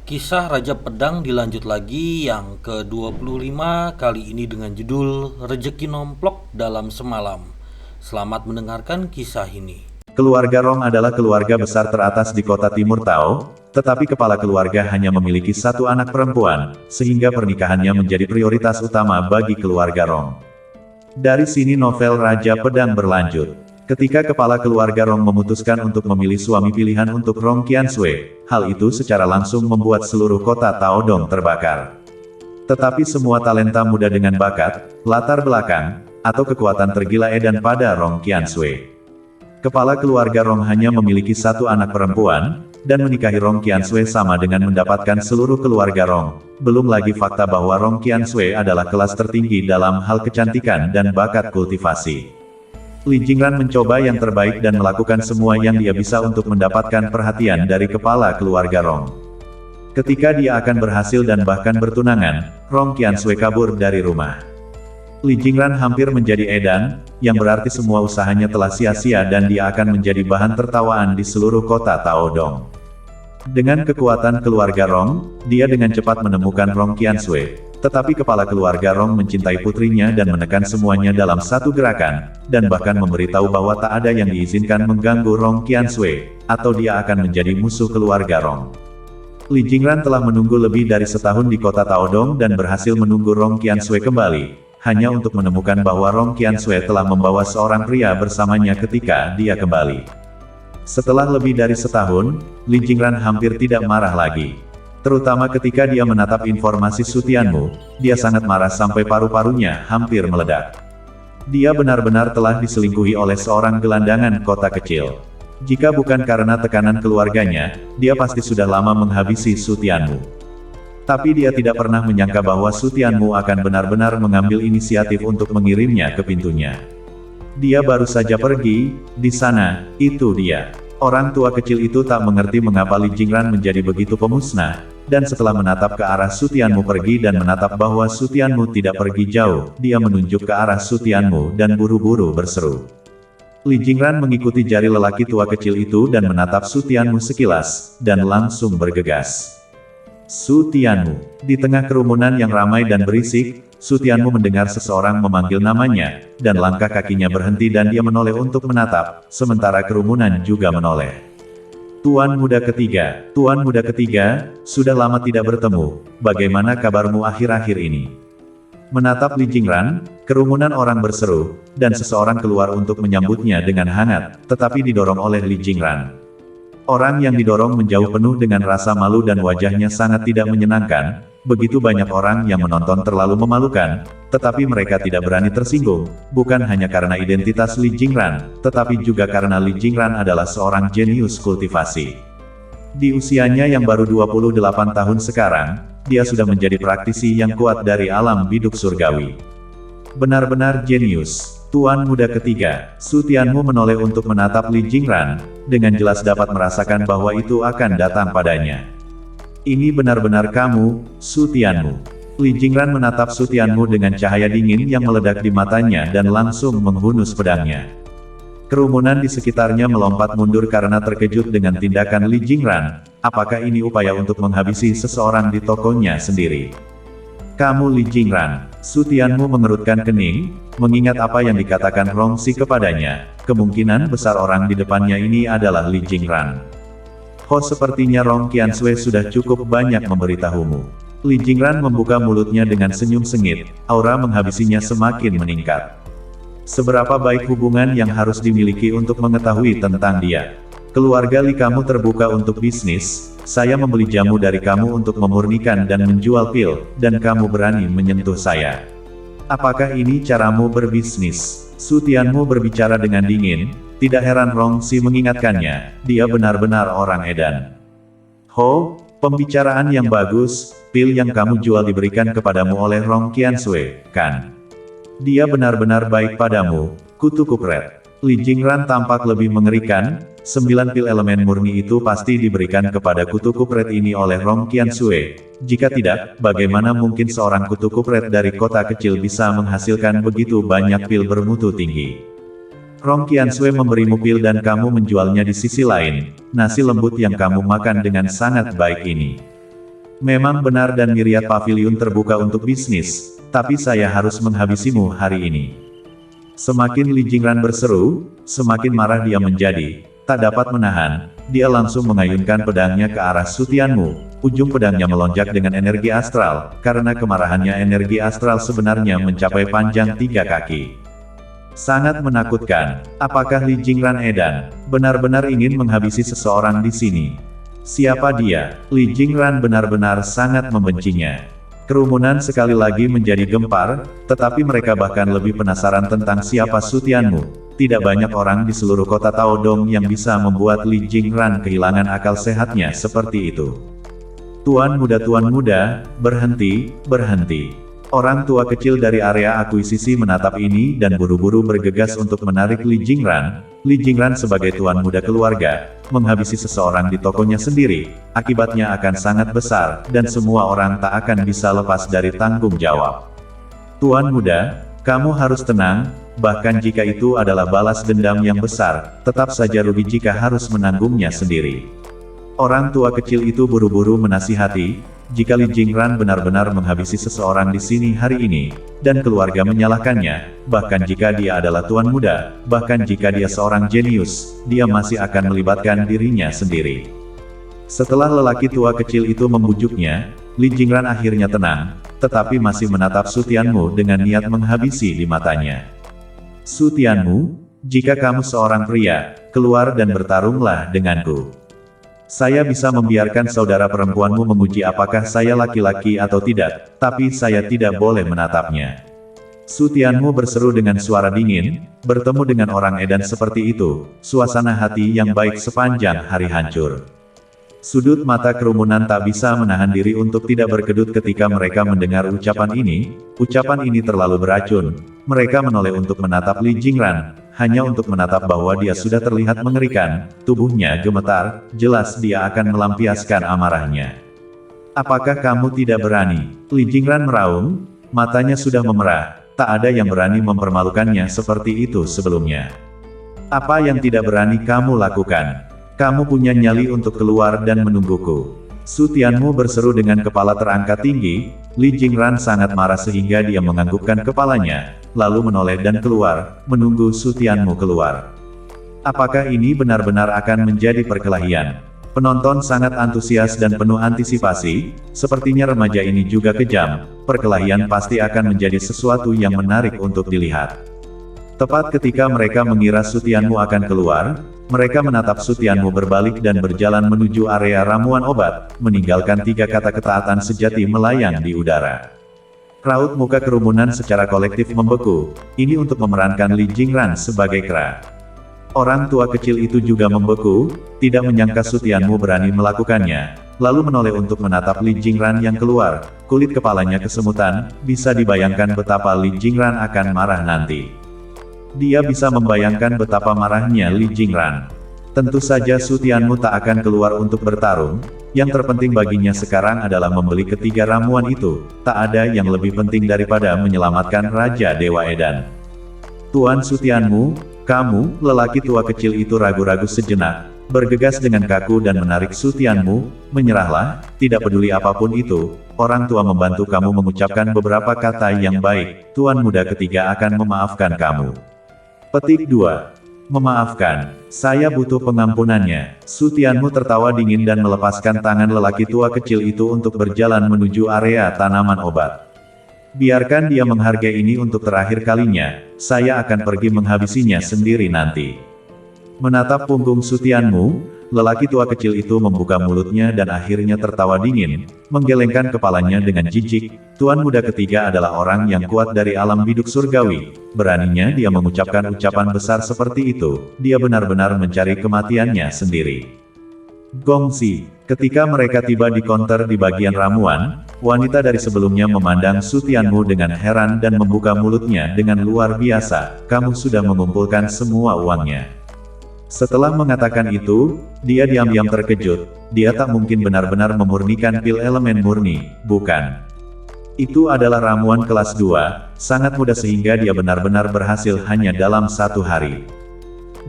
Kisah Raja Pedang dilanjut lagi yang ke-25 kali ini dengan judul Rejeki Nomplok Dalam Semalam. Selamat mendengarkan kisah ini. Keluarga Rong adalah keluarga besar teratas di kota Timur Tao, tetapi kepala keluarga hanya memiliki satu anak perempuan, sehingga pernikahannya menjadi prioritas utama bagi keluarga Rong. Dari sini novel Raja Pedang berlanjut. Ketika kepala keluarga Rong memutuskan untuk memilih suami pilihan untuk Rong Qianshui, hal itu secara langsung membuat seluruh kota Taodong terbakar. Tetapi semua talenta muda dengan bakat, latar belakang, atau kekuatan tergila edan pada Rong Qianshui. Kepala keluarga Rong hanya memiliki satu anak perempuan, dan menikahi Rong Qianshui sama dengan mendapatkan seluruh keluarga Rong. Belum lagi fakta bahwa Rong Qianshui adalah kelas tertinggi dalam hal kecantikan dan bakat kultivasi. Li Jingran mencoba yang terbaik dan melakukan semua yang dia bisa untuk mendapatkan perhatian dari kepala keluarga Rong. Ketika dia akan berhasil dan bahkan bertunangan, Rong Qianshui kabur dari rumah. Li Jingran hampir menjadi edan, yang berarti semua usahanya telah sia-sia dan dia akan menjadi bahan tertawaan di seluruh kota Taodong. Dengan kekuatan keluarga Rong, dia dengan cepat menemukan Rong Qianshui. Tetapi kepala keluarga Rong mencintai putrinya dan menekan semuanya dalam satu gerakan, dan bahkan memberitahu bahwa tak ada yang diizinkan mengganggu Rong Qianshui, atau dia akan menjadi musuh keluarga Rong. Li Jingran telah menunggu lebih dari setahun di kota Taodong dan berhasil menunggu Rong Qianshui kembali, hanya untuk menemukan bahwa Rong Qianshui telah membawa seorang pria bersamanya ketika dia kembali. Setelah lebih dari setahun, Li Jingran hampir tidak marah lagi. Terutama ketika dia menatap informasi Su Tianmu, dia sangat marah sampai paru-parunya hampir meledak. Dia benar-benar telah diselingkuhi oleh seorang gelandangan kota kecil. Jika bukan karena tekanan keluarganya, dia pasti sudah lama menghabisi Su Tianmu. Tapi dia tidak pernah menyangka bahwa Su Tianmu akan benar-benar mengambil inisiatif untuk mengirimnya ke pintunya. Dia baru saja pergi, di sana, itu dia. Orang tua kecil itu tak mengerti mengapa Li Jingran menjadi begitu pemusnah, dan setelah menatap ke arah Su Tianmu pergi dan menatap bahwa Su Tianmu tidak pergi jauh, dia menunjuk ke arah Su Tianmu dan buru-buru berseru. Li Jingran mengikuti jari lelaki tua kecil itu dan menatap Su Tianmu sekilas, dan langsung bergegas. Su Tianmu. Di tengah kerumunan yang ramai dan berisik, Su Tianmu mendengar seseorang memanggil namanya, dan langkah kakinya berhenti dan dia menoleh untuk menatap, sementara kerumunan juga menoleh. Tuan muda ketiga, sudah lama tidak bertemu, bagaimana kabarmu akhir-akhir ini? Menatap Li Jingran, kerumunan orang berseru, dan seseorang keluar untuk menyambutnya dengan hangat, tetapi didorong oleh Li Jingran. Orang yang didorong menjauh penuh dengan rasa malu dan wajahnya sangat tidak menyenangkan. Begitu banyak orang yang menonton terlalu memalukan, tetapi mereka tidak berani tersinggung, bukan hanya karena identitas Li Jingran, tetapi juga karena Li Jingran adalah seorang jenius kultivasi. Di usianya yang baru 28 tahun sekarang, dia sudah menjadi praktisi yang kuat dari alam biduk surgawi. Benar-benar jenius. Tuan muda ketiga, Su Tianmu menoleh untuk menatap Li Jingran, dengan jelas dapat merasakan bahwa itu akan datang padanya. Ini benar-benar kamu, Su Tianmu. Li Jingran menatap Su Tianmu dengan cahaya dingin yang meledak di matanya dan langsung menghunus pedangnya. Kerumunan di sekitarnya melompat mundur karena terkejut dengan tindakan Li Jingran. Apakah ini upaya untuk menghabisi seseorang di tokonya sendiri? Kamu Li Jingran. Su Tianmu mengerutkan kening, mengingat apa yang dikatakan Rong Si kepadanya. Kemungkinan besar orang di depannya ini adalah Li Jingran. Sepertinya Rong Qianshui sudah cukup banyak memberitahumu. Li Jingran membuka mulutnya dengan senyum sengit, aura menghabisinya semakin meningkat. Seberapa baik hubungan yang harus dimiliki untuk mengetahui tentang dia? Keluarga Li kamu terbuka untuk bisnis, saya membeli jamu dari kamu untuk memurnikan dan menjual pil, dan kamu berani menyentuh saya. Apakah ini caramu berbisnis? Su Tianmu berbicara dengan dingin, tidak heran Rong Si mengingatkannya, dia benar-benar orang edan. Pembicaraan yang bagus, pil yang kamu jual diberikan kepadamu oleh Rong Qianshui, kan? Dia benar-benar baik padamu, kutu kupret. Li Jingran tampak lebih mengerikan, 9 pil elemen murni itu pasti diberikan kepada kutu kupret ini oleh Rong Qianshui. Jika tidak, bagaimana mungkin seorang kutu kupret dari kota kecil bisa menghasilkan begitu banyak pil bermutu tinggi? Rong Qianshui memberimu pil dan kamu menjualnya di sisi lain, nasi lembut yang kamu makan dengan sangat baik ini. Memang benar dan Myriad Pavilion terbuka untuk bisnis, tapi saya harus menghabisimu hari ini. Semakin Li Jingran berseru, semakin marah dia menjadi. Tak dapat menahan, dia langsung mengayunkan pedangnya ke arah Su Tianmu. Ujung pedangnya melonjak dengan energi astral, karena kemarahannya energi astral sebenarnya mencapai panjang 3 kaki. Sangat menakutkan. Apakah Li Jingran Edan benar-benar ingin menghabisi seseorang di sini? Siapa dia? Li Jingran benar-benar sangat membencinya. Kerumunan sekali lagi menjadi gempar, tetapi mereka bahkan lebih penasaran tentang siapa Su Tianmu. Tidak banyak orang di seluruh kota Taodong yang bisa membuat Li Jingran kehilangan akal sehatnya seperti itu. Tuan muda, berhenti, berhenti. Orang tua kecil dari area akuisisi menatap ini dan buru-buru bergegas untuk menarik Li Jingran. Li Jingran sebagai tuan muda keluarga, menghabisi seseorang di tokonya sendiri, akibatnya akan sangat besar, dan semua orang tak akan bisa lepas dari tanggung jawab. Tuan muda, kamu harus tenang, bahkan jika itu adalah balas dendam yang besar, tetap saja rugi jika harus menanggungnya sendiri. Orang tua kecil itu buru-buru menasihati, jika Li Jingran benar-benar menghabisi seseorang di sini hari ini, dan keluarga menyalahkannya, bahkan jika dia adalah tuan muda, bahkan jika dia seorang jenius, dia masih akan melibatkan dirinya sendiri. Setelah lelaki tua kecil itu membujuknya, Li Jingran akhirnya tenang, tetapi masih menatap Su Tianmu dengan niat menghabisi di matanya. Su Tianmu, jika kamu seorang pria, keluar dan bertarunglah denganku. Saya bisa membiarkan saudara perempuanmu menguji apakah saya laki-laki atau tidak, tapi saya tidak boleh menatapnya. Su Tianmu berseru dengan suara dingin, bertemu dengan orang edan seperti itu, suasana hati yang baik sepanjang hari hancur. Sudut mata kerumunan tak bisa menahan diri untuk tidak berkedut ketika mereka mendengar ucapan ini. Ucapan ini terlalu beracun. Mereka menoleh untuk menatap Li Jingran, hanya untuk menatap bahwa dia sudah terlihat mengerikan, tubuhnya gemetar, jelas dia akan melampiaskan amarahnya. Apakah kamu tidak berani? Li Jingran meraung, matanya sudah memerah, tak ada yang berani mempermalukannya seperti itu sebelumnya. Apa yang tidak berani kamu lakukan? Kamu punya nyali untuk keluar dan menungguku. Su Tianmu berseru dengan kepala terangkat tinggi. Li Jingran sangat marah sehingga dia menganggukkan kepalanya, lalu menoleh dan keluar, menunggu Su Tianmu keluar. Apakah ini benar-benar akan menjadi perkelahian? Penonton sangat antusias dan penuh antisipasi, sepertinya remaja ini juga kejam. Perkelahian pasti akan menjadi sesuatu yang menarik untuk dilihat. Tepat ketika mereka mengira Su Tianmu akan keluar, mereka menatap Su Tianmu berbalik dan berjalan menuju area ramuan obat, meninggalkan 3 kata ketaatan sejati melayang di udara. Raut muka kerumunan secara kolektif membeku, ini untuk memerankan Li Jingran sebagai kera. Orang tua kecil itu juga membeku, tidak menyangka Su Tianmu berani melakukannya, lalu menoleh untuk menatap Li Jingran yang keluar, kulit kepalanya kesemutan, bisa dibayangkan betapa Li Jingran akan marah nanti. Dia bisa membayangkan betapa marahnya Li Jingran. Tentu saja Su Tianmu tak akan keluar untuk bertarung, yang terpenting baginya sekarang adalah membeli ketiga ramuan itu, tak ada yang lebih penting daripada menyelamatkan Raja Dewa Edan. Tuan Su Tianmu, kamu, lelaki tua kecil itu ragu-ragu sejenak, bergegas dengan kaku dan menarik Su Tianmu, menyerahlah, tidak peduli apapun itu, orang tua membantu kamu mengucapkan beberapa kata yang baik, tuan muda ketiga akan memaafkan kamu. Petik 2. Memaafkan. Saya butuh pengampunannya. Su Tianmu tertawa dingin dan melepaskan tangan lelaki tua kecil itu untuk berjalan menuju area tanaman obat. Biarkan dia menghargai ini untuk terakhir kalinya, saya akan pergi menghabisinya sendiri nanti. Menatap punggung Su Tianmu, lelaki tua kecil itu membuka mulutnya dan akhirnya tertawa dingin, menggelengkan kepalanya dengan jijik. Tuan muda ketiga adalah orang yang kuat dari alam biduk surgawi. Beraninya dia mengucapkan ucapan besar seperti itu, dia benar-benar mencari kematiannya sendiri. Gongsi. Ketika mereka tiba di konter di bagian ramuan, wanita dari sebelumnya memandang Su Tianmu dengan heran dan membuka mulutnya dengan luar biasa, kamu sudah mengumpulkan semua uangnya. Setelah mengatakan itu, dia diam-diam terkejut, dia tak mungkin benar-benar memurnikan pil elemen murni, bukan? Itu adalah ramuan kelas 2, sangat mudah sehingga dia benar-benar berhasil hanya dalam 1 hari.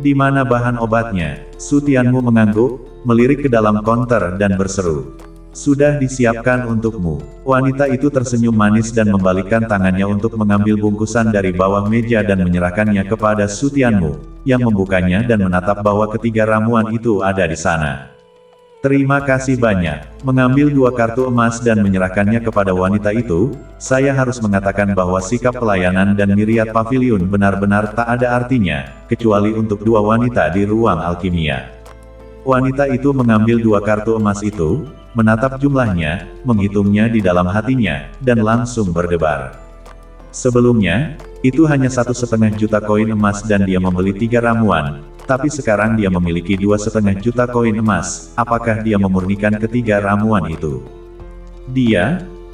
Di mana bahan obatnya? Su Tianmu mengangguk, melirik ke dalam konter dan berseru. Sudah disiapkan untukmu. Wanita itu tersenyum manis dan membalikkan tangannya untuk mengambil bungkusan dari bawah meja dan menyerahkannya kepada Su Tianmu, yang membukanya dan menatap bahwa ketiga ramuan itu ada di sana. Terima kasih banyak. Mengambil 2 kartu emas dan menyerahkannya kepada wanita itu, saya harus mengatakan bahwa sikap pelayanan dan Myriad Pavilion benar-benar tak ada artinya, kecuali untuk 2 wanita di ruang alkimia. Wanita itu mengambil 2 kartu emas itu, menatap jumlahnya, menghitungnya di dalam hatinya, dan langsung berdebar. Sebelumnya, itu hanya 1,5 juta koin emas dan dia membeli 3 ramuan, tapi sekarang dia memiliki 2,5 juta koin emas. Apakah dia memurnikan ketiga ramuan itu?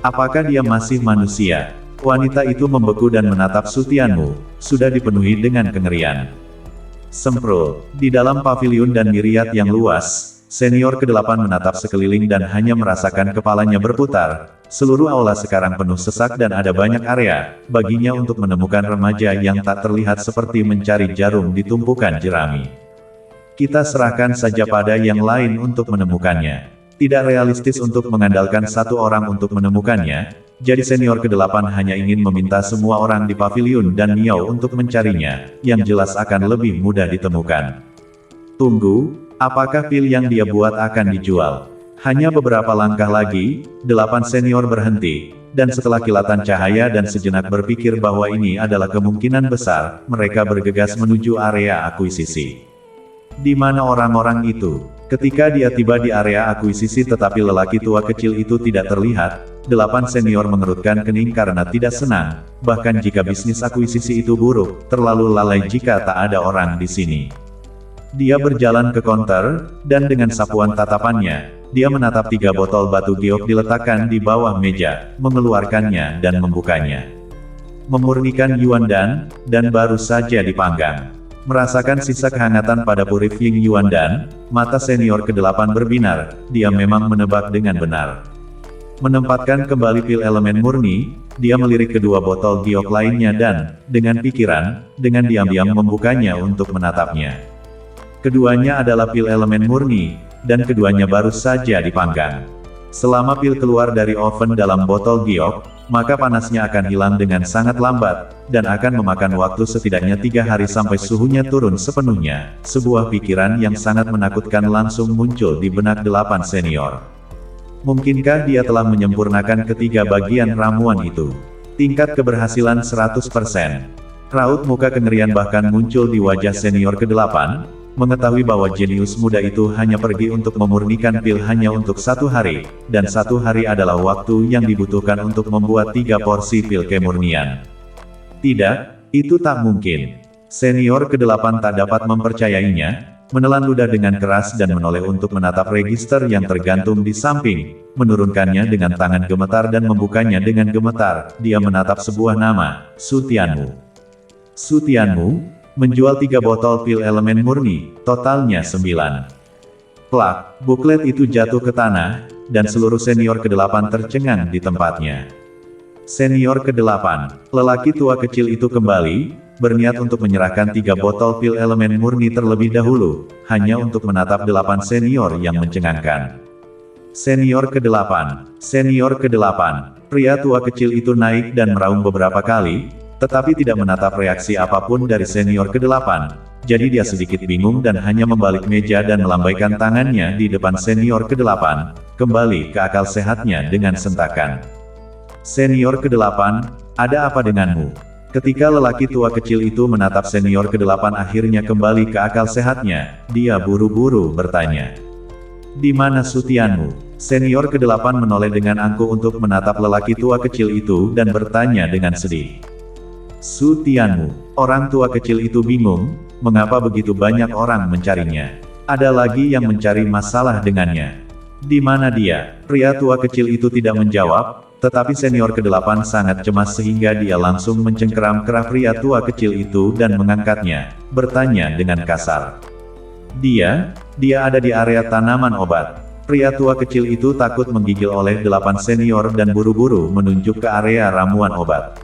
Apakah dia masih manusia? Wanita itu membeku dan menatap Su Tianmu, sudah dipenuhi dengan kengerian. Semprul, di dalam pavilion dan Myriad yang luas, senior ke-8 menatap sekeliling dan hanya merasakan kepalanya berputar. Seluruh aula sekarang penuh sesak dan ada banyak area, baginya untuk menemukan remaja yang tak terlihat seperti mencari jarum di tumpukan jerami. Kita serahkan saja pada yang lain untuk menemukannya. Tidak realistis untuk mengandalkan satu orang untuk menemukannya, jadi senior ke-8 hanya ingin meminta semua orang di pavilion dan Miao untuk mencarinya, yang jelas akan lebih mudah ditemukan. Tunggu, apakah pil yang dia buat akan dijual? Hanya beberapa langkah lagi, 8 senior berhenti, dan setelah kilatan cahaya dan sejenak berpikir bahwa ini adalah kemungkinan besar, mereka bergegas menuju area akuisisi. Di mana orang-orang itu? Ketika dia tiba di area akuisisi tetapi lelaki tua kecil itu tidak terlihat, 8 senior mengerutkan kening karena tidak senang, bahkan jika bisnis akuisisi itu buruk, terlalu lalai jika tak ada orang di sini. Dia berjalan ke counter, dan dengan sapuan tatapannya, dia menatap 3 botol batu giok diletakkan di bawah meja, mengeluarkannya dan membukanya. Memurnikan Yuan dan baru saja dipanggang. Merasakan sisa kehangatan pada purif Ying Yuan dan, mata senior ke-8 berbinar, dia memang menebak dengan benar. Menempatkan kembali pil elemen murni, dia melirik kedua botol giok lainnya dan, dengan pikiran, dengan diam-diam membukanya untuk menatapnya. Keduanya adalah pil elemen murni, dan keduanya baru saja dipanggang. Selama pil keluar dari oven dalam botol giok, maka panasnya akan hilang dengan sangat lambat, dan akan memakan waktu setidaknya 3 hari sampai suhunya turun sepenuhnya. Sebuah pikiran yang sangat menakutkan langsung muncul di benak 8 senior. Mungkinkah dia telah menyempurnakan ketiga bagian ramuan itu? Tingkat keberhasilan 100%. Raut muka kengerian bahkan muncul di wajah senior ke-8, mengetahui bahwa jenius muda itu hanya pergi untuk memurnikan pil hanya untuk 1 hari, dan 1 hari adalah waktu yang dibutuhkan untuk membuat 3 porsi pil kemurnian. Tidak, itu tak mungkin. Senior ke-8 tak dapat mempercayainya, menelan ludah dengan keras dan menoleh untuk menatap register yang tergantung di samping, menurunkannya dengan tangan gemetar dan membukanya dengan gemetar. Dia menatap sebuah nama, Su Tianmu. Su Tianmu menjual 3 botol pil elemen murni, totalnya 9. Plak, buklet itu jatuh ke tanah, dan seluruh senior ke-8 tercengang di tempatnya. Senior ke-8, lelaki tua kecil itu kembali, berniat untuk menyerahkan 3 botol pil elemen murni terlebih dahulu, hanya untuk menatap 8 senior yang mencengangkan. Senior ke-8, pria tua kecil itu naik dan meraung beberapa kali, tetapi tidak menatap reaksi apapun dari senior ke-8, jadi dia sedikit bingung dan hanya membalik meja dan melambaikan tangannya di depan senior ke-8, kembali ke akal sehatnya dengan sentakan. Senior ke-8, ada apa denganmu? Ketika lelaki tua kecil itu menatap senior ke-8 akhirnya kembali ke akal sehatnya, dia buru-buru bertanya. Di mana Su Tianmu? Senior ke-8 menoleh dengan angkuh untuk menatap lelaki tua kecil itu dan bertanya dengan sedih. Su Tianmu, orang tua kecil itu bingung, mengapa begitu banyak orang mencarinya. Ada lagi yang mencari masalah dengannya. Di mana dia? Pria tua kecil itu tidak menjawab, tetapi senior ke-8 sangat cemas sehingga dia langsung mencengkeram kerah pria tua kecil itu dan mengangkatnya, bertanya dengan kasar. Dia ada di area tanaman obat. Pria tua kecil itu takut menggigil oleh 8 senior dan buru-buru menunjuk ke area ramuan obat.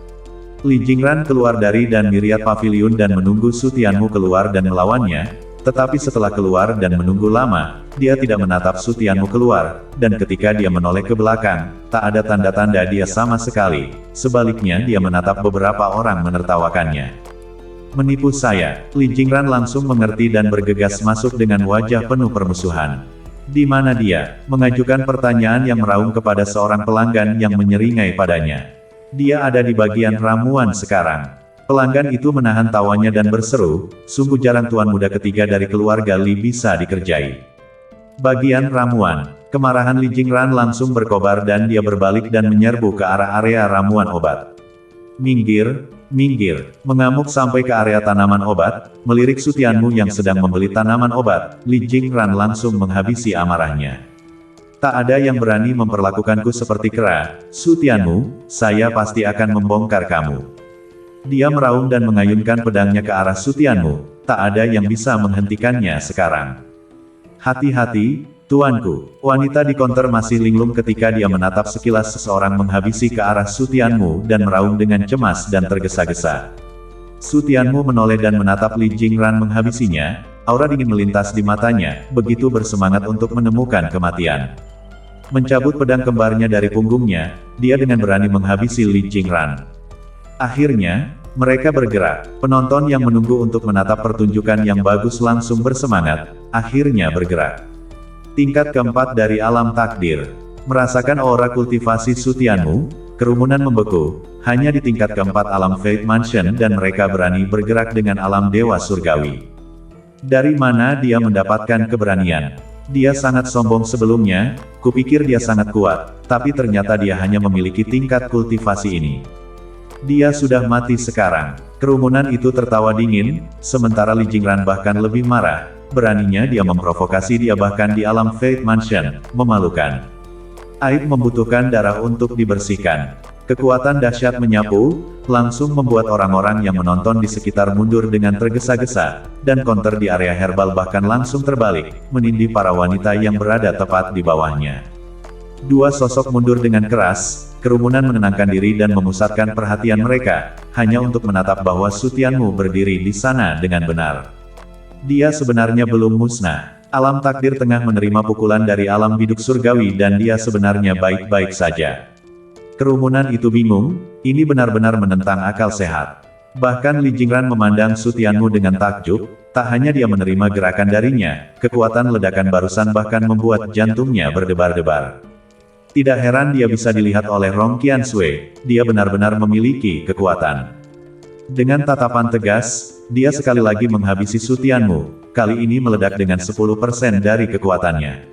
Li Jingran keluar dari dan Myriad Pavilion dan menunggu Su Tianmu keluar dan melawannya, Tetapi setelah keluar dan menunggu lama, dia tidak menatap Su Tianmu keluar, dan ketika dia menoleh ke belakang, tak ada tanda-tanda dia sama sekali. Sebaliknya dia menatap beberapa orang menertawakannya. Menipu saya, Li Jingran langsung mengerti dan bergegas masuk dengan wajah penuh permusuhan. Di mana dia? Mengajukan pertanyaan yang meraung kepada seorang pelanggan yang menyeringai padanya. Dia ada di bagian ramuan sekarang. Pelanggan itu menahan tawanya dan berseru, sungguh jarang tuan muda ketiga dari keluarga Li bisa dikerjai. Bagian ramuan, kemarahan Li Jingran langsung berkobar dan dia berbalik dan menyerbu ke arah area ramuan obat. Minggir, minggir, mengamuk sampai ke area tanaman obat, melirik Su Tianmu yang sedang membeli tanaman obat, Li Jingran langsung menghabisi amarahnya. Tak ada yang berani memperlakukanku seperti kera, Su Tianmu, saya pasti akan membongkar kamu. Dia meraung dan mengayunkan pedangnya ke arah Su Tianmu, tak ada yang bisa menghentikannya sekarang. Hati-hati, tuanku, wanita di konter masih linglung ketika dia menatap sekilas seseorang menghabisi ke arah Su Tianmu dan meraung dengan cemas dan tergesa-gesa. Su Tianmu menoleh dan menatap Li Jingran menghabisinya, aura dingin melintas di matanya, begitu bersemangat untuk menemukan kematian. Mencabut pedang kembarnya dari punggungnya, dia dengan berani menghabisi Li Jingran. Akhirnya, mereka bergerak. Penonton yang menunggu untuk menatap pertunjukan yang bagus langsung bersemangat, akhirnya bergerak. Tingkat keempat dari alam takdir. Merasakan aura kultivasi Su Tianmu, kerumunan membeku, hanya di tingkat keempat alam Fate Mansion dan mereka berani bergerak dengan alam Dewa Surgawi. Dari mana dia mendapatkan keberanian? Dia sangat sombong sebelumnya, kupikir dia sangat kuat, tapi ternyata dia hanya memiliki tingkat kultivasi ini. Dia sudah mati sekarang. Kerumunan itu tertawa dingin, sementara Li Jingran bahkan lebih marah. Beraninya dia memprovokasi dia bahkan di alam Fate Mansion, memalukan. Aib membutuhkan darah untuk dibersihkan. Kekuatan dahsyat menyapu, langsung membuat orang-orang yang menonton di sekitar mundur dengan tergesa-gesa, dan counter di area herbal bahkan langsung terbalik, menindih para wanita yang berada tepat di bawahnya. Dua sosok mundur dengan keras, kerumunan menenangkan diri dan memusatkan perhatian mereka, hanya untuk menatap bahwa Su Tianmu berdiri di sana dengan benar. Dia sebenarnya belum musnah. Alam takdir tengah menerima pukulan dari alam biduk surgawi dan dia sebenarnya baik-baik saja. Kerumunan itu bingung, ini benar-benar menentang akal sehat. Bahkan Li Jingran memandang Su Tianmu dengan takjub, tak hanya dia menerima gerakan darinya, kekuatan ledakan barusan bahkan membuat jantungnya berdebar-debar. Tidak heran dia bisa dilihat oleh Rong Qiansui, dia benar-benar memiliki kekuatan. Dengan tatapan tegas, dia sekali lagi menghabisi Su Tianmu, kali ini meledak dengan 10% dari kekuatannya.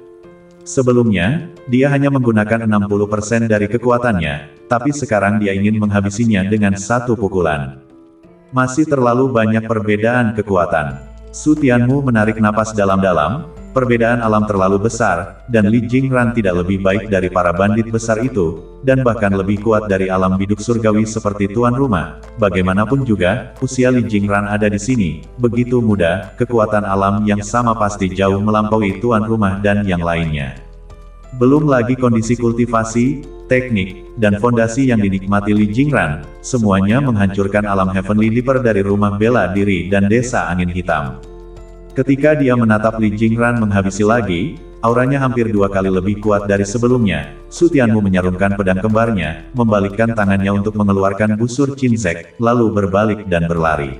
Sebelumnya, dia hanya menggunakan 60% dari kekuatannya, tapi sekarang dia ingin menghabisinya dengan satu pukulan. Masih terlalu banyak perbedaan kekuatan. Su Tianmu menarik napas dalam-dalam, perbedaan alam terlalu besar, dan Li Jingran tidak lebih baik dari para bandit besar itu, dan bahkan lebih kuat dari alam biduk surgawi seperti tuan rumah. Bagaimanapun juga, usia Li Jingran ada di sini, begitu muda, kekuatan alam yang sama pasti jauh melampaui tuan rumah dan yang lainnya. Belum lagi kondisi kultivasi, teknik, dan fondasi yang dinikmati Li Jingran, semuanya menghancurkan alam Heavenly Leaper dari rumah bela diri dan desa angin hitam. Ketika dia menatap Li Jingran menghabisi lagi, auranya hampir 2 kali lebih kuat dari sebelumnya. Su Tianmu menyarungkan pedang kembarnya, membalikkan tangannya untuk mengeluarkan busur Qinzek, lalu berbalik dan berlari.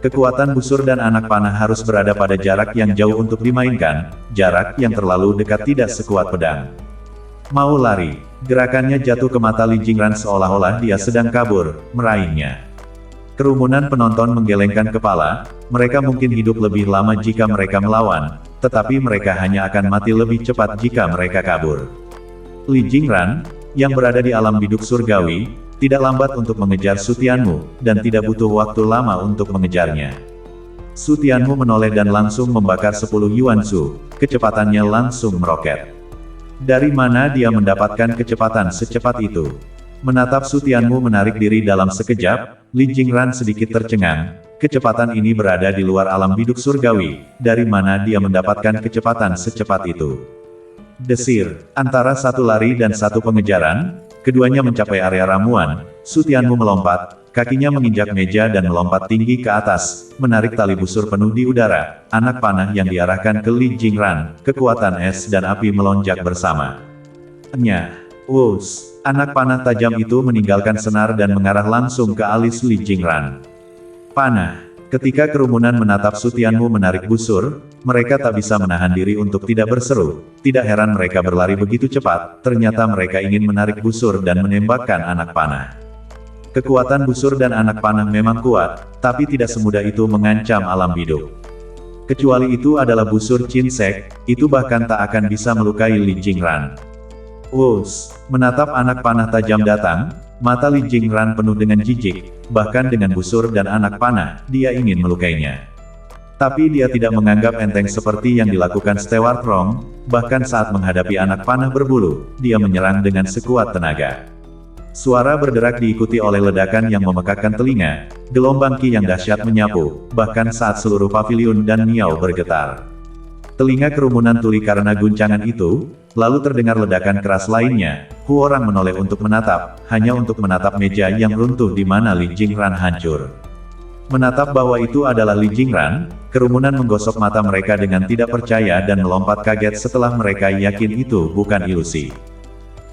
Kekuatan busur dan anak panah harus berada pada jarak yang jauh untuk dimainkan, jarak yang terlalu dekat tidak sekuat pedang. Mau lari, gerakannya jatuh ke mata Li Jingran seolah-olah dia sedang kabur, meraihnya. Kerumunan penonton menggelengkan kepala, mereka mungkin hidup lebih lama jika mereka melawan, tetapi mereka hanya akan mati lebih cepat jika mereka kabur. Li Jingran, yang berada di alam biduk surgawi, tidak lambat untuk mengejar Su Tianmu, dan tidak butuh waktu lama untuk mengejarnya. Su Tianmu menoleh dan langsung membakar 10 Yuan Su, kecepatannya langsung meroket. Dari mana dia mendapatkan kecepatan secepat itu? Menatap Su Tianmu menarik diri dalam sekejap, Li Jingran sedikit tercengang. Kecepatan ini berada di luar alam biduk surgawi, dari mana dia mendapatkan kecepatan secepat itu? Desir, antara satu lari dan satu pengejaran, keduanya mencapai area ramuan, Su Tianmu melompat, kakinya menginjak meja dan melompat tinggi ke atas, menarik tali busur penuh di udara. Anak panah yang diarahkan ke Li Jingran, kekuatan es dan api melonjak bersama. Nyah, wus, anak panah tajam itu meninggalkan senar dan mengarah langsung ke alis Li Jingran. Panah. Ketika kerumunan menatap Su Tianmu menarik busur, mereka tak bisa menahan diri untuk tidak berseru. Tidak heran mereka berlari begitu cepat, ternyata mereka ingin menarik busur dan menembakkan anak panah. Kekuatan busur dan anak panah memang kuat, tapi tidak semudah itu mengancam alam hidup. Kecuali itu adalah busur Qin Sek, itu bahkan tak akan bisa melukai Li Jingran. Wus, menatap anak panah tajam datang, mata Li Jingran penuh dengan jijik, bahkan dengan busur dan anak panah, dia ingin melukainya. Tapi dia tidak menganggap enteng seperti yang dilakukan Stewart Rong, bahkan saat menghadapi anak panah berbulu, dia menyerang dengan sekuat tenaga. Suara berderak diikuti oleh ledakan yang memekakkan telinga, gelombang ki yang dahsyat menyapu, bahkan saat seluruh paviliun dan Miao bergetar. Telinga kerumunan tuli karena guncangan itu, lalu terdengar ledakan keras lainnya. Hu orang menoleh untuk menatap, hanya untuk menatap meja yang runtuh di mana Li Jingran hancur. Menatap bahwa itu adalah Li Jingran, kerumunan menggosok mata mereka dengan tidak percaya dan melompat kaget setelah mereka yakin itu bukan ilusi.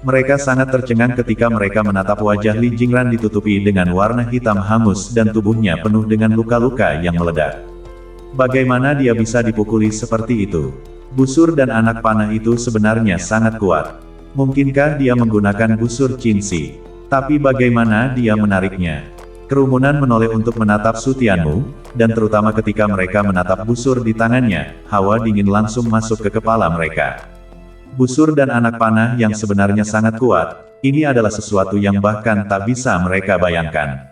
Mereka sangat tercengang ketika mereka menatap wajah Li Jingran ditutupi dengan warna hitam hangus dan tubuhnya penuh dengan luka-luka yang meledak. Bagaimana dia bisa dipukuli seperti itu? Busur dan anak panah itu sebenarnya sangat kuat. Mungkinkah dia menggunakan busur Qin Si? Tapi bagaimana dia menariknya? Kerumunan menoleh untuk menatap Su Tianmu, dan terutama ketika mereka menatap busur di tangannya, hawa dingin langsung masuk ke kepala mereka. Busur dan anak panah yang sebenarnya sangat kuat, ini adalah sesuatu yang bahkan tak bisa mereka bayangkan.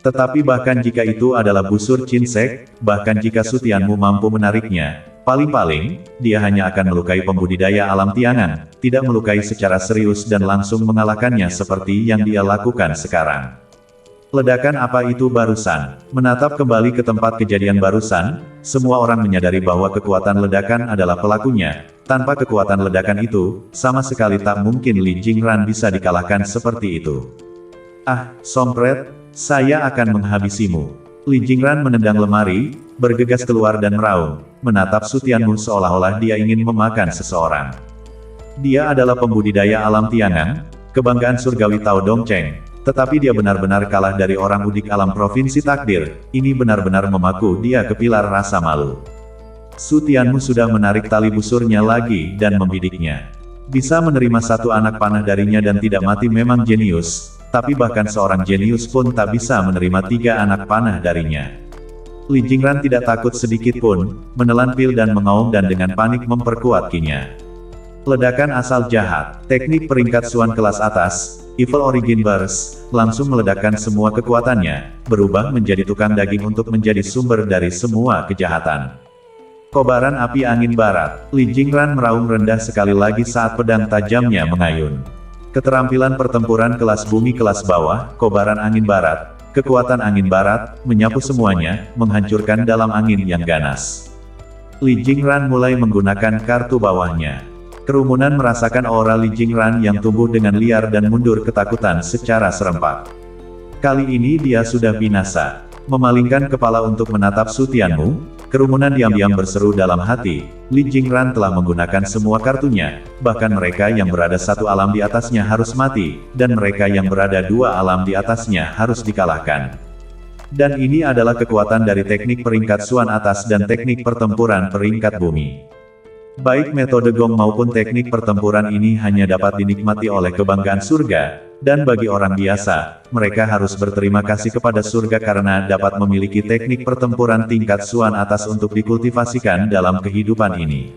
Tetapi bahkan jika itu adalah busur Qin Sek, bahkan jika Su Tianmu mampu menariknya, paling-paling, dia hanya akan melukai pembudidaya alam Tiangan, tidak melukai secara serius dan langsung mengalahkannya seperti yang dia lakukan sekarang. Ledakan apa itu barusan? Menatap kembali ke tempat kejadian barusan, semua orang menyadari bahwa kekuatan ledakan adalah pelakunya. Tanpa kekuatan ledakan itu, sama sekali tak mungkin Li Jingran bisa dikalahkan seperti itu. Ah, sompret, saya akan menghabisimu. Li Jingran menendang lemari, bergegas keluar dan meraung, menatap Su Tianmu seolah-olah dia ingin memakan seseorang. Dia adalah pembudidaya alam Tiangan, kebanggaan surgawi Tao Dongcheng, tetapi dia benar-benar kalah dari orang udik alam provinsi takdir, ini benar-benar memaku dia ke pilar rasa malu. Su Tianmu sudah menarik tali busurnya lagi dan membidiknya. Bisa menerima satu anak panah darinya dan tidak mati memang jenius. Tapi bahkan seorang jenius pun tak bisa menerima 3 anak panah darinya. Li Jingran tidak takut sedikit pun, menelan pil dan mengaum dan dengan panik memperkuat ki-nya. Ledakan asal jahat, teknik peringkat Suan kelas atas, Evil Origin Burst, langsung meledakkan semua kekuatannya, berubah menjadi tukang daging untuk menjadi sumber dari semua kejahatan. Kobaran api angin barat, Li Jingran meraung rendah sekali lagi saat pedang tajamnya mengayun. Keterampilan pertempuran kelas bumi kelas bawah, kobaran angin barat, kekuatan angin barat, menyapu semuanya, menghancurkan dalam angin yang ganas. Li Jingran mulai menggunakan kartu bawahnya. Kerumunan merasakan aura Li Jingran yang tumbuh dengan liar dan mundur ketakutan secara serempak. Kali ini dia sudah binasa. Memalingkan kepala untuk menatap Su Tianmu, kerumunan diam-diam berseru dalam hati, Li Jingran telah menggunakan semua kartunya, bahkan mereka yang berada satu alam di atasnya harus mati, dan mereka yang berada 2 alam di atasnya harus dikalahkan. Dan ini adalah kekuatan dari teknik peringkat Suan atas dan teknik pertempuran peringkat bumi. Baik metode Gong maupun teknik pertempuran ini hanya dapat dinikmati oleh kebanggaan surga, dan bagi orang biasa, mereka harus berterima kasih kepada surga karena dapat memiliki teknik pertempuran tingkat Suan atas untuk dikultivasikan dalam kehidupan ini.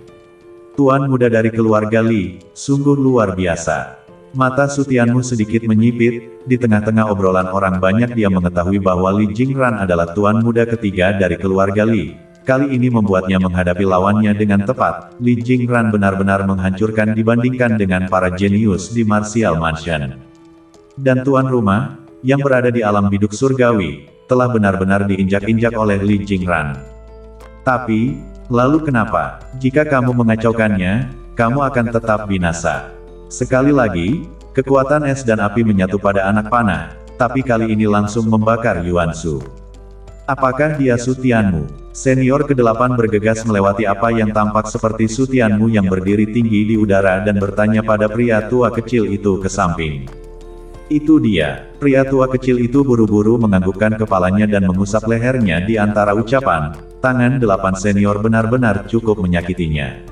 Tuan muda dari keluarga Li, sungguh luar biasa. Mata Su Tianmu sedikit menyipit, di tengah-tengah obrolan orang banyak dia mengetahui bahwa Li Jingran adalah tuan muda ketiga dari keluarga Li. Kali ini membuatnya menghadapi lawannya dengan tepat. Li Jingran benar-benar menghancurkan dibandingkan dengan para jenius di Martial Mansion. Dan tuan rumah, yang berada di alam biduk surgawi, telah benar-benar diinjak-injak oleh Li Jingran. Tapi, lalu kenapa? Jika kamu mengacaukannya, kamu akan tetap binasa. Sekali lagi, kekuatan es dan api menyatu pada anak panah, tapi kali ini langsung membakar Yuan Shu. Apakah dia Su Tianmu? Senior ke-8 bergegas melewati apa yang tampak seperti Su Tianmu yang berdiri tinggi di udara dan bertanya pada pria tua kecil itu ke samping. Itu dia. Pria tua kecil itu buru-buru menganggukkan kepalanya dan mengusap lehernya di antara ucapan, tangan 8 senior benar-benar cukup menyakitinya.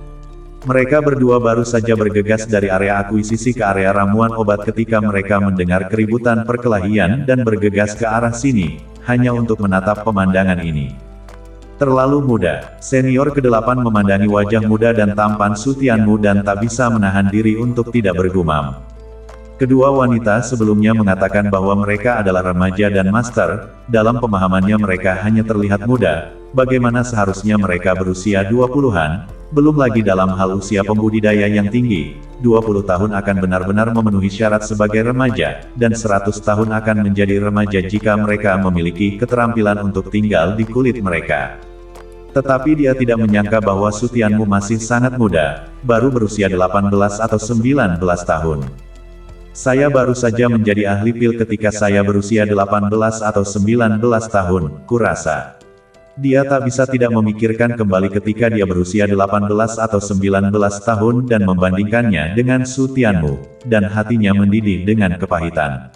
Mereka berdua baru saja bergegas dari area akuisisi ke area ramuan obat ketika mereka mendengar keributan perkelahian dan bergegas ke arah sini, hanya untuk menatap pemandangan ini. Terlalu muda, senior ke-8 memandangi wajah muda dan tampan Su Tianmu dan tak bisa menahan diri untuk tidak bergumam. Kedua wanita sebelumnya mengatakan bahwa mereka adalah remaja dan master, dalam pemahamannya mereka hanya terlihat muda, bagaimana seharusnya mereka berusia 20-an, belum lagi dalam hal usia pembudidaya yang tinggi, 20 tahun akan benar-benar memenuhi syarat sebagai remaja, dan 100 tahun akan menjadi remaja jika mereka memiliki keterampilan untuk tinggal di kulit mereka. Tetapi dia tidak menyangka bahwa Su Tianmu masih sangat muda, baru berusia 18 atau 19 tahun. Saya baru saja menjadi ahli pil ketika saya berusia 18 atau 19 tahun, kurasa. Dia tak bisa tidak memikirkan kembali ketika dia berusia 18 atau 19 tahun dan membandingkannya dengan Su Tianmu, dan hatinya mendidih dengan kepahitan.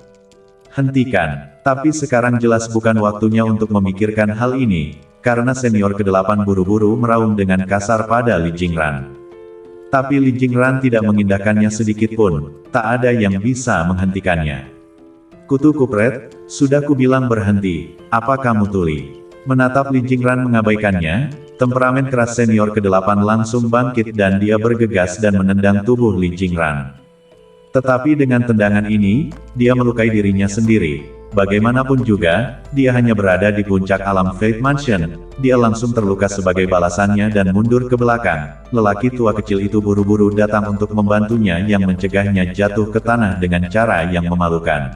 Hentikan, tapi sekarang jelas bukan waktunya untuk memikirkan hal ini, karena senior ke-8 buru-buru meraung dengan kasar pada Li Jingran. Tapi Li Jingran tidak mengindahkannya sedikit pun, tak ada yang bisa menghentikannya. Kutu kupret, sudah kubilang berhenti, apa kamu tuli? Menatap Li Jingran mengabaikannya, temperamen keras senior ke-8 langsung bangkit dan dia bergegas dan menendang tubuh Li Jingran. Tetapi dengan tendangan ini, dia melukai dirinya sendiri. Bagaimanapun juga, dia hanya berada di puncak alam Fate Mansion, dia langsung terluka sebagai balasannya dan mundur ke belakang. Lelaki tua kecil itu buru-buru datang untuk membantunya yang mencegahnya jatuh ke tanah dengan cara yang memalukan.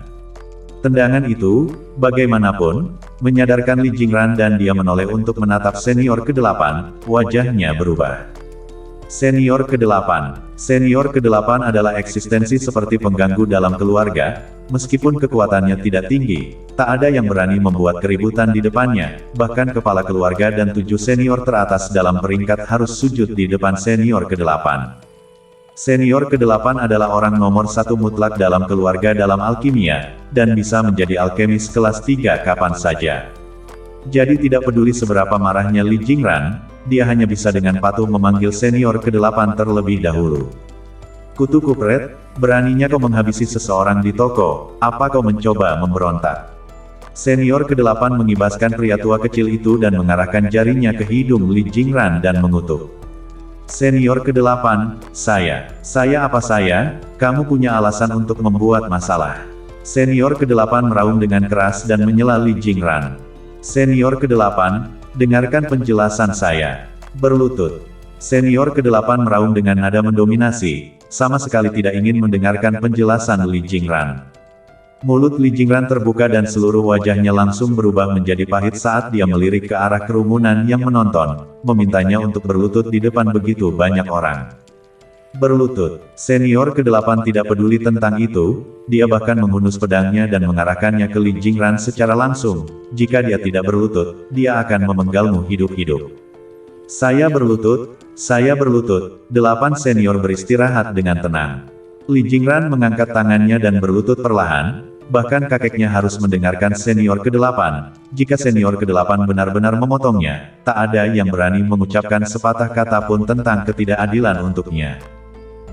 Tendangan itu, bagaimanapun, menyadarkan Li Jingran dan dia menoleh untuk menatap senior ke-8, wajahnya berubah. Senior ke-8. Senior ke-8 adalah eksistensi seperti pengganggu dalam keluarga, meskipun kekuatannya tidak tinggi, tak ada yang berani membuat keributan di depannya, bahkan kepala keluarga dan 7 senior teratas dalam peringkat harus sujud di depan senior ke-8. Senior ke-8 adalah orang nomor 1 mutlak dalam keluarga dalam alkimia, dan bisa menjadi alkemis kelas 3 kapan saja. Jadi tidak peduli seberapa marahnya Li Jingran, dia hanya bisa dengan patuh memanggil senior ke-8 terlebih dahulu. Kutu kupret, beraninya kau menghabisi seseorang di toko, apa kau mencoba memberontak? Senior ke-8 mengibaskan pria tua kecil itu dan mengarahkan jarinya ke hidung Li Jingran dan mengutuk. Senior ke-8, saya apa saya? Kamu punya alasan untuk membuat masalah. Senior ke-8 meraung dengan keras dan menyela Li Jingran. Senior ke-8, dengarkan penjelasan saya. Berlutut. Senior ke-8 meraung dengan nada mendominasi, sama sekali tidak ingin mendengarkan penjelasan Li Jingran. Mulut Li Jingran terbuka dan seluruh wajahnya langsung berubah menjadi pahit saat dia melirik ke arah kerumunan yang menonton, memintanya untuk berlutut di depan begitu banyak orang. Berlutut. Senior ke-8 tidak peduli tentang itu, dia bahkan menghunus pedangnya dan mengarahkannya ke Li Jingran secara langsung. Jika dia tidak berlutut, dia akan memenggalmu hidup-hidup. Saya berlutut. 8 senior beristirahat dengan tenang. Li Jingran mengangkat tangannya dan berlutut perlahan, bahkan kakeknya harus mendengarkan senior ke-8. Jika senior ke-8 benar-benar memotongnya, tak ada yang berani mengucapkan sepatah kata pun tentang ketidakadilan untuknya.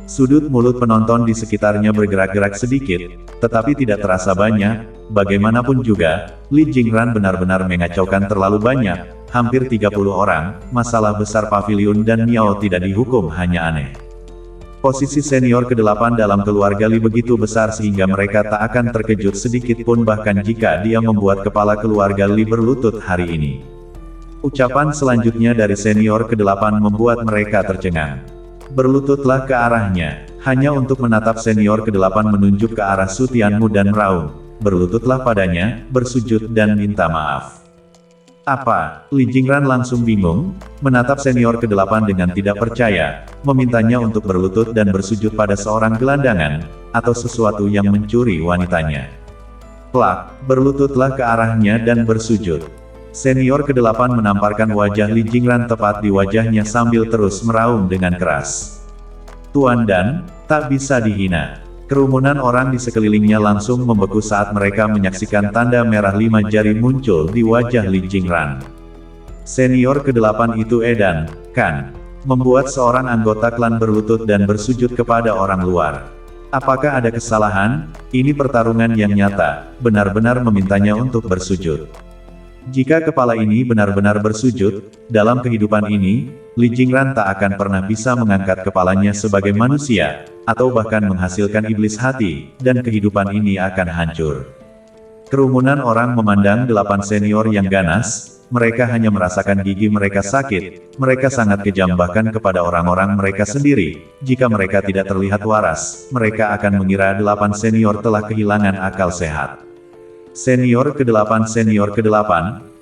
Sudut mulut penonton di sekitarnya bergerak-gerak sedikit, tetapi tidak terasa banyak. Bagaimanapun juga, Li Jingran benar-benar mengacaukan terlalu banyak, hampir 30 orang, masalah besar pavilion dan Miao tidak dihukum hanya aneh. Posisi senior ke-8 dalam keluarga Li begitu besar sehingga mereka tak akan terkejut sedikit pun bahkan jika dia membuat kepala keluarga Li berlutut hari ini. Ucapan selanjutnya dari senior ke-8 membuat mereka tercengang. Berlututlah ke arahnya, hanya untuk menatap senior ke-8 menunjuk ke arah Su Tianmu dan meraung. Berlututlah padanya, bersujud dan minta maaf. Apa? Li Jingran langsung bingung, menatap senior ke-8 dengan tidak percaya, memintanya untuk berlutut dan bersujud pada seorang gelandangan, atau sesuatu yang mencuri wanitanya. Plak, berlututlah ke arahnya dan bersujud. Senior ke-8 menamparkan wajah Li Jingran tepat di wajahnya sambil terus meraung dengan keras. Tuan Dan, tak bisa dihina. Kerumunan orang di sekelilingnya langsung membeku saat mereka menyaksikan tanda merah 5 jari muncul di wajah Li Jingran. Senior ke-8 itu edan, kan? Membuat seorang anggota klan berlutut dan bersujud kepada orang luar. Apakah ada kesalahan? Ini pertarungan yang nyata, benar-benar memintanya untuk bersujud. Jika kepala ini benar-benar bersujud, dalam kehidupan ini, Li Jingran tak akan pernah bisa mengangkat kepalanya sebagai manusia, atau bahkan menghasilkan iblis hati, dan kehidupan ini akan hancur. Kerumunan orang memandang 8 senior yang ganas, mereka hanya merasakan gigi mereka sakit, mereka sangat kejam bahkan kepada orang-orang mereka sendiri. Jika mereka tidak terlihat waras, mereka akan mengira 8 senior telah kehilangan akal sehat. Senior ke-8,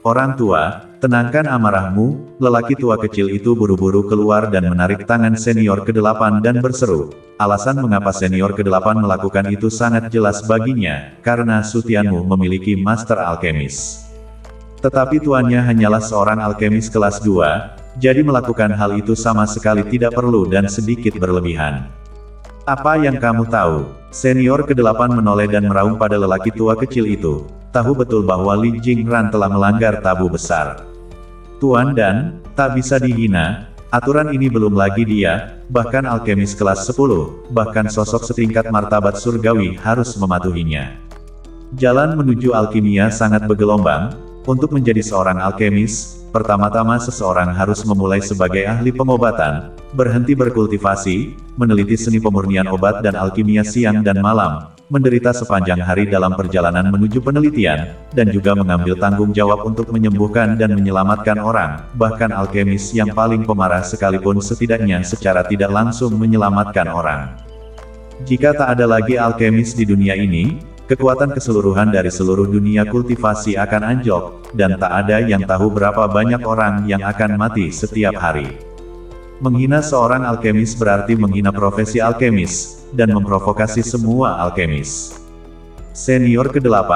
orang tua, tenangkan amarahmu. Lelaki tua kecil itu buru-buru keluar dan menarik tangan senior ke-8 dan berseru. Alasan mengapa senior ke-8 melakukan itu sangat jelas baginya, karena Sutianmu memiliki master alkemis. Tetapi tuannya hanyalah seorang alkemis kelas 2, jadi melakukan hal itu sama sekali tidak perlu dan sedikit berlebihan. Apa yang kamu tahu? Senior ke-8 menoleh dan meraung pada lelaki tua kecil itu. Tahu betul bahwa Li Jingran telah melanggar tabu besar. Tuan Dan, tak bisa dihina. Aturan ini belum lagi dia, bahkan alkemis kelas 10, bahkan sosok setingkat martabat surgawi harus mematuhinya. Jalan menuju alkimia sangat bergelombang. Untuk menjadi seorang alkemis, pertama-tama seseorang harus memulai sebagai ahli pengobatan, berhenti berkultivasi, meneliti seni pemurnian obat dan alkimia siang dan malam, menderita sepanjang hari dalam perjalanan menuju penelitian, dan juga mengambil tanggung jawab untuk menyembuhkan dan menyelamatkan orang, bahkan alkemis yang paling pemarah sekalipun setidaknya secara tidak langsung menyelamatkan orang. Jika tak ada lagi alkemis di dunia ini, kekuatan keseluruhan dari seluruh dunia kultivasi akan anjlok, dan tak ada yang tahu berapa banyak orang yang akan mati setiap hari. Menghina seorang alkemis berarti menghina profesi alkemis, dan memprovokasi semua alkemis. Senior ke-8,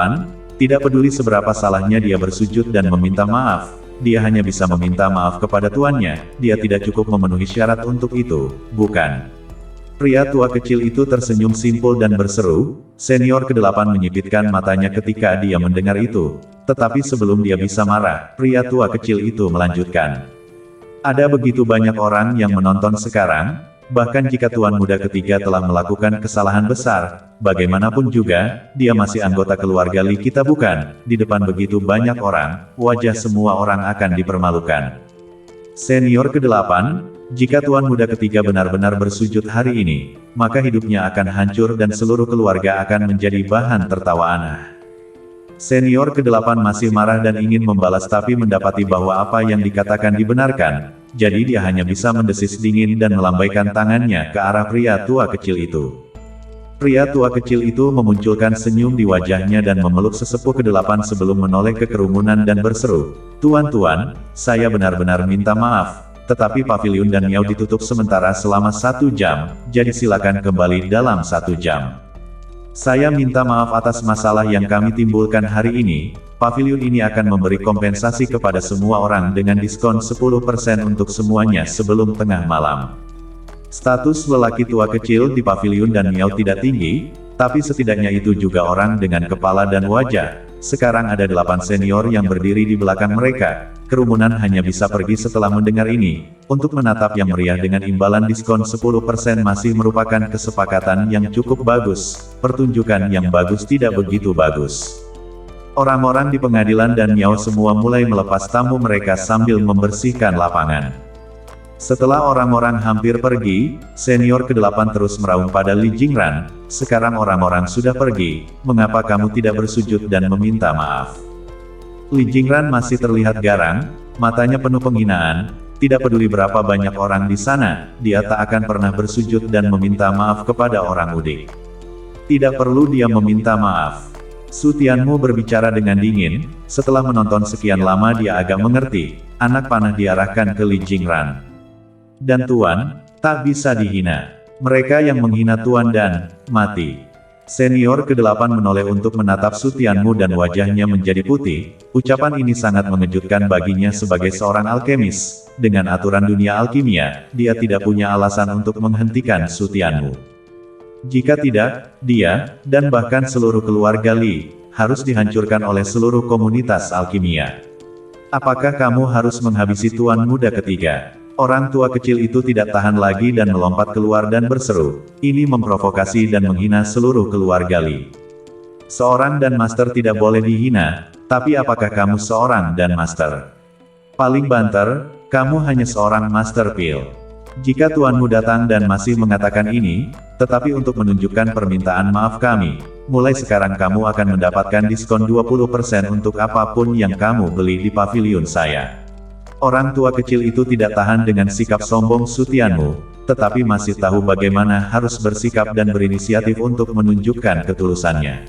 tidak peduli seberapa salahnya dia bersujud dan meminta maaf, dia hanya bisa meminta maaf kepada tuannya, dia tidak cukup memenuhi syarat untuk itu, bukan? Pria tua kecil itu tersenyum simpul dan berseru. Senior ke-8 menyipitkan matanya ketika dia mendengar itu. Tetapi sebelum dia bisa marah, pria tua kecil itu melanjutkan. Ada begitu banyak orang yang menonton sekarang, bahkan jika tuan muda ketiga telah melakukan kesalahan besar, bagaimanapun juga, dia masih anggota keluarga Li kita bukan. Di depan begitu banyak orang, wajah semua orang akan dipermalukan. Senior ke-8, jika tuan muda ketiga benar-benar bersujud hari ini, maka hidupnya akan hancur dan seluruh keluarga akan menjadi bahan tertawaan. Senior ke-8 masih marah dan ingin membalas tapi mendapati bahwa apa yang dikatakan dibenarkan, jadi dia hanya bisa mendesis dingin dan melambaikan tangannya ke arah pria tua kecil itu. Pria tua kecil itu memunculkan senyum di wajahnya dan memeluk sesepuh ke-8 sebelum menoleh ke kerumunan dan berseru, "Tuan-tuan, saya benar-benar minta maaf. Tetapi pavilion dan Miao ditutup sementara selama 1 jam, jadi silakan kembali dalam 1 jam. Saya minta maaf atas masalah yang kami timbulkan hari ini. Pavilion ini akan memberi kompensasi kepada semua orang dengan diskon 10% untuk semuanya sebelum tengah malam." Status lelaki tua kecil di pavilion dan Miao tidak tinggi, tapi setidaknya itu juga orang dengan kepala dan wajah. Sekarang ada 8 senior yang berdiri di belakang mereka. Kerumunan hanya bisa pergi setelah mendengar ini. Untuk menatap yang meriah dengan imbalan diskon 10% masih merupakan kesepakatan yang cukup bagus. Pertunjukan yang bagus tidak begitu bagus. Orang-orang di pengadilan dan Miao semua mulai melepas tamu mereka sambil membersihkan lapangan. Setelah orang-orang hampir pergi, senior ke-8 terus meraung pada Li Jingran, "Sekarang orang-orang sudah pergi, mengapa kamu tidak bersujud dan meminta maaf?" Li Jingran masih terlihat garang, matanya penuh penghinaan, tidak peduli berapa banyak orang di sana, dia tak akan pernah bersujud dan meminta maaf kepada orang udik. Tidak perlu dia meminta maaf. Sutianmu berbicara dengan dingin, setelah menonton sekian lama dia agak mengerti, anak panah diarahkan ke Li Jingran. Dan tuan, tak bisa dihina. Mereka yang menghina tuan dan mati. Senior ke-8 menoleh untuk menatap Su Tianmu dan wajahnya menjadi putih. Ucapan ini sangat mengejutkan baginya sebagai seorang alkemis. Dengan aturan dunia alkimia, dia tidak punya alasan untuk menghentikan Su Tianmu. Jika tidak, dia, dan bahkan seluruh keluarga Li, harus dihancurkan oleh seluruh komunitas alkimia. Apakah kamu harus menghabisi tuan muda ketiga? Orang tua kecil itu tidak tahan lagi dan melompat keluar dan berseru. Ini memprovokasi dan menghina seluruh keluarga Li. Seorang dan master tidak boleh dihina, tapi apakah kamu seorang dan master? Paling banter, kamu hanya seorang master pil. Jika tuanmu datang dan masih mengatakan ini, tetapi untuk menunjukkan permintaan maaf kami, mulai sekarang kamu akan mendapatkan diskon 20% untuk apapun yang kamu beli di pavilion saya. Orang tua kecil itu tidak tahan dengan sikap sombong Su Tianmu, tetapi masih tahu bagaimana harus bersikap dan berinisiatif untuk menunjukkan ketulusannya.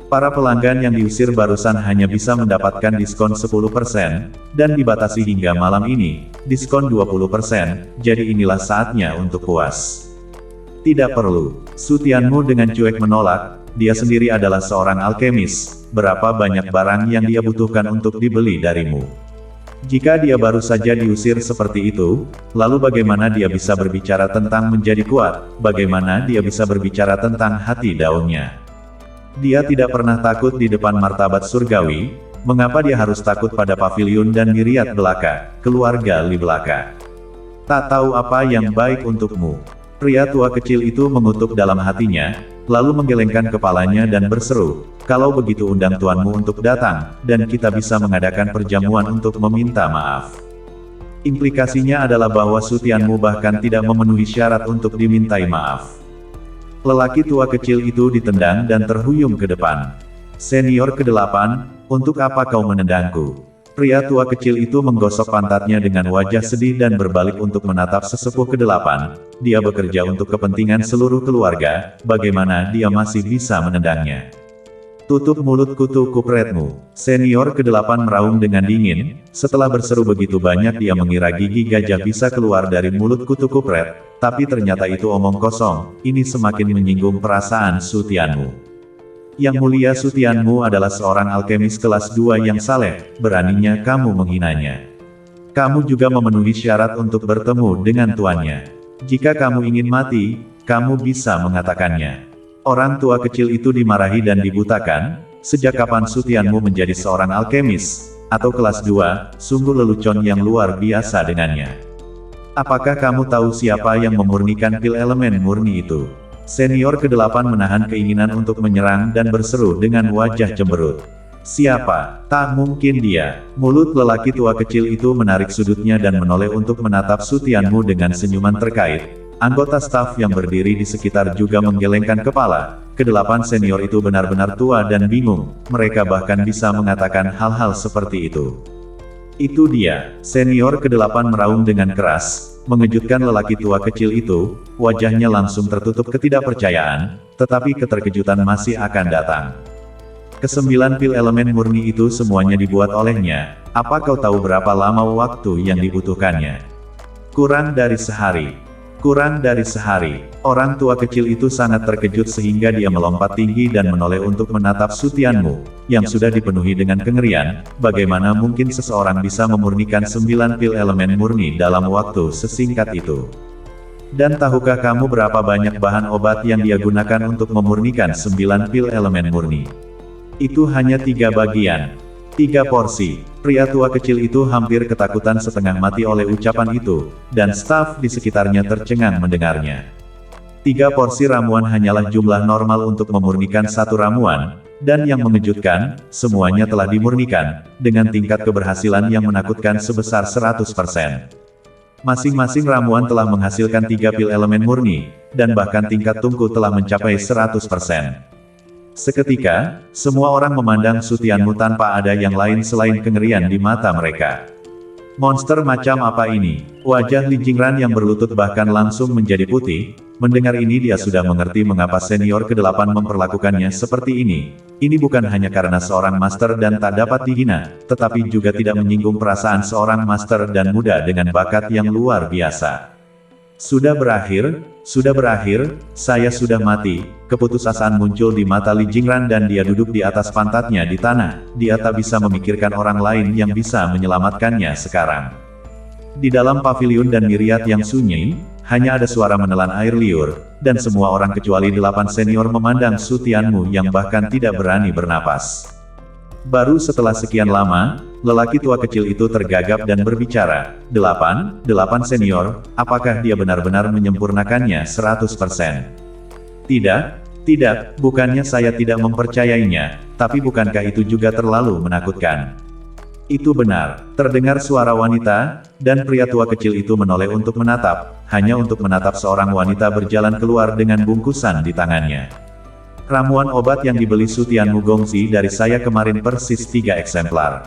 Para pelanggan yang diusir barusan hanya bisa mendapatkan diskon 10%, dan dibatasi hingga malam ini, diskon 20%, jadi inilah saatnya untuk puas. Tidak perlu, Su Tianmu dengan cuek menolak, dia sendiri adalah seorang alkemis, berapa banyak barang yang dia butuhkan untuk dibeli darimu. Jika dia baru saja diusir seperti itu, lalu bagaimana dia bisa berbicara tentang menjadi kuat, bagaimana dia bisa berbicara tentang hati daunnya. Dia tidak pernah takut di depan martabat surgawi, mengapa dia harus takut pada pavilion dan miriat belaka, keluarga Li belaka. Tak tahu apa yang baik untukmu. Pria tua kecil itu mengutuk dalam hatinya, lalu menggelengkan kepalanya dan berseru, kalau begitu undang tuanmu untuk datang, dan kita bisa mengadakan perjamuan untuk meminta maaf. Implikasinya adalah bahwa Su Tianmu bahkan tidak memenuhi syarat untuk dimintai maaf. Lelaki tua kecil itu ditendang dan terhuyung ke depan. Senior ke-8, untuk apa kau menendangku? Pria tua kecil itu menggosok pantatnya dengan wajah sedih dan berbalik untuk menatap sesepuh ke-8. Dia bekerja untuk kepentingan seluruh keluarga, bagaimana dia masih bisa menendangnya? Tutup mulut kutu kupretmu. Senior ke-8 meraung dengan dingin, setelah berseru begitu banyak dia mengira gigi gajah bisa keluar dari mulut kutu kupret, tapi ternyata itu omong kosong, ini semakin menyinggung perasaan Su Tianmu. Yang mulia Su Tianmu adalah seorang alkemis kelas 2 yang saleh, beraninya kamu menghinanya. Kamu juga memenuhi syarat untuk bertemu dengan tuannya. Jika kamu ingin mati, kamu bisa mengatakannya. Orang tua kecil itu dimarahi dan dibutakan, sejak kapan Su Tianmu menjadi seorang alkemis, atau kelas 2, sungguh lelucon yang luar biasa dengannya. Apakah kamu tahu siapa yang memurnikan pil elemen murni itu? Senior ke-8 menahan keinginan untuk menyerang dan berseru dengan wajah cemberut. Siapa? Tak mungkin dia. Mulut lelaki tua kecil itu menarik sudutnya dan menoleh untuk menatap Su Tianmu dengan senyuman terkait. Anggota staf yang berdiri di sekitar juga menggelengkan kepala. Ke-8 senior itu benar-benar tua dan bingung. Mereka bahkan bisa mengatakan hal-hal seperti itu. Itu dia. Senior ke-8 meraung dengan keras. Mengejutkan lelaki tua kecil itu, wajahnya langsung tertutup ketidakpercayaan, tetapi keterkejutan masih akan datang. Ke-9 pil elemen murni itu semuanya dibuat olehnya. Apa kau tahu berapa lama waktu yang dibutuhkannya? Kurang dari sehari. Kurang dari sehari. Orang tua kecil itu sangat terkejut sehingga dia melompat tinggi dan menoleh untuk menatap Su Tianmu, yang sudah dipenuhi dengan kengerian. Bagaimana mungkin seseorang bisa memurnikan 9 pil elemen murni dalam waktu sesingkat itu? Dan tahukah kamu berapa banyak bahan obat yang dia gunakan untuk memurnikan 9 pil elemen murni? Itu hanya 3 bagian. 3 porsi. Pria tua kecil itu hampir ketakutan setengah mati oleh ucapan itu, dan staf di sekitarnya tercengang mendengarnya. 3 porsi ramuan hanyalah jumlah normal untuk memurnikan satu ramuan, dan yang mengejutkan, semuanya telah dimurnikan, dengan tingkat keberhasilan yang menakutkan sebesar 100%. Masing-masing ramuan telah menghasilkan 3 pil elemen murni, dan bahkan tingkat tungku telah mencapai 100%. Seketika, semua orang memandang Su Tianmu tanpa ada yang lain selain kengerian di mata mereka. Monster macam apa ini? Wajah Li Jingran yang berlutut bahkan langsung menjadi putih. Mendengar ini dia sudah mengerti mengapa senior ke-8 memperlakukannya seperti ini. Ini bukan hanya karena seorang master dan tak dapat dihina, tetapi juga tidak menyinggung perasaan seorang master dan muda dengan bakat yang luar biasa. Sudah berakhir, saya sudah mati." Keputusasaan muncul di mata Li Jingran dan dia duduk di atas pantatnya di tanah. Dia tak bisa memikirkan orang lain yang bisa menyelamatkannya sekarang. Di dalam paviliun dan miriat yang sunyi, hanya ada suara menelan air liur, dan semua orang kecuali 8 senior memandang Su Tianmu yang bahkan tidak berani bernapas. Baru setelah sekian lama, lelaki tua kecil itu tergagap dan berbicara, "Delapan senior, apakah dia benar-benar menyempurnakannya 100%? Tidak, bukannya saya tidak mempercayainya, tapi bukankah itu juga terlalu menakutkan?" "Itu benar," terdengar suara wanita, dan pria tua kecil itu menoleh untuk menatap, hanya untuk menatap seorang wanita berjalan keluar dengan bungkusan di tangannya. "Ramuan obat yang dibeli Su Tianmu Gongzi dari saya kemarin persis 3 eksemplar."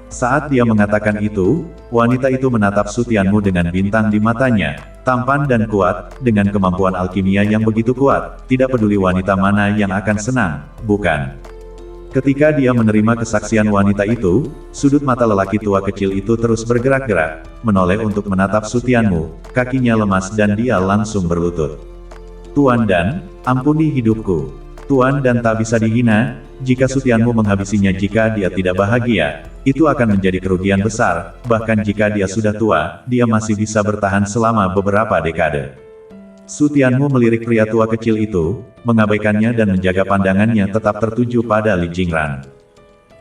Saat dia mengatakan itu, wanita itu menatap Su Tianmu dengan bintang di matanya, tampan dan kuat, dengan kemampuan alkimia yang begitu kuat, tidak peduli wanita mana yang akan senang, bukan? Ketika dia menerima kesaksian wanita itu, sudut mata lelaki tua kecil itu terus bergerak-gerak, menoleh untuk menatap Su Tianmu, kakinya lemas dan dia langsung berlutut. "Tuan dan, ampuni hidupku. Tuan dan tak bisa dihina, jika Su Tianmu menghabisinya jika dia tidak bahagia, itu akan menjadi kerugian besar, bahkan jika dia sudah tua, dia masih bisa bertahan selama beberapa dekade." Su Tianmu melirik pria tua kecil itu, mengabaikannya dan menjaga pandangannya tetap tertuju pada Li Jingran.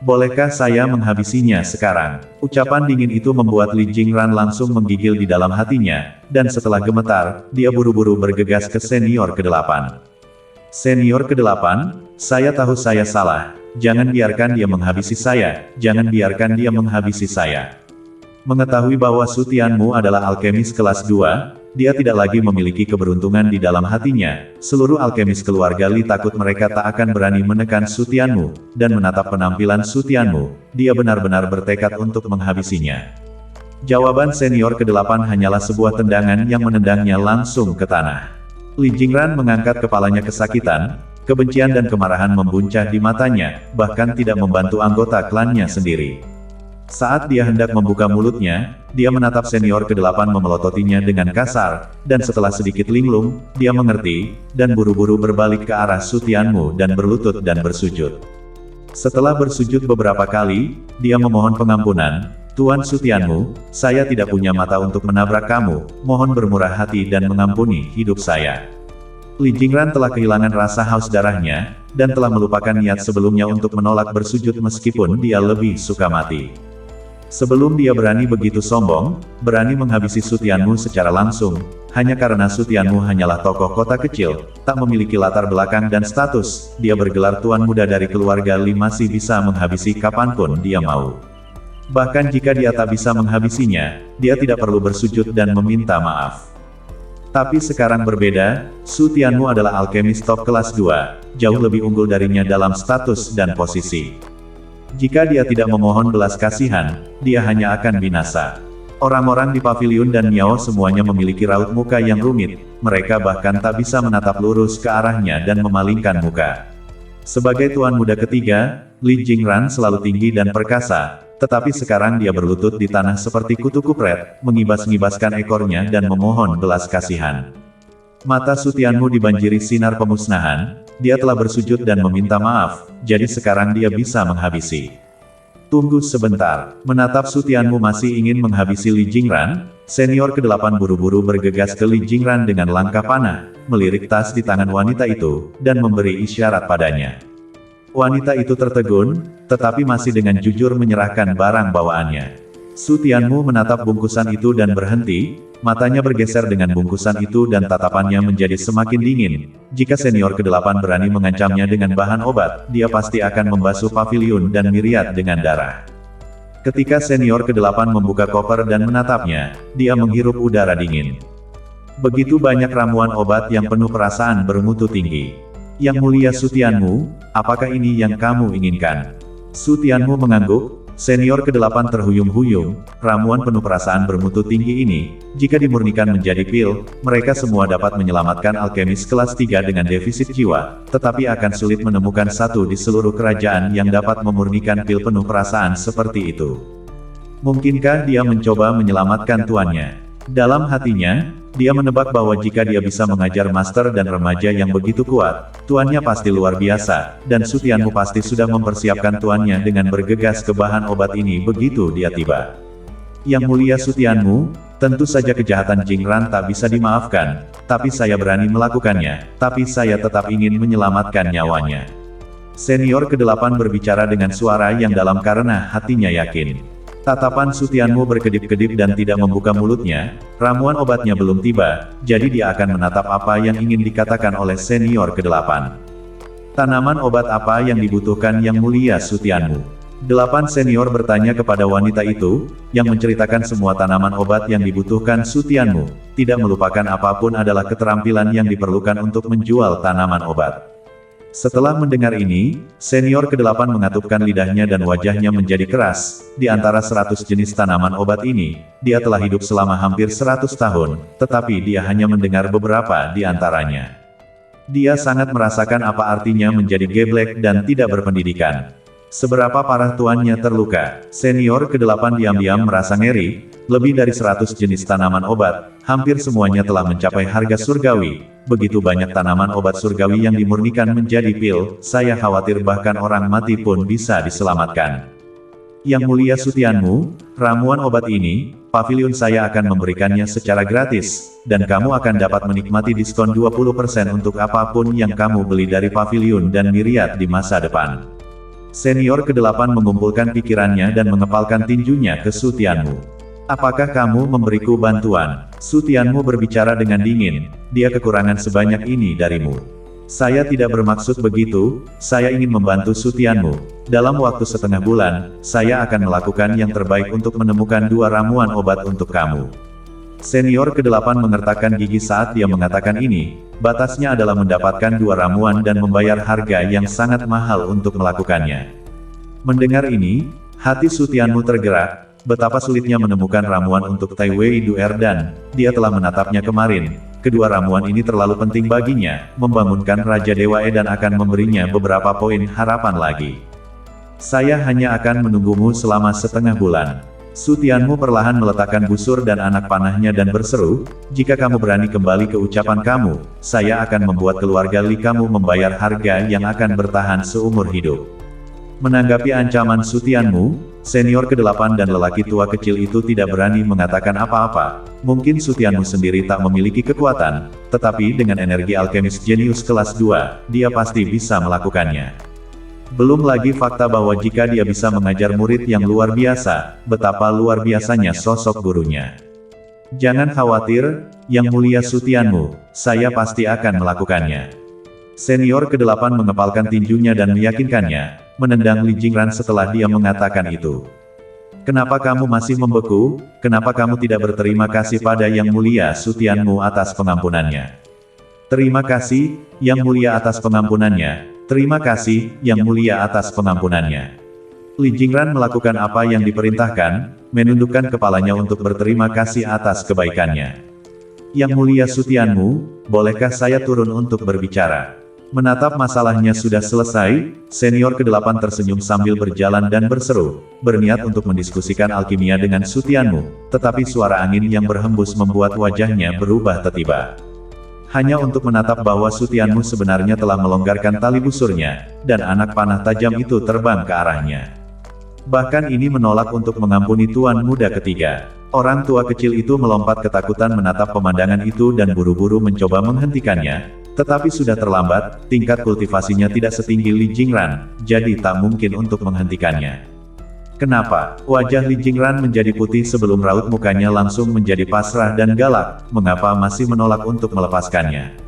"Bolehkah saya menghabisinya sekarang?" Ucapan dingin itu membuat Li Jingran langsung menggigil di dalam hatinya, dan setelah gemetar, dia buru-buru bergegas ke senior ke-8. "Senior ke-8, saya tahu saya salah. Jangan biarkan dia menghabisi saya, jangan biarkan dia menghabisi saya." Mengetahui bahwa Su Tianmu adalah alkemis kelas 2, dia tidak lagi memiliki keberuntungan di dalam hatinya. Seluruh alkemis keluarga Li takut mereka tak akan berani menekan Su Tianmu, dan menatap penampilan Su Tianmu, dia benar-benar bertekad untuk menghabisinya. Jawaban senior ke-8 hanyalah sebuah tendangan yang menendangnya langsung ke tanah. Li Jingran mengangkat kepalanya kesakitan, kebencian dan kemarahan membuncah di matanya, bahkan tidak membantu anggota klannya sendiri. Saat dia hendak membuka mulutnya, dia menatap senior ke-8 memelototinya dengan kasar, dan setelah sedikit linglung, dia mengerti, dan buru-buru berbalik ke arah Su Tianmu dan berlutut dan bersujud. Setelah bersujud beberapa kali, dia memohon pengampunan, "Tuan Su Tianmu, saya tidak punya mata untuk menabrak kamu, mohon bermurah hati dan mengampuni hidup saya." Li Jingran telah kehilangan rasa haus darahnya, dan telah melupakan niat sebelumnya untuk menolak bersujud meskipun dia lebih suka mati. Sebelum dia berani begitu sombong, berani menghabisi Su Tianmu secara langsung, hanya karena Su Tianmu hanyalah tokoh kota kecil, tak memiliki latar belakang dan status, dia bergelar tuan muda dari keluarga Li masih bisa menghabisi kapanpun dia mau. Bahkan jika dia tak bisa menghabisinya, dia tidak perlu bersujud dan meminta maaf. Tapi sekarang berbeda, Su Tianmu adalah alkemis top kelas 2, jauh lebih unggul darinya dalam status dan posisi. Jika dia tidak memohon belas kasihan, dia hanya akan binasa. Orang-orang di paviliun dan Miao semuanya memiliki raut muka yang rumit, mereka bahkan tak bisa menatap lurus ke arahnya dan memalingkan muka. Sebagai tuan muda ketiga, Li Jingran selalu tinggi dan perkasa, tetapi sekarang dia berlutut di tanah seperti kutu kupret, mengibas-ngibaskan ekornya dan memohon belas kasihan. Mata Su Tianmu dibanjiri sinar pemusnahan, dia telah bersujud dan meminta maaf, jadi sekarang dia bisa menghabisi. Tunggu sebentar, menatap Su Tianmu masih ingin menghabisi Li Jingran, senior ke-8 buru-buru bergegas ke Li Jingran dengan langkah panah, melirik tas di tangan wanita itu, dan memberi isyarat padanya. Wanita itu tertegun, tetapi masih dengan jujur menyerahkan barang bawaannya. Su Tianmu menatap bungkusan itu dan berhenti, matanya bergeser dengan bungkusan itu dan tatapannya menjadi semakin dingin. Jika senior ke-8 berani mengancamnya dengan bahan obat, dia pasti akan membasuh paviliun dan miriat dengan darah. Ketika senior ke-8 membuka koper dan menatapnya, dia menghirup udara dingin. Begitu banyak ramuan obat yang penuh perasaan bermutu tinggi. "Yang mulia Su Tianmu, apakah ini yang kamu inginkan?" Su Tianmu mengangguk. Senior ke-8 terhuyung-huyung, ramuan penuh perasaan bermutu tinggi ini, jika dimurnikan menjadi pil, mereka semua dapat menyelamatkan alkemis kelas 3 dengan defisit jiwa, tetapi akan sulit menemukan satu di seluruh kerajaan yang dapat memurnikan pil penuh perasaan seperti itu. Mungkinkah dia mencoba menyelamatkan tuannya? Dalam hatinya, Dia menebak bahwa jika dia bisa mengajar master dan remaja yang begitu kuat, tuannya pasti luar biasa, dan Sutianmu pasti sudah mempersiapkan tuannya dengan bergegas ke bahan obat ini begitu dia tiba. Yang mulia Sutianmu, tentu saja kejahatan Jingran tak bisa dimaafkan, tapi saya berani melakukannya, tapi saya tetap ingin menyelamatkan nyawanya. Senior ke-8 berbicara dengan suara yang dalam karena hatinya yakin. Tatapan Sutianmu berkedip-kedip dan tidak membuka mulutnya, ramuan obatnya belum tiba, jadi dia akan menatap apa yang ingin dikatakan oleh senior ke-8. Tanaman obat apa yang dibutuhkan yang mulia Sutianmu? 8 senior bertanya kepada wanita itu, yang menceritakan semua tanaman obat yang dibutuhkan Sutianmu, tidak melupakan apapun adalah keterampilan yang diperlukan untuk menjual tanaman obat. Setelah mendengar ini, senior ke-8 mengatupkan lidahnya dan wajahnya menjadi keras. Di antara 100 jenis tanaman obat ini, dia telah hidup selama hampir 100 tahun, tetapi dia hanya mendengar beberapa di antaranya. Dia sangat merasakan apa artinya menjadi geblek dan tidak berpendidikan. Seberapa parah tuannya terluka, senior ke-8 diam-diam merasa ngeri. Lebih dari 100 jenis tanaman obat, hampir semuanya telah mencapai harga surgawi. Begitu banyak tanaman obat surgawi yang dimurnikan menjadi pil, saya khawatir bahkan orang mati pun bisa diselamatkan. Yang mulia Sutianmu, ramuan obat ini, pavilion saya akan memberikannya secara gratis, dan kamu akan dapat menikmati diskon 20% untuk apapun yang kamu beli dari pavilion dan Myriad di masa depan. Senior ke-8 mengumpulkan pikirannya dan mengepalkan tinjunya ke Sutianmu. Apakah kamu memberiku bantuan? Sutianmu berbicara dengan dingin, dia kekurangan sebanyak ini darimu. Saya tidak bermaksud begitu, saya ingin membantu Sutianmu. Dalam waktu setengah bulan, saya akan melakukan yang terbaik untuk menemukan 2 ramuan obat untuk kamu. Senior ke-8 mengertakkan gigi saat dia mengatakan ini, batasnya adalah mendapatkan 2 ramuan dan membayar harga yang sangat mahal untuk melakukannya. Mendengar ini, hati Sutianmu tergerak. Betapa sulitnya menemukan ramuan untuk Tai Wei Duer dan dia telah menatapnya kemarin. Kedua ramuan ini terlalu penting baginya, membangunkan Raja Dewa Edan akan memberinya beberapa poin harapan lagi. Saya hanya akan menunggumu selama setengah bulan. Sutianmu perlahan meletakkan busur dan anak panahnya dan berseru, jika kamu berani kembali ke ucapan kamu, saya akan membuat keluarga Li kamu membayar harga yang akan bertahan seumur hidup. Menanggapi ancaman Sutianmu, senior ke-8 dan lelaki tua kecil itu tidak berani mengatakan apa-apa. Mungkin Sutianmu sendiri tak memiliki kekuatan, tetapi dengan energi alkemis jenius kelas 2, dia pasti bisa melakukannya. Belum lagi fakta bahwa jika dia bisa mengajar murid yang luar biasa, betapa luar biasanya sosok gurunya. Jangan khawatir, yang mulia Sutianmu, saya pasti akan melakukannya. Senior ke-8 mengepalkan tinjunya dan meyakinkannya, menendang Li Jingran setelah dia mengatakan itu. Kenapa kamu masih membeku? Kenapa kamu tidak berterima kasih pada Yang Mulia Sutianmu atas pengampunannya? Terima kasih, Yang Mulia atas pengampunannya. Terima kasih, Yang Mulia atas pengampunannya. Li Jingran melakukan apa yang diperintahkan, menundukkan kepalanya untuk berterima kasih atas kebaikannya. Yang Mulia Sutianmu, bolehkah saya turun untuk berbicara? Menatap masalahnya sudah selesai, senior ke-8 tersenyum sambil berjalan dan berseru, berniat untuk mendiskusikan alkimia dengan Sutianmu, tetapi suara angin yang berhembus membuat wajahnya berubah tiba-tiba. Hanya untuk menatap bahwa Sutianmu sebenarnya telah melonggarkan tali busurnya, dan anak panah tajam itu terbang ke arahnya. Bahkan ini menolak untuk mengampuni tuan muda ketiga. Orang tua kecil itu melompat ketakutan menatap pemandangan itu dan buru-buru mencoba menghentikannya. Tetapi sudah terlambat, tingkat kultivasinya tidak setinggi Li Jingran, jadi tak mungkin untuk menghentikannya. Kenapa? Wajah Li Jingran menjadi putih sebelum raut mukanya langsung menjadi pasrah dan galak, mengapa masih menolak untuk melepaskannya?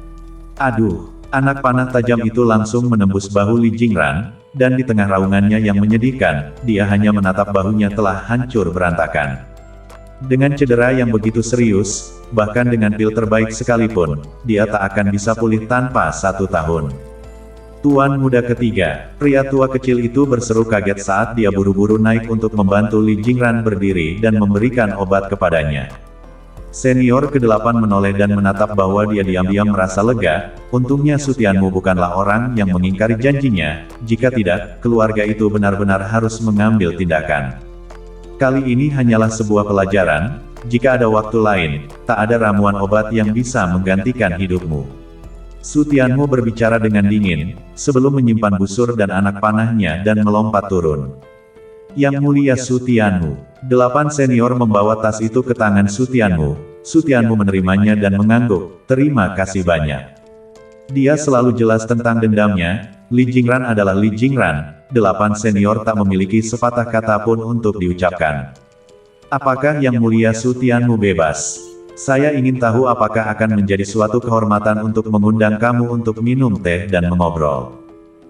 Aduh, anak panah tajam itu langsung menembus bahu Li Jingran, dan di tengah raungannya yang menyedihkan, dia hanya menatap bahunya telah hancur berantakan. Dengan cedera yang begitu serius, bahkan dengan pil terbaik sekalipun, dia tak akan bisa pulih tanpa 1 tahun. Tuan muda ketiga, pria tua kecil itu berseru kaget saat dia buru-buru naik untuk membantu Li Jingran berdiri dan memberikan obat kepadanya. Senior ke-8 menoleh dan menatap bahwa dia diam-diam merasa lega, untungnya Sutianmu bukanlah orang yang mengingkari janjinya, jika tidak, keluarga itu benar-benar harus mengambil tindakan. Kali ini hanyalah sebuah pelajaran, Jika ada waktu lain, tak ada ramuan obat yang bisa menggantikan hidupmu. Su Tianmu berbicara dengan dingin, sebelum menyimpan busur dan anak panahnya dan melompat turun. Yang mulia Su Tianmu. 8 senior membawa tas itu ke tangan Su Tianmu. Su Tianmu menerimanya dan mengangguk, terima kasih banyak. Dia selalu jelas tentang dendamnya. Li Jingran adalah Li Jingran. 8 senior tak memiliki sepatah kata pun untuk diucapkan. Apakah yang mulia Su Tianmu bebas? Saya ingin tahu apakah akan menjadi suatu kehormatan untuk mengundang kamu untuk minum teh dan mengobrol.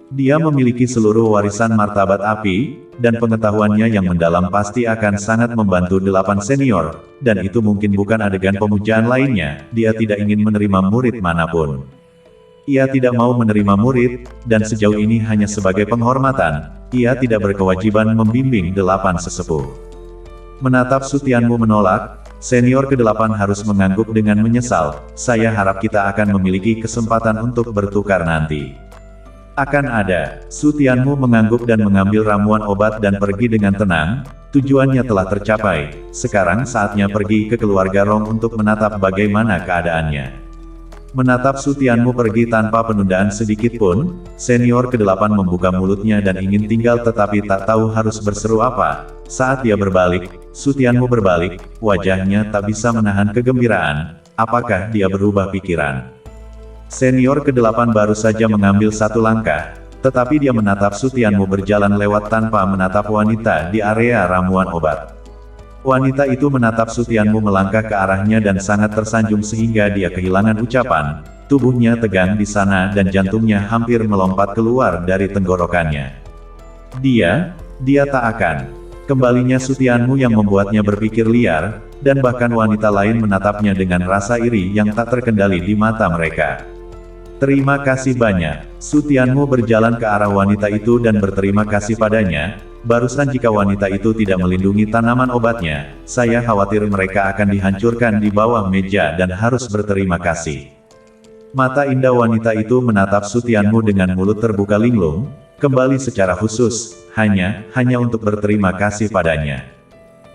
Dia memiliki seluruh warisan martabat api, dan pengetahuannya yang mendalam pasti akan sangat membantu 8 senior, dan itu mungkin bukan adegan pemujaan lainnya, dia tidak ingin menerima murid manapun. Ia tidak mau menerima murid, dan sejauh ini hanya sebagai penghormatan, ia tidak berkewajiban membimbing 8 sesepuh. Menatap Su Tianmu menolak, senior ke-8 harus mengangguk dengan menyesal, saya harap kita akan memiliki kesempatan untuk bertukar nanti. Akan ada. Su Tianmu mengangguk dan mengambil ramuan obat dan pergi dengan tenang, tujuannya telah tercapai, sekarang saatnya pergi ke keluarga Rong untuk menatap bagaimana keadaannya. Menatap Su Tianmu pergi tanpa penundaan sedikit pun, senior ke-8 membuka mulutnya dan ingin tinggal tetapi tak tahu harus berseru apa. Saat dia berbalik, Su Tianmu berbalik, wajahnya tak bisa menahan kegembiraan. Apakah dia berubah pikiran? Senior ke-8 baru saja mengambil satu langkah, tetapi dia menatap Su Tianmu berjalan lewat tanpa menatap wanita di area ramuan obat. Wanita itu menatap Su Tianmu melangkah ke arahnya dan sangat tersanjung sehingga dia kehilangan ucapan. Tubuhnya tegang di sana dan jantungnya hampir melompat keluar dari tenggorokannya. Dia tak akan. Kembalinya Su Tianmu yang membuatnya berpikir liar, dan bahkan wanita lain menatapnya dengan rasa iri yang tak terkendali di mata mereka. Terima kasih banyak. Su Tianmu berjalan ke arah wanita itu dan berterima kasih padanya. Barusan jika wanita itu tidak melindungi tanaman obatnya, saya khawatir mereka akan dihancurkan di bawah meja dan harus berterima kasih. Mata indah wanita itu menatap Su Tianmu dengan mulut terbuka linglung, kembali secara khusus, hanya untuk berterima kasih padanya.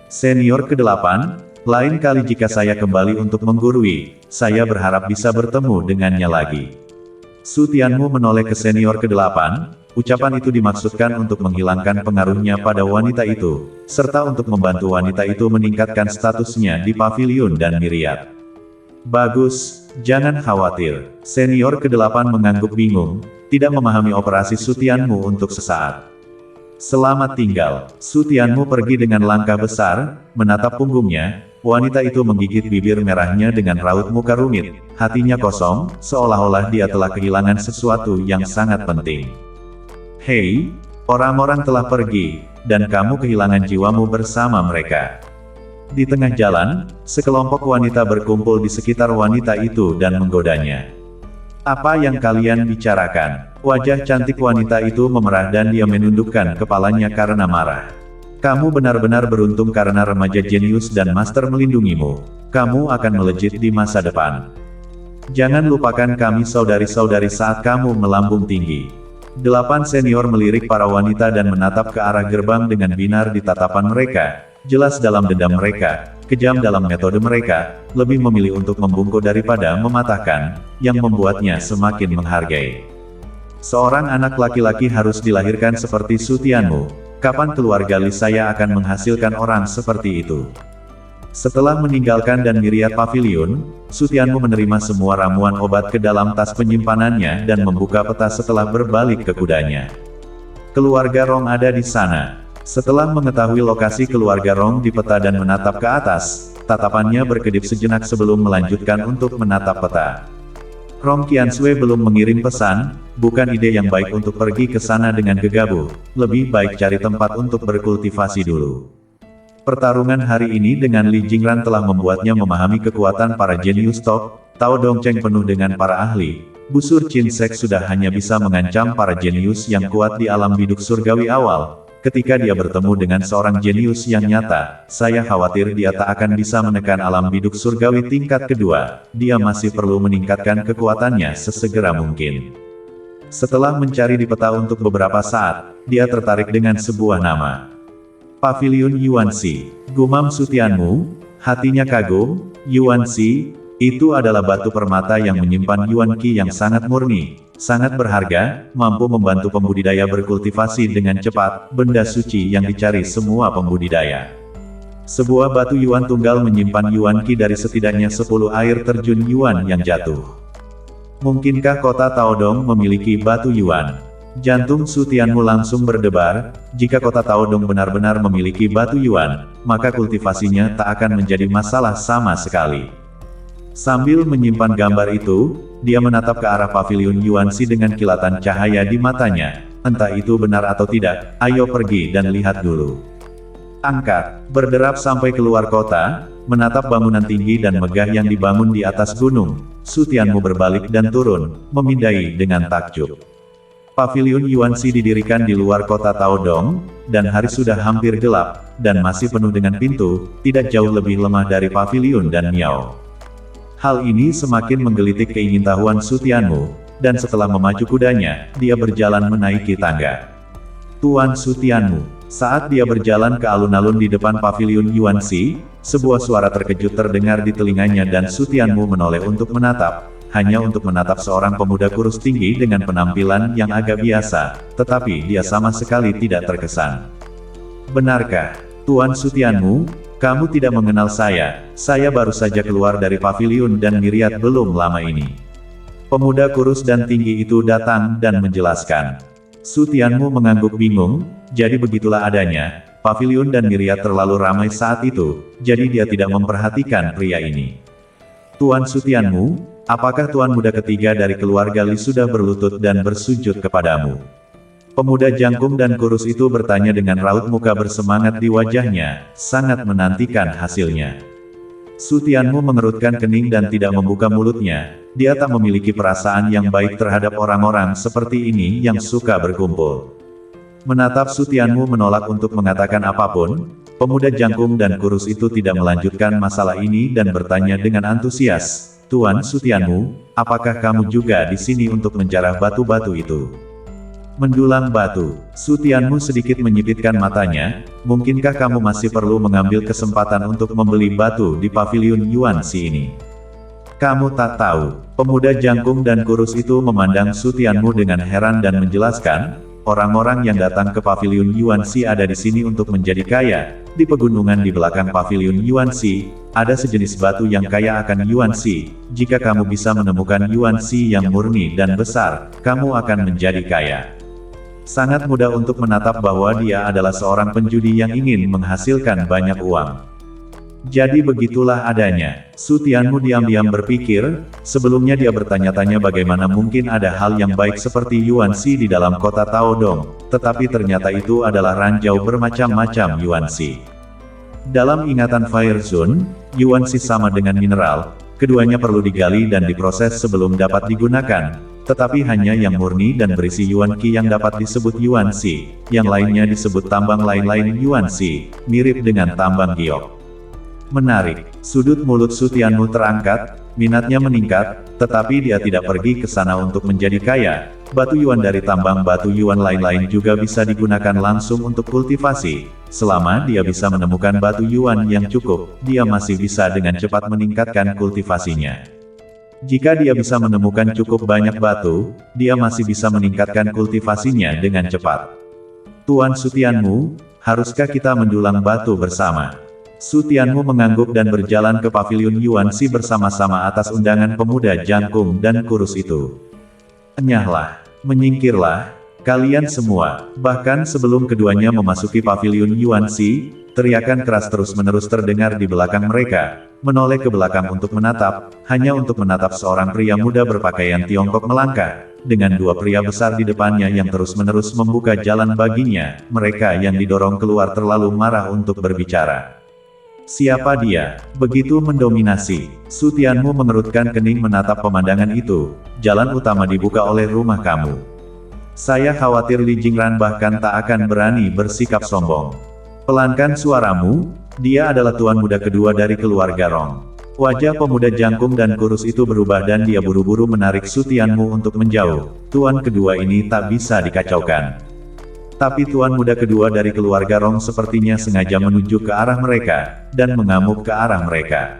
Senior ke-8, lain kali jika saya kembali untuk menggurui, saya berharap bisa bertemu dengannya lagi. Su Tianmu menoleh ke senior ke-8, ucapan itu dimaksudkan untuk menghilangkan pengaruhnya pada wanita itu, serta untuk membantu wanita itu meningkatkan statusnya di paviliun dan Myriad. Bagus, jangan khawatir. Senior ke-8 mengangguk bingung, tidak memahami operasi Su Tianmu untuk sesaat. Selamat tinggal. Su Tianmu pergi dengan langkah besar, menatap punggungnya. Wanita itu menggigit bibir merahnya dengan raut muka rumit, hatinya kosong, seolah-olah dia telah kehilangan sesuatu yang sangat penting. Hei, orang-orang telah pergi, dan kamu kehilangan jiwamu bersama mereka. Di tengah jalan, sekelompok wanita berkumpul di sekitar wanita itu dan menggodanya. Apa yang kalian bicarakan? Wajah cantik wanita itu memerah dan dia menundukkan kepalanya karena marah. Kamu benar-benar beruntung karena remaja jenius dan master melindungimu. Kamu akan melejit di masa depan. Jangan lupakan kami saudari-saudari saat kamu melambung tinggi. 8 senior melirik para wanita dan menatap ke arah gerbang dengan binar di tatapan mereka. Jelas dalam dendam mereka, kejam dalam metode mereka, lebih memilih untuk membungkuk daripada mematahkan, yang membuatnya semakin menghargai. Seorang anak laki-laki harus dilahirkan seperti Su Tianmu. Kapan keluarga Li saya akan menghasilkan orang seperti itu? Setelah meninggalkan dan Myriad Pavilion, Su Tianmu menerima semua ramuan obat ke dalam tas penyimpanannya dan membuka peta setelah berbalik ke kudanya. Keluarga Rong ada di sana. Setelah mengetahui lokasi keluarga Rong di peta dan menatap ke atas, tatapannya berkedip sejenak sebelum melanjutkan untuk menatap peta. Rong Qiansui belum mengirim pesan, bukan ide yang baik untuk pergi ke sana dengan gegabah, lebih baik cari tempat untuk berkultivasi dulu. Pertarungan hari ini dengan Li Jingran telah membuatnya memahami kekuatan para jenius top, Tao Dongcheng penuh dengan para ahli, busur Qin Sek sudah hanya bisa mengancam para jenius yang kuat di alam biduk surgawi awal. Ketika dia bertemu dengan seorang jenius yang nyata, saya khawatir dia tak akan bisa menekan alam biduk surgawi tingkat kedua, dia masih perlu meningkatkan kekuatannya sesegera mungkin. Setelah mencari di peta untuk beberapa saat, dia tertarik dengan sebuah nama. Paviliun Yuanxi. Gumam Su Tianmu, Hatinya kagum, Yuan Shi, itu adalah batu permata yang menyimpan Yuan Qi yang sangat murni, sangat berharga, mampu membantu pembudidaya berkultivasi dengan cepat, benda suci yang dicari semua pembudidaya. Sebuah batu Yuan tunggal menyimpan Yuan Qi dari setidaknya 10 air terjun Yuan yang jatuh. Mungkinkah kota Taodong memiliki batu Yuan? Jantung Su Tianmu langsung berdebar. Jika kota Taodong benar-benar memiliki batu Yuan, maka kultivasinya tak akan menjadi masalah sama sekali. Sambil menyimpan gambar itu, dia menatap ke arah paviliun Yuan Shi dengan kilatan cahaya di matanya. Entah itu benar atau tidak, ayo pergi dan lihat dulu. Angkat, berderap sampai keluar kota, menatap bangunan tinggi dan megah yang dibangun di atas gunung. Su Tianmu berbalik dan turun, memindai dengan takjub. Paviliun Yuan Shi didirikan di luar kota Taodong, dan hari sudah hampir gelap, dan masih penuh dengan pintu, tidak jauh lebih lemah dari paviliun dan Miao. Hal ini semakin menggelitik keingintahuan Su Tianmu, dan setelah memacu kudanya, dia berjalan menaiki tangga. Tuan Su Tianmu, saat dia berjalan ke alun-alun di depan paviliun Yuan Shi, sebuah suara terkejut terdengar di telinganya dan Su Tianmu menoleh untuk menatap. Hanya untuk menatap seorang pemuda kurus tinggi dengan penampilan yang agak biasa, tetapi dia sama sekali tidak terkesan. Benarkah, Tuan Su Tianmu, kamu tidak mengenal saya baru saja keluar dari paviliun dan Myriad belum lama ini. Pemuda kurus dan tinggi itu datang dan menjelaskan. Su Tianmu mengangguk bingung, jadi begitulah adanya, paviliun dan Myriad terlalu ramai saat itu, jadi dia tidak memperhatikan pria ini. Tuan Su Tianmu, apakah tuan muda ketiga dari keluarga Li sudah berlutut dan bersujud kepadamu? Pemuda jangkung dan kurus itu bertanya dengan raut muka bersemangat di wajahnya, sangat menantikan hasilnya. Su Tianmu mengerutkan kening dan tidak membuka mulutnya, dia tak memiliki perasaan yang baik terhadap orang-orang seperti ini yang suka berkumpul. Menatap Su Tianmu menolak untuk mengatakan apapun, pemuda jangkung dan kurus itu tidak melanjutkan masalah ini dan bertanya dengan antusias, Tuan Su Tianmu, apakah kamu juga di sini untuk menjarah batu-batu itu? Mendulang batu, Su Tianmu sedikit menyipitkan matanya, mungkinkah kamu masih perlu mengambil kesempatan untuk membeli batu di paviliun Yuan Shi ini? Kamu tak tahu, pemuda jangkung dan kurus itu memandang Su Tianmu dengan heran dan menjelaskan, orang-orang yang datang ke paviliun Yuan Shi ada di sini untuk menjadi kaya. Di pegunungan di belakang paviliun Yuan Shi, ada sejenis batu yang kaya akan Yuan Shi. Jika kamu bisa menemukan Yuan Shi yang murni dan besar, kamu akan menjadi kaya. Sangat mudah untuk menatap bahwa dia adalah seorang penjudi yang ingin menghasilkan banyak uang. Jadi begitulah adanya. Su Tianmu diam-diam berpikir, sebelumnya dia bertanya-tanya bagaimana mungkin ada hal yang baik seperti Yuan Shi di dalam kota Taodong, tetapi ternyata itu adalah ranjau bermacam-macam Yuan Shi. Dalam ingatan Fire Zone, Yuan Shi sama dengan mineral, keduanya perlu digali dan diproses sebelum dapat digunakan, tetapi hanya yang murni dan berisi Yuan Qi yang dapat disebut Yuan Shi, yang lainnya disebut tambang lain-lain Yuan Shi, mirip dengan tambang giok. Menarik, sudut mulut Su Tianmu terangkat, minatnya meningkat, tetapi dia tidak pergi ke sana untuk menjadi kaya. Batu Yuan dari tambang batu Yuan lain-lain juga bisa digunakan langsung untuk kultivasi. Selama dia bisa menemukan batu Yuan yang cukup, dia masih bisa dengan cepat meningkatkan kultivasinya. Jika dia bisa menemukan cukup banyak batu, dia masih bisa meningkatkan kultivasinya dengan cepat. Tuan Su Tianmu, haruskah kita mendulang batu bersama? Su Tianmu mengangguk dan berjalan ke paviliun Yuan Shi bersama-sama atas undangan pemuda jangkung dan kurus itu. Enyahlah, menyingkirlah, kalian semua. Bahkan sebelum keduanya memasuki paviliun Yuan Shi, teriakan keras terus-menerus terdengar di belakang mereka. Menoleh ke belakang untuk menatap, hanya untuk menatap seorang pria muda berpakaian Tiongkok melangkah, dengan dua pria besar di depannya yang terus-menerus membuka jalan baginya. Mereka yang didorong keluar terlalu marah untuk berbicara. Siapa dia? Begitu mendominasi. Su Tianmu mengerutkan kening menatap pemandangan itu. Jalan utama dibuka oleh rumah kamu. Saya khawatir Li Jingran bahkan tak akan berani bersikap sombong. Pelankan suaramu, dia adalah tuan muda kedua dari keluarga Rong. Wajah pemuda jangkung dan kurus itu berubah dan dia buru-buru menarik Su Tianmu untuk menjauh. Tuan kedua ini tak bisa dikacaukan. Tapi tuan muda kedua dari keluarga Rong sepertinya sengaja menuju ke arah mereka, dan mengamuk ke arah mereka.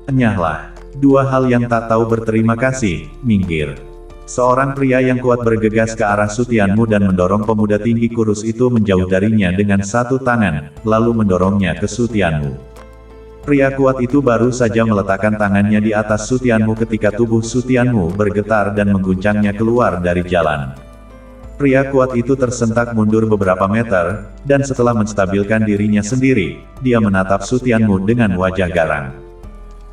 Enyahlah. Dua hal yang tak tahu berterima kasih, minggir. Seorang pria yang kuat bergegas ke arah Su Tianmu dan mendorong pemuda tinggi kurus itu menjauh darinya dengan satu tangan, lalu mendorongnya ke Su Tianmu. Pria kuat itu baru saja meletakkan tangannya di atas Su Tianmu ketika tubuh Su Tianmu bergetar dan mengguncangnya keluar dari jalan. Pria kuat itu tersentak mundur beberapa meter, dan setelah menstabilkan dirinya sendiri, dia menatap Su Tianmu dengan wajah garang.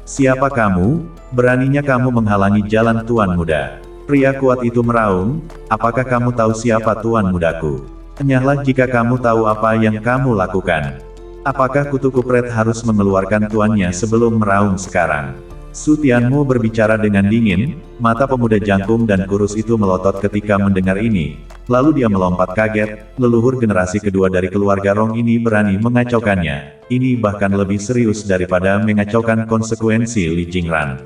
"Siapa kamu? Beraninya kamu menghalangi jalan tuan muda?" Pria kuat itu meraung, "Apakah kamu tahu siapa tuan mudaku? Enyahlah jika kamu tahu apa yang kamu lakukan. Apakah kutu kupret harus mengeluarkan tuannya sebelum meraung sekarang?" Su Tianmu berbicara dengan dingin, mata pemuda jangkung dan kurus itu melotot ketika mendengar ini. Lalu dia melompat kaget, leluhur generasi kedua dari keluarga Rong ini berani mengacaukannya. Ini bahkan lebih serius daripada mengacaukan konsekuensi Li Jingran.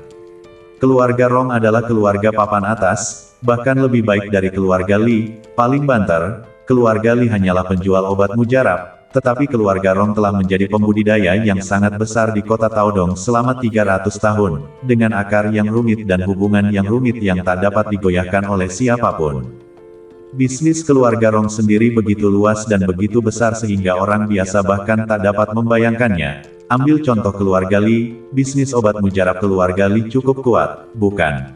Keluarga Rong adalah keluarga papan atas, bahkan lebih baik dari keluarga Li. Paling banter, keluarga Li hanyalah penjual obat mujarab. Tetapi keluarga Rong telah menjadi pembudidaya yang sangat besar di kota Taodong selama 300 tahun, dengan akar yang rumit dan hubungan yang rumit yang tak dapat digoyahkan oleh siapapun. Bisnis keluarga Rong sendiri begitu luas dan begitu besar sehingga orang biasa bahkan tak dapat membayangkannya. Ambil contoh keluarga Li, bisnis obat mujarab keluarga Li cukup kuat, bukan?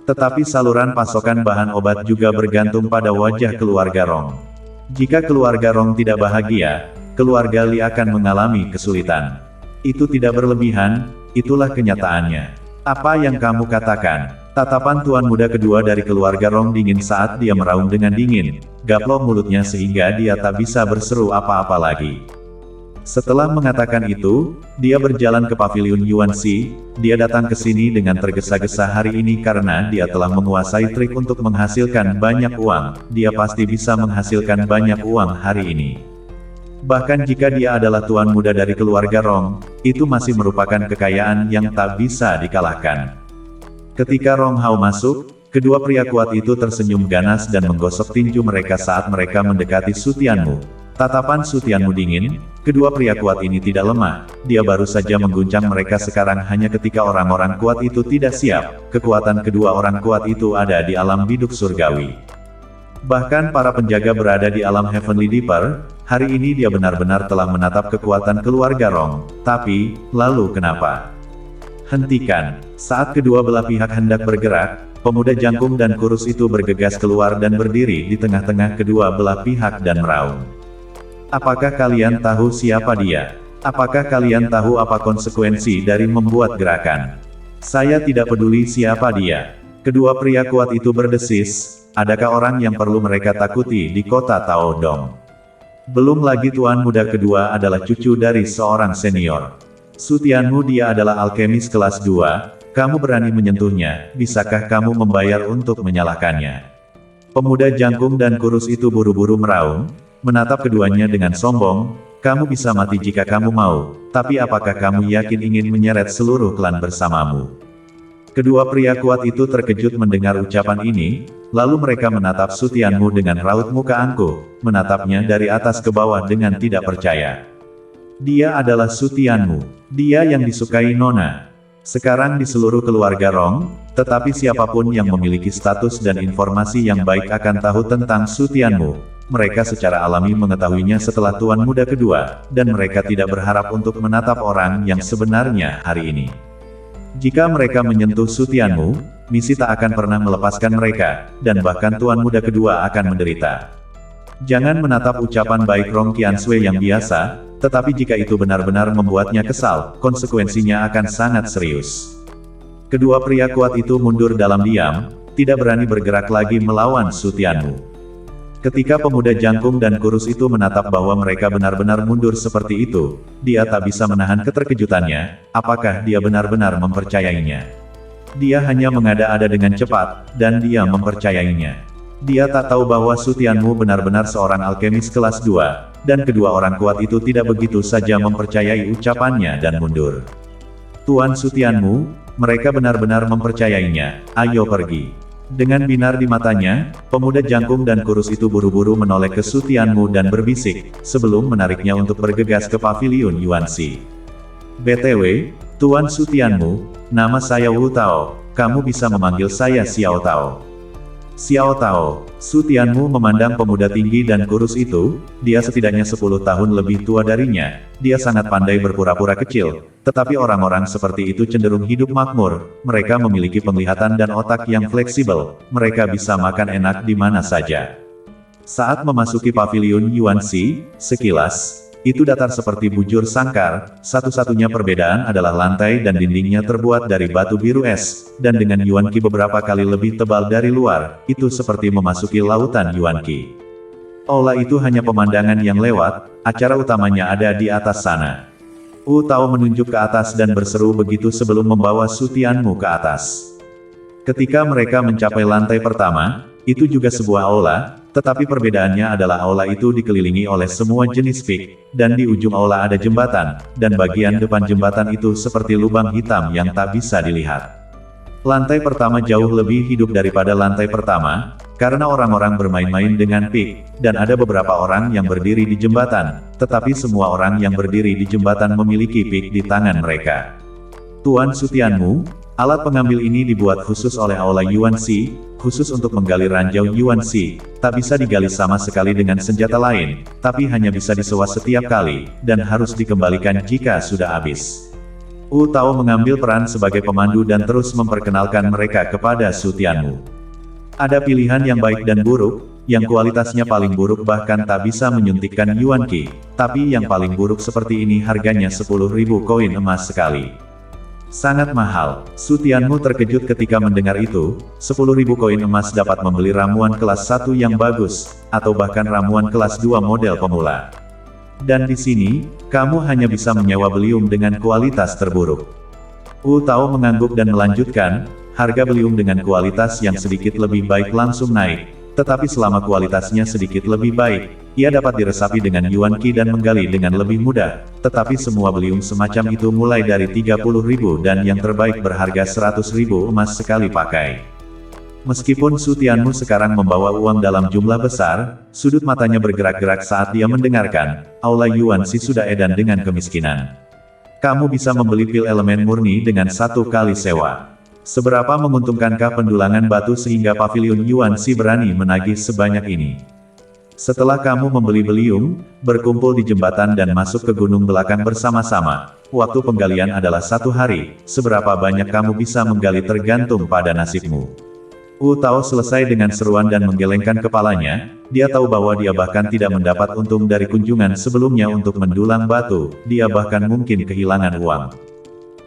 Tetapi saluran pasokan bahan obat juga bergantung pada wajah keluarga Rong. Jika keluarga Rong tidak bahagia, keluarga Li akan mengalami kesulitan. Itu tidak berlebihan, itulah kenyataannya. Apa yang kamu katakan? Tatapan tuan muda kedua dari keluarga Rong dingin saat dia meraung dengan dingin, gaplok mulutnya sehingga dia tak bisa berseru apa-apa lagi. Setelah mengatakan itu, dia berjalan ke paviliun Yuanxi. Dia datang ke sini dengan tergesa-gesa hari ini karena dia telah menguasai trik untuk menghasilkan banyak uang. Dia pasti bisa menghasilkan banyak uang hari ini. Bahkan jika dia adalah tuan muda dari keluarga Rong, itu masih merupakan kekayaan yang tak bisa dikalahkan. Ketika Rong Hao masuk, kedua pria kuat itu tersenyum ganas dan menggosok tinju mereka saat mereka mendekati Su Tianmu. Tatapan Su Tianmu dingin, kedua pria kuat ini tidak lemah, dia baru saja mengguncang mereka sekarang hanya ketika orang-orang kuat itu tidak siap, kekuatan kedua orang kuat itu ada di alam biduk surgawi. Bahkan para penjaga berada di alam Heavenly Deeper, hari ini dia benar-benar telah menatap kekuatan keluarga Rong, tapi, lalu kenapa? Hentikan. Saat kedua belah pihak hendak bergerak, pemuda jangkung dan kurus itu bergegas keluar dan berdiri di tengah-tengah kedua belah pihak dan meraung. Apakah kalian tahu siapa dia? Apakah kalian tahu apa konsekuensi dari membuat gerakan? Saya tidak peduli siapa dia. Kedua pria kuat itu berdesis, adakah orang yang perlu mereka takuti di kota Taodong? Belum lagi tuan muda kedua adalah cucu dari seorang senior. Su Tianmu dia adalah alkemis kelas 2, kamu berani menyentuhnya, bisakah kamu membayar untuk menyalahkannya? Pemuda jangkung dan kurus itu buru-buru meraung, menatap keduanya dengan sombong, kamu bisa mati jika kamu mau, tapi apakah kamu yakin ingin menyeret seluruh klan bersamamu? Kedua pria kuat itu terkejut mendengar ucapan ini, lalu mereka menatap Su Tianmu dengan raut muka angkuh, menatapnya dari atas ke bawah dengan tidak percaya. Dia adalah Su Tianmu, dia yang disukai Nona. Sekarang di seluruh keluarga Rong, tetapi siapapun yang memiliki status dan informasi yang baik akan tahu tentang Su Tianmu. Mereka secara alami mengetahuinya setelah tuan muda kedua, dan mereka tidak berharap untuk menatap orang yang sebenarnya hari ini. Jika mereka menyentuh Su Tianmu, misi tak akan pernah melepaskan mereka, dan bahkan tuan muda kedua akan menderita. Jangan menatap ucapan baik Rong Qianshui yang biasa, tetapi jika itu benar-benar membuatnya kesal, konsekuensinya akan sangat serius. Kedua pria kuat itu mundur dalam diam, tidak berani bergerak lagi melawan Su Tianmu. Ketika pemuda jangkung dan kurus itu menatap bahwa mereka benar-benar mundur seperti itu, dia tak bisa menahan keterkejutannya, apakah dia benar-benar mempercayainya. Dia hanya mengada-ada dengan cepat, dan dia mempercayainya. Dia tak tahu bahwa Su Tianmu benar-benar seorang alkemis kelas 2, dan kedua orang kuat itu tidak begitu saja mempercayai ucapannya dan mundur. Tuan Su Tianmu, mereka benar-benar mempercayainya, ayo pergi. Dengan binar di matanya, pemuda jangkung dan kurus itu buru-buru menoleh ke Su Tianmu dan berbisik, sebelum menariknya untuk bergegas ke paviliun Yuanxi. BTW, Tuan Su Tianmu, nama saya Wu Tao, kamu bisa memanggil saya Xiao Tao. Xiao Tao, Su Tianmu memandang pemuda tinggi dan kurus itu, dia setidaknya 10 tahun lebih tua darinya, dia sangat pandai berpura-pura kecil, tetapi orang-orang seperti itu cenderung hidup makmur, mereka memiliki penglihatan dan otak yang fleksibel, mereka bisa makan enak di mana saja. Saat memasuki paviliun Yuanxi, sekilas, itu datar seperti bujur sangkar, satu-satunya perbedaan adalah lantai dan dindingnya terbuat dari batu biru es, dan dengan Yuanqi beberapa kali lebih tebal dari luar, itu seperti memasuki lautan Yuanqi. Aula itu hanya pemandangan yang lewat, acara utamanya ada di atas sana. Wu Tao menunjuk ke atas dan berseru begitu sebelum membawa Su Tianmu ke atas. Ketika mereka mencapai lantai pertama, itu juga sebuah aula, tetapi perbedaannya adalah aula itu dikelilingi oleh semua jenis pik, dan di ujung aula ada jembatan, dan bagian depan jembatan itu seperti lubang hitam yang tak bisa dilihat. Lantai pertama jauh lebih hidup daripada lantai pertama, karena orang-orang bermain-main dengan pik, dan ada beberapa orang yang berdiri di jembatan, tetapi semua orang yang berdiri di jembatan memiliki pik di tangan mereka. Tuan Su Tianmu, alat pengambil ini dibuat khusus oleh aula Yuanxi, khusus untuk menggali ranjau Yuanxi, tak bisa digali sama sekali dengan senjata lain, tapi hanya bisa disewa setiap kali, dan harus dikembalikan jika sudah habis. Wu Tao mengambil peran sebagai pemandu dan terus memperkenalkan mereka kepada Su Tianmu. Ada pilihan yang baik dan buruk, yang kualitasnya paling buruk bahkan tak bisa menyuntikkan Yuanqi, tapi yang paling buruk seperti ini harganya 10.000 koin emas sekali. Sangat mahal. Su Tianmu terkejut ketika mendengar itu, 10.000 koin emas dapat membeli ramuan kelas 1 yang bagus, atau bahkan ramuan kelas 2 model pemula. Dan di sini, kamu hanya bisa menyewa belium dengan kualitas terburuk. Wu Tao mengangguk dan melanjutkan, harga belium dengan kualitas yang sedikit lebih baik langsung naik, tetapi selama kualitasnya sedikit lebih baik, ia dapat diresapi dengan Yuanqi dan menggali dengan lebih mudah, tetapi semua belium semacam itu mulai dari 30.000 dan yang terbaik berharga 100.000 emas sekali pakai. Meskipun Su Tianmu sekarang membawa uang dalam jumlah besar, sudut matanya bergerak-gerak saat dia mendengarkan, aula Yuanxi sudah edan dengan kemiskinan. Kamu bisa membeli pil elemen murni dengan 1 kali sewa. Seberapa menguntungkankah pendulangan batu sehingga paviliun Yuanxi berani menagih sebanyak ini? Setelah kamu membeli belium, berkumpul di jembatan dan masuk ke gunung belakang bersama-sama, waktu penggalian adalah 1 hari, seberapa banyak kamu bisa menggali tergantung pada nasibmu. Wu Tao selesai dengan seruan dan menggelengkan kepalanya, dia tahu bahwa dia bahkan tidak mendapat untung dari kunjungan sebelumnya untuk mendulang batu, dia bahkan mungkin kehilangan uang.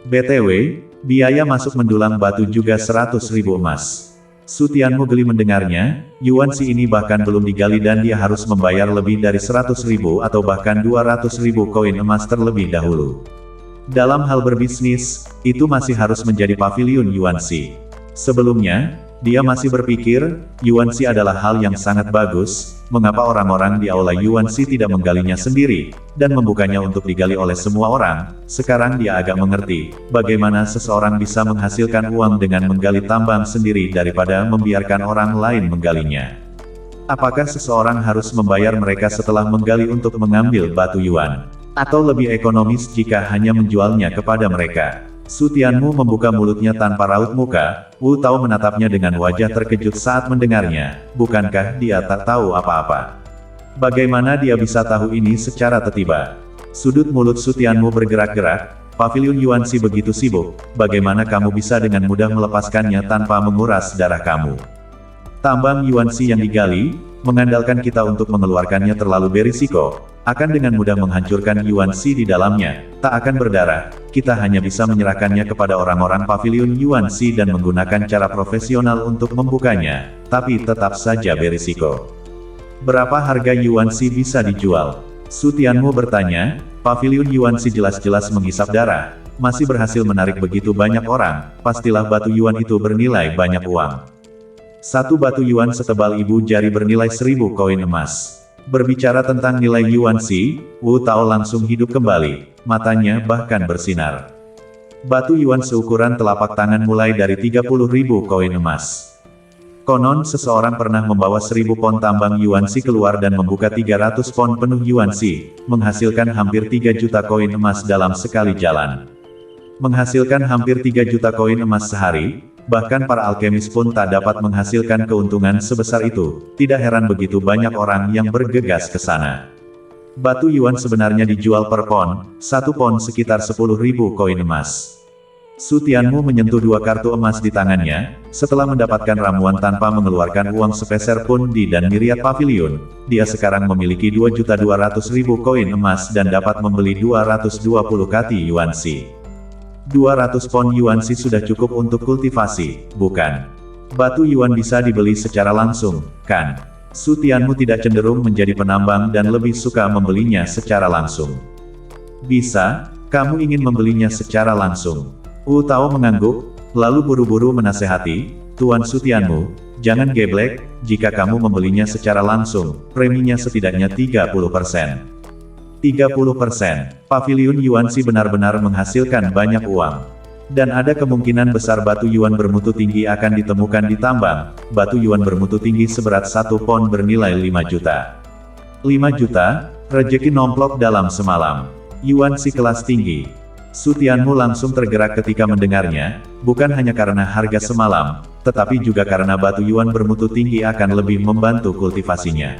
BTW, biaya masuk mendulang batu juga 100.000 emas. Su Tianmu geli mendengarnya, Yuanxi ini bahkan belum digali dan dia harus membayar lebih dari 100.000 atau bahkan 200.000 koin emas terlebih dahulu. Dalam hal berbisnis, itu masih harus menjadi paviliun Yuanxi. Sebelumnya, dia masih berpikir, Yuanxi adalah hal yang sangat bagus, mengapa orang-orang di aula Yuanxi tidak menggalinya sendiri, dan membukanya untuk digali oleh semua orang. Sekarang dia agak mengerti, bagaimana seseorang bisa menghasilkan uang dengan menggali tambang sendiri daripada membiarkan orang lain menggalinya. Apakah seseorang harus membayar mereka setelah menggali untuk mengambil batu yuan? Atau lebih ekonomis jika hanya menjualnya kepada mereka? Su Tianmu membuka mulutnya tanpa raut muka, Wu Tao menatapnya dengan wajah terkejut saat mendengarnya, bukankah dia tak tahu apa-apa? Bagaimana dia bisa tahu ini secara tiba-tiba? Sudut mulut Su Tianmu bergerak-gerak, paviliun Yuanxi begitu sibuk, bagaimana kamu bisa dengan mudah melepaskannya tanpa menguras darah kamu? Tambang Yuanxi yang digali, mengandalkan kita untuk mengeluarkannya terlalu berisiko, akan dengan mudah menghancurkan Yuanxi di dalamnya, tak akan berdarah, kita hanya bisa menyerahkannya kepada orang-orang paviliun Yuanxi dan menggunakan cara profesional untuk membukanya, tapi tetap saja berisiko. Berapa harga Yuanxi bisa dijual? Su Tianmu bertanya, paviliun Yuanxi jelas-jelas menghisap darah, masih berhasil menarik begitu banyak orang, pastilah batu yuan itu bernilai banyak uang. 1 batu yuan setebal ibu jari bernilai 1.000 koin emas. Berbicara tentang nilai Yuanxi, Wu Tao langsung hidup kembali, matanya bahkan bersinar. Batu yuan seukuran telapak tangan mulai dari 30.000 koin emas. Konon seseorang pernah membawa 1000 pon tambang Yuanxi keluar dan membuka 300 pon penuh Yuanxi, menghasilkan hampir 3 juta koin emas dalam sekali jalan. Menghasilkan hampir 3 juta koin emas sehari, bahkan para alkemis pun tak dapat menghasilkan keuntungan sebesar itu. Tidak heran begitu banyak orang yang bergegas ke sana. Batu Yuan sebenarnya dijual per pon, 1 pon sekitar 10.000 koin emas. Su Tianmu menyentuh 2 kartu emas di tangannya, setelah mendapatkan ramuan tanpa mengeluarkan uang sepeser pun di dan Myriad Pavilion. Dia sekarang memiliki 2.200.000 koin emas dan dapat membeli 220 kati Yuanxi. 200 pon Yuanxi sudah cukup untuk kultivasi, bukan? Batu Yuan bisa dibeli secara langsung, kan? Su Tianmu tidak cenderung menjadi penambang dan lebih suka membelinya secara langsung. Bisa, kamu ingin membelinya secara langsung. Wu Tao mengangguk, lalu buru-buru menasehati, Tuan Su Tianmu, jangan geblek, jika kamu membelinya secara langsung, preminya setidaknya 30%. 30%, Pavilion Yuanxi benar-benar menghasilkan banyak uang. Dan ada kemungkinan besar batu Yuan bermutu tinggi akan ditemukan di tambang. Batu Yuan bermutu tinggi seberat 1 pon bernilai 5 juta. 5 juta, rejeki nomplok dalam semalam. Yuanxi kelas tinggi. Su Tianmu langsung tergerak ketika mendengarnya, bukan hanya karena harga semalam, tetapi juga karena batu Yuan bermutu tinggi akan lebih membantu kultivasinya.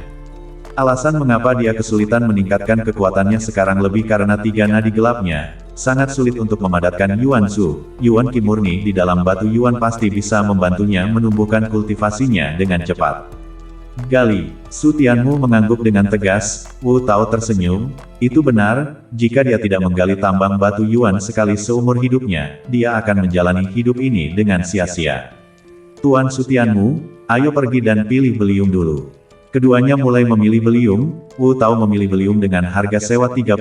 Alasan mengapa dia kesulitan meningkatkan kekuatannya sekarang lebih karena 3 nadi gelapnya, sangat sulit untuk memadatkan Yuan Su, Yuan Qi murni di dalam batu Yuan pasti bisa membantunya menumbuhkan kultivasinya dengan cepat. Gali, Su Tianmu mengangguk dengan tegas. Wu Tao tersenyum, itu benar, jika dia tidak menggali tambang batu Yuan sekali seumur hidupnya, dia akan menjalani hidup ini dengan sia-sia. Tuan Su Tianmu, ayo pergi dan pilih beliung dulu. Keduanya mulai memilih beliung. Wu Tao memilih beliung dengan harga sewa 30.000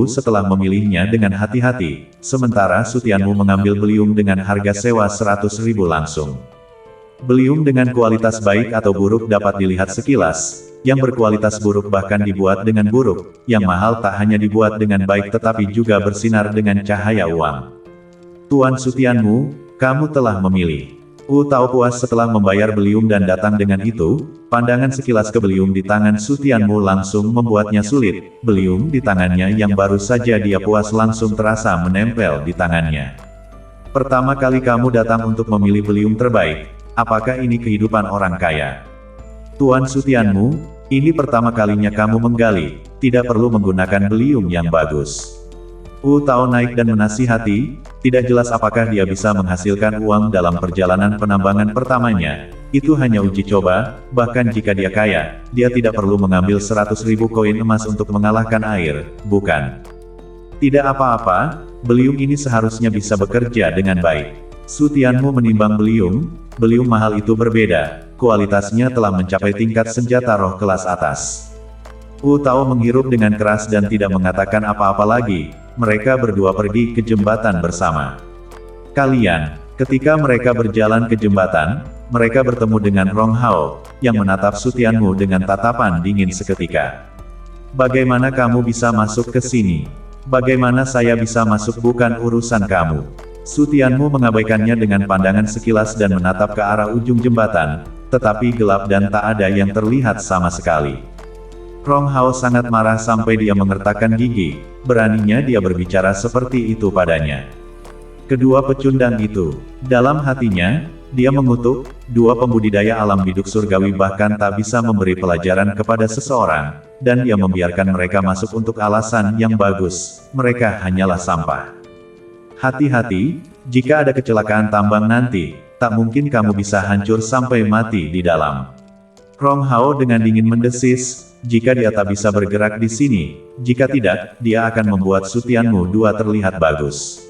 setelah memilihnya dengan hati-hati, sementara Su Tianmu mengambil beliung dengan harga sewa 100.000 langsung. Beliung dengan kualitas baik atau buruk dapat dilihat sekilas, yang berkualitas buruk bahkan dibuat dengan buruk, yang mahal tak hanya dibuat dengan baik tetapi juga bersinar dengan cahaya uang. Tuan Su Tianmu, kamu telah memilih. Wu Tao puas setelah membayar beliung dan datang dengan itu, pandangan sekilas ke beliung di tangan Su Tianmu langsung membuatnya sulit. Beliung di tangannya yang baru saja dia puas langsung terasa menempel di tangannya. Pertama kali kamu datang untuk memilih beliung terbaik. Apakah ini kehidupan orang kaya? Tuan Su Tianmu, ini pertama kalinya kamu menggali, tidak perlu menggunakan beliung yang bagus. Wu Tao naik dan menasihati, tidak jelas apakah dia bisa menghasilkan uang dalam perjalanan penambangan pertamanya. Itu hanya uji coba, bahkan jika dia kaya, dia tidak perlu mengambil 100.000 koin emas untuk mengalahkan air, bukan? Tidak apa-apa, beliung ini seharusnya bisa bekerja dengan baik. Su Tianmu menimbang beliung mahal itu berbeda, kualitasnya telah mencapai tingkat senjata roh kelas atas. Wu Tao menghirup dengan keras dan tidak mengatakan apa-apa lagi, mereka berdua pergi ke jembatan bersama. Ketika mereka berjalan ke jembatan, mereka bertemu dengan Rong Hao, yang menatap Su Tianmu dengan tatapan dingin seketika. Bagaimana kamu bisa masuk ke sini? Bagaimana saya bisa masuk bukan urusan kamu. Su Tianmu mengabaikannya dengan pandangan sekilas dan menatap ke arah ujung jembatan, tetapi gelap dan tak ada yang terlihat sama sekali. Rong Hao sangat marah sampai dia mengertakkan gigi, beraninya dia berbicara seperti itu padanya. Kedua pecundang itu, dalam hatinya, dia mengutuk, dua pembudidaya alam biduk surgawi bahkan tak bisa memberi pelajaran kepada seseorang, dan dia membiarkan mereka masuk untuk alasan yang bagus, mereka hanyalah sampah. Hati-hati, jika ada kecelakaan tambang nanti, tak mungkin kamu bisa hancur sampai mati di dalam. Rong Hao dengan dingin mendesis, jika dia tak bisa bergerak di sini, jika tidak, dia akan membuat Su Tianmu dua terlihat bagus.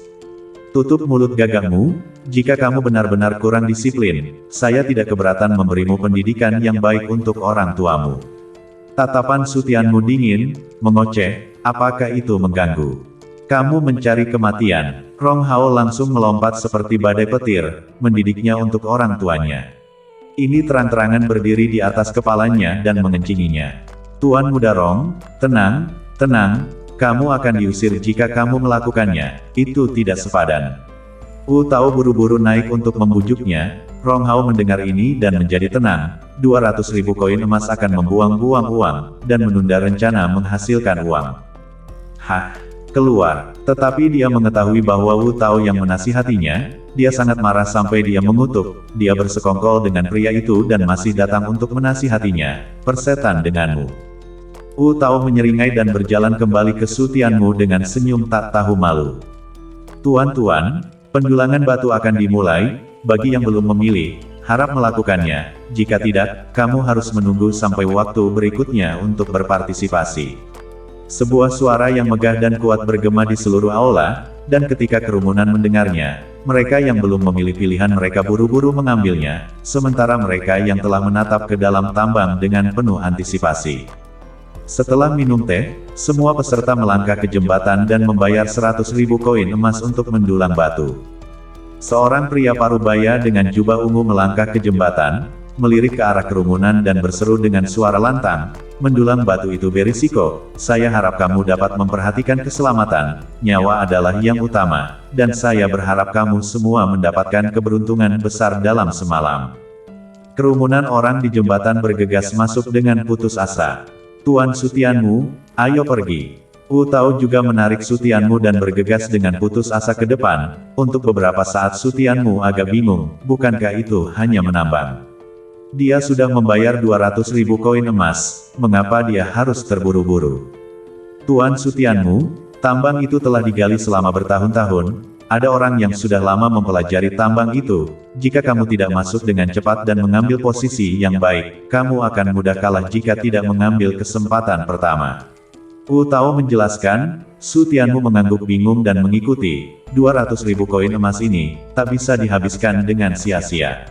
Tutup mulut gagahmu, jika kamu benar-benar kurang disiplin, saya tidak keberatan memberimu pendidikan yang baik untuk orang tuamu. Tatapan Su Tianmu dingin, mengoceh, apakah itu mengganggu? Kamu mencari kematian. Rong Hao langsung melompat seperti badai petir, mendidiknya untuk orang tuanya. Ini terang-terangan berdiri di atas kepalanya dan mengencinginya. Tuan Muda Rong, tenang, kamu akan diusir jika kamu melakukannya, itu tidak sepadan. Wu Tao buru-buru naik untuk membujuknya, Rong Hao mendengar ini dan menjadi tenang. 200.000 koin emas akan membuang-buang uang, dan menunda rencana menghasilkan uang. Hah, keluar. Tetapi dia mengetahui bahwa Wu Tao yang menasihatinya, dia sangat marah sampai dia mengutuk. Dia bersekongkol dengan pria itu dan masih datang untuk menasihatinya. Persetan denganmu. Wu Tao menyeringai dan berjalan kembali ke Su Tianmu dengan senyum tak tahu malu. Tuan-tuan, pendulangan batu akan dimulai. Bagi yang belum memilih, harap melakukannya. Jika tidak, kamu harus menunggu sampai waktu berikutnya untuk berpartisipasi. Sebuah suara yang megah dan kuat bergema di seluruh aula, dan ketika kerumunan mendengarnya, mereka yang belum memilih pilihan mereka buru-buru mengambilnya, sementara mereka yang telah menatap ke dalam tambang dengan penuh antisipasi. Setelah minum teh, semua peserta melangkah ke jembatan dan membayar 100.000 koin emas untuk mendulang batu. Seorang pria parubaya dengan jubah ungu melangkah ke jembatan, melirik ke arah kerumunan dan berseru dengan suara lantang, "Mendulang batu itu berisiko, saya harap kamu dapat memperhatikan keselamatan, nyawa adalah yang utama, dan saya berharap kamu semua mendapatkan keberuntungan besar dalam semalam." Kerumunan orang di jembatan bergegas masuk dengan putus asa. "Tuan Su Tianmu, ayo pergi." Wu Tao juga menarik Su Tianmu dan bergegas dengan putus asa ke depan. Untuk beberapa saat Su Tianmu agak bingung, bukankah itu hanya menambang? Dia sudah membayar 200.000 koin emas, mengapa dia harus terburu-buru? "Tuan Su Tianmu, tambang itu telah digali selama bertahun-tahun. Ada orang yang sudah lama mempelajari tambang itu. Jika kamu tidak masuk dengan cepat dan mengambil posisi yang baik, kamu akan mudah kalah jika tidak mengambil kesempatan pertama." Wu Tao menjelaskan. Su Tianmu mengangguk bingung dan mengikuti. 200.000 koin emas ini, tak bisa dihabiskan dengan sia-sia.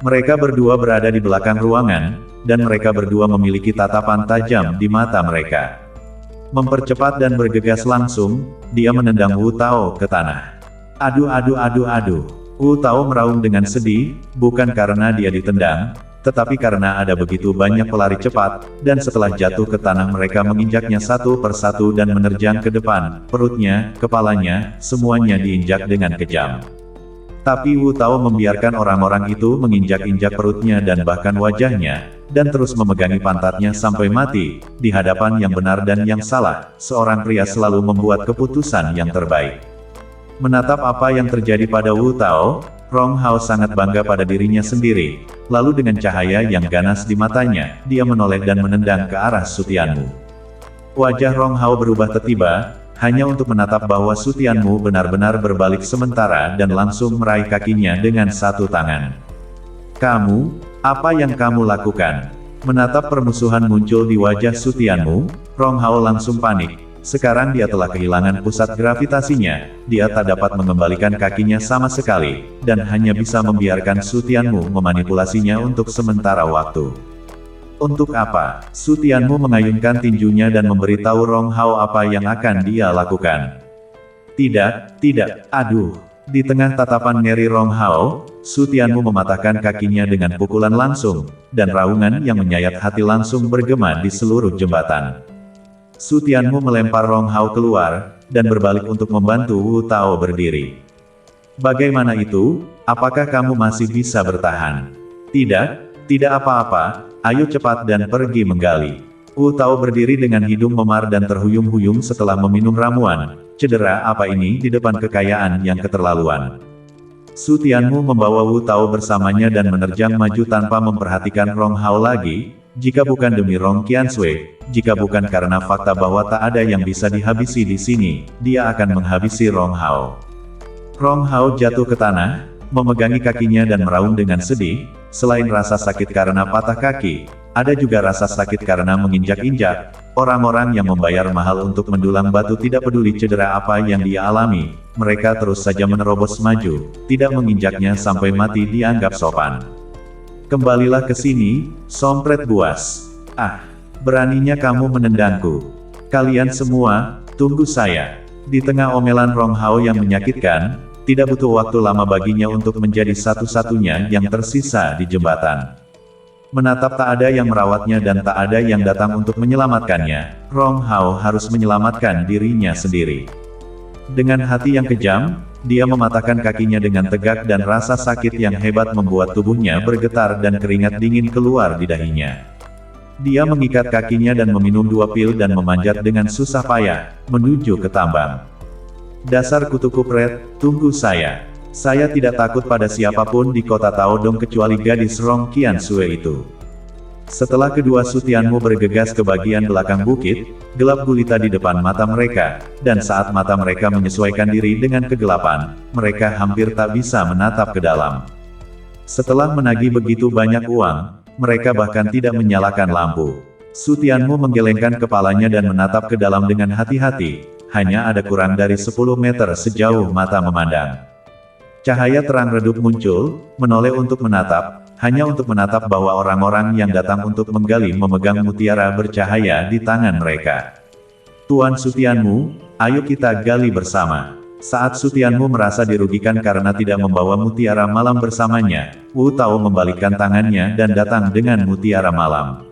Mereka berdua berada di belakang ruangan, dan mereka berdua memiliki tatapan tajam di mata mereka. Mempercepat dan bergegas langsung, dia menendang Wu Tao ke tanah. "Aduh aduh aduh aduh." Wu Tao meraung dengan sedih, bukan karena dia ditendang, tetapi karena ada begitu banyak pelari cepat, dan setelah jatuh ke tanah mereka menginjaknya satu persatu dan menerjang ke depan, perutnya, kepalanya, semuanya diinjak dengan kejam. Tapi Wu Tao membiarkan orang-orang itu menginjak-injak perutnya dan bahkan wajahnya, dan terus memegangi pantatnya sampai mati. Di hadapan yang benar dan yang salah, seorang pria selalu membuat keputusan yang terbaik. Menatap apa yang terjadi pada Wu Tao, Rong Hao sangat bangga pada dirinya sendiri. Lalu dengan cahaya yang ganas di matanya, dia menoleh dan menendang ke arah Su Tianmu. Wajah Rong Hao berubah tiba-tiba, hanya untuk menatap bahwa Su Tianmu benar-benar berbalik sementara dan langsung meraih kakinya dengan satu tangan. "Kamu, apa yang kamu lakukan?" Menatap permusuhan muncul di wajah Su Tianmu, Rong Hao langsung panik. Sekarang dia telah kehilangan pusat gravitasinya, dia tak dapat mengembalikan kakinya sama sekali, dan hanya bisa membiarkan Su Tianmu memanipulasinya untuk sementara waktu. "Untuk apa?" Su Tianmu mengayunkan tinjunya dan memberitahu Rong Hao apa yang akan dia lakukan. Tidak, aduh." Di tengah tatapan ngeri Rong Hao, Su Tianmu mematahkan kakinya dengan pukulan langsung, dan raungan yang menyayat hati langsung bergema di seluruh jembatan. Su Tianmu melempar Rong Hao keluar, dan berbalik untuk membantu Wu Tao berdiri. "Bagaimana itu? Apakah kamu masih bisa bertahan?" Tidak apa-apa, ayo cepat dan pergi menggali." Wu Tao berdiri dengan hidung memar dan terhuyung-huyung setelah meminum ramuan. Cedera apa ini di depan kekayaan yang keterlaluan? Su Tianmu membawa Wu Tao bersamanya dan menerjang maju tanpa memperhatikan Rong Hao lagi. Jika bukan demi Rong Qiansui, jika bukan karena fakta bahwa tak ada yang bisa dihabisi di sini, dia akan menghabisi Rong Hao. Rong Hao jatuh ke tanah, memegangi kakinya dan meraung dengan sedih. Selain rasa sakit karena patah kaki, ada juga rasa sakit karena menginjak-injak. Orang-orang yang membayar mahal untuk mendulang batu tidak peduli cedera apa yang dia alami, mereka terus saja menerobos maju, tidak menginjaknya sampai mati dianggap sopan. "Kembalilah ke sini, sompret buas. Ah, beraninya kamu menendangku. Kalian semua, tunggu saya." Di tengah omelan Rong Hao yang menyakitkan, tidak butuh waktu lama baginya untuk menjadi satu-satunya yang tersisa di jembatan. Menatap tak ada yang merawatnya dan tak ada yang datang untuk menyelamatkannya, Rong Hao harus menyelamatkan dirinya sendiri. Dengan hati yang kejam, Dia mematahkan kakinya dengan tegak dan rasa sakit yang hebat membuat tubuhnya bergetar dan keringat dingin keluar di dahinya. Dia mengikat kakinya dan meminum 2 pil dan memanjat dengan susah payah, menuju ke tambang. Dasar kutu kupret, tunggu saya. Saya tidak takut pada siapapun di kota Taodong kecuali gadis Rong Qiansue itu. Setelah kedua sutianmu bergegas ke bagian belakang bukit, gelap gulita di depan mata mereka, dan saat mata mereka menyesuaikan diri dengan kegelapan, mereka hampir tak bisa menatap ke dalam. Setelah menagih begitu banyak uang, mereka bahkan tidak menyalakan lampu. Sutianmu menggelengkan kepalanya dan menatap ke dalam dengan hati-hati, hanya ada kurang dari 10 meter sejauh mata memandang. Cahaya terang redup muncul, menoleh untuk menatap, hanya untuk menatap bahwa orang-orang yang datang untuk menggali memegang mutiara bercahaya di tangan mereka. Tuan Sutianmu, ayo kita gali bersama. Saat Sutianmu merasa dirugikan karena tidak membawa mutiara malam bersamanya, Wu Tao membalikkan tangannya dan datang dengan mutiara malam.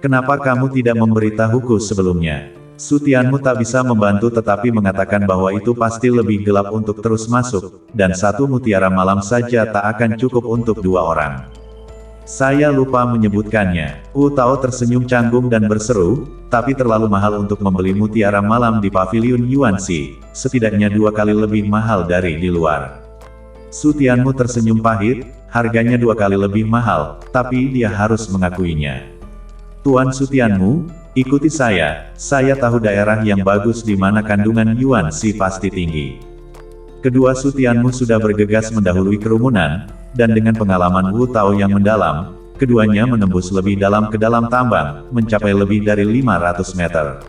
Kenapa kamu tidak memberitahuku sebelumnya? Sutianmu tak bisa membantu tetapi mengatakan bahwa itu pasti lebih gelap untuk terus masuk, dan 1 mutiara malam saja tak akan cukup untuk 2 orang. Saya lupa menyebutkannya. Wu Tao tersenyum canggung dan berseru, tapi terlalu mahal untuk membeli mutiara malam di pavilion Yuanxi, setidaknya 2 kali lebih mahal dari di luar. Sutianmu tersenyum pahit, harganya 2 kali lebih mahal, tapi dia harus mengakuinya. Tuan Sutianmu, ikuti saya tahu daerah yang bagus di mana kandungan Yuanxi pasti tinggi. Kedua Sutianmu sudah bergegas mendahului kerumunan, dan dengan pengalaman Wu Tao yang mendalam, keduanya menembus lebih dalam ke dalam tambang, mencapai lebih dari 500 meter.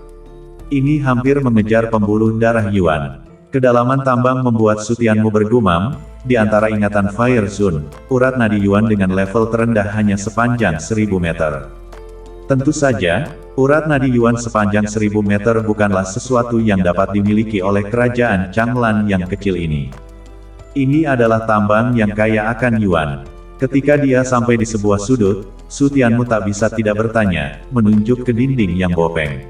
Ini hampir mengejar pembuluh darah Yuan. Kedalaman tambang membuat Sutianmu bergumam, di antara ingatan Fire Zone, urat nadi Yuan dengan level terendah hanya sepanjang 1000 meter. Tentu saja, urat nadi Yuan sepanjang 1000 meter bukanlah sesuatu yang dapat dimiliki oleh kerajaan Changlan yang kecil ini. Ini adalah tambang yang kaya akan Yuan. Ketika dia sampai di sebuah sudut, Sutianmu tak bisa tidak bertanya, menunjuk ke dinding yang bopeng.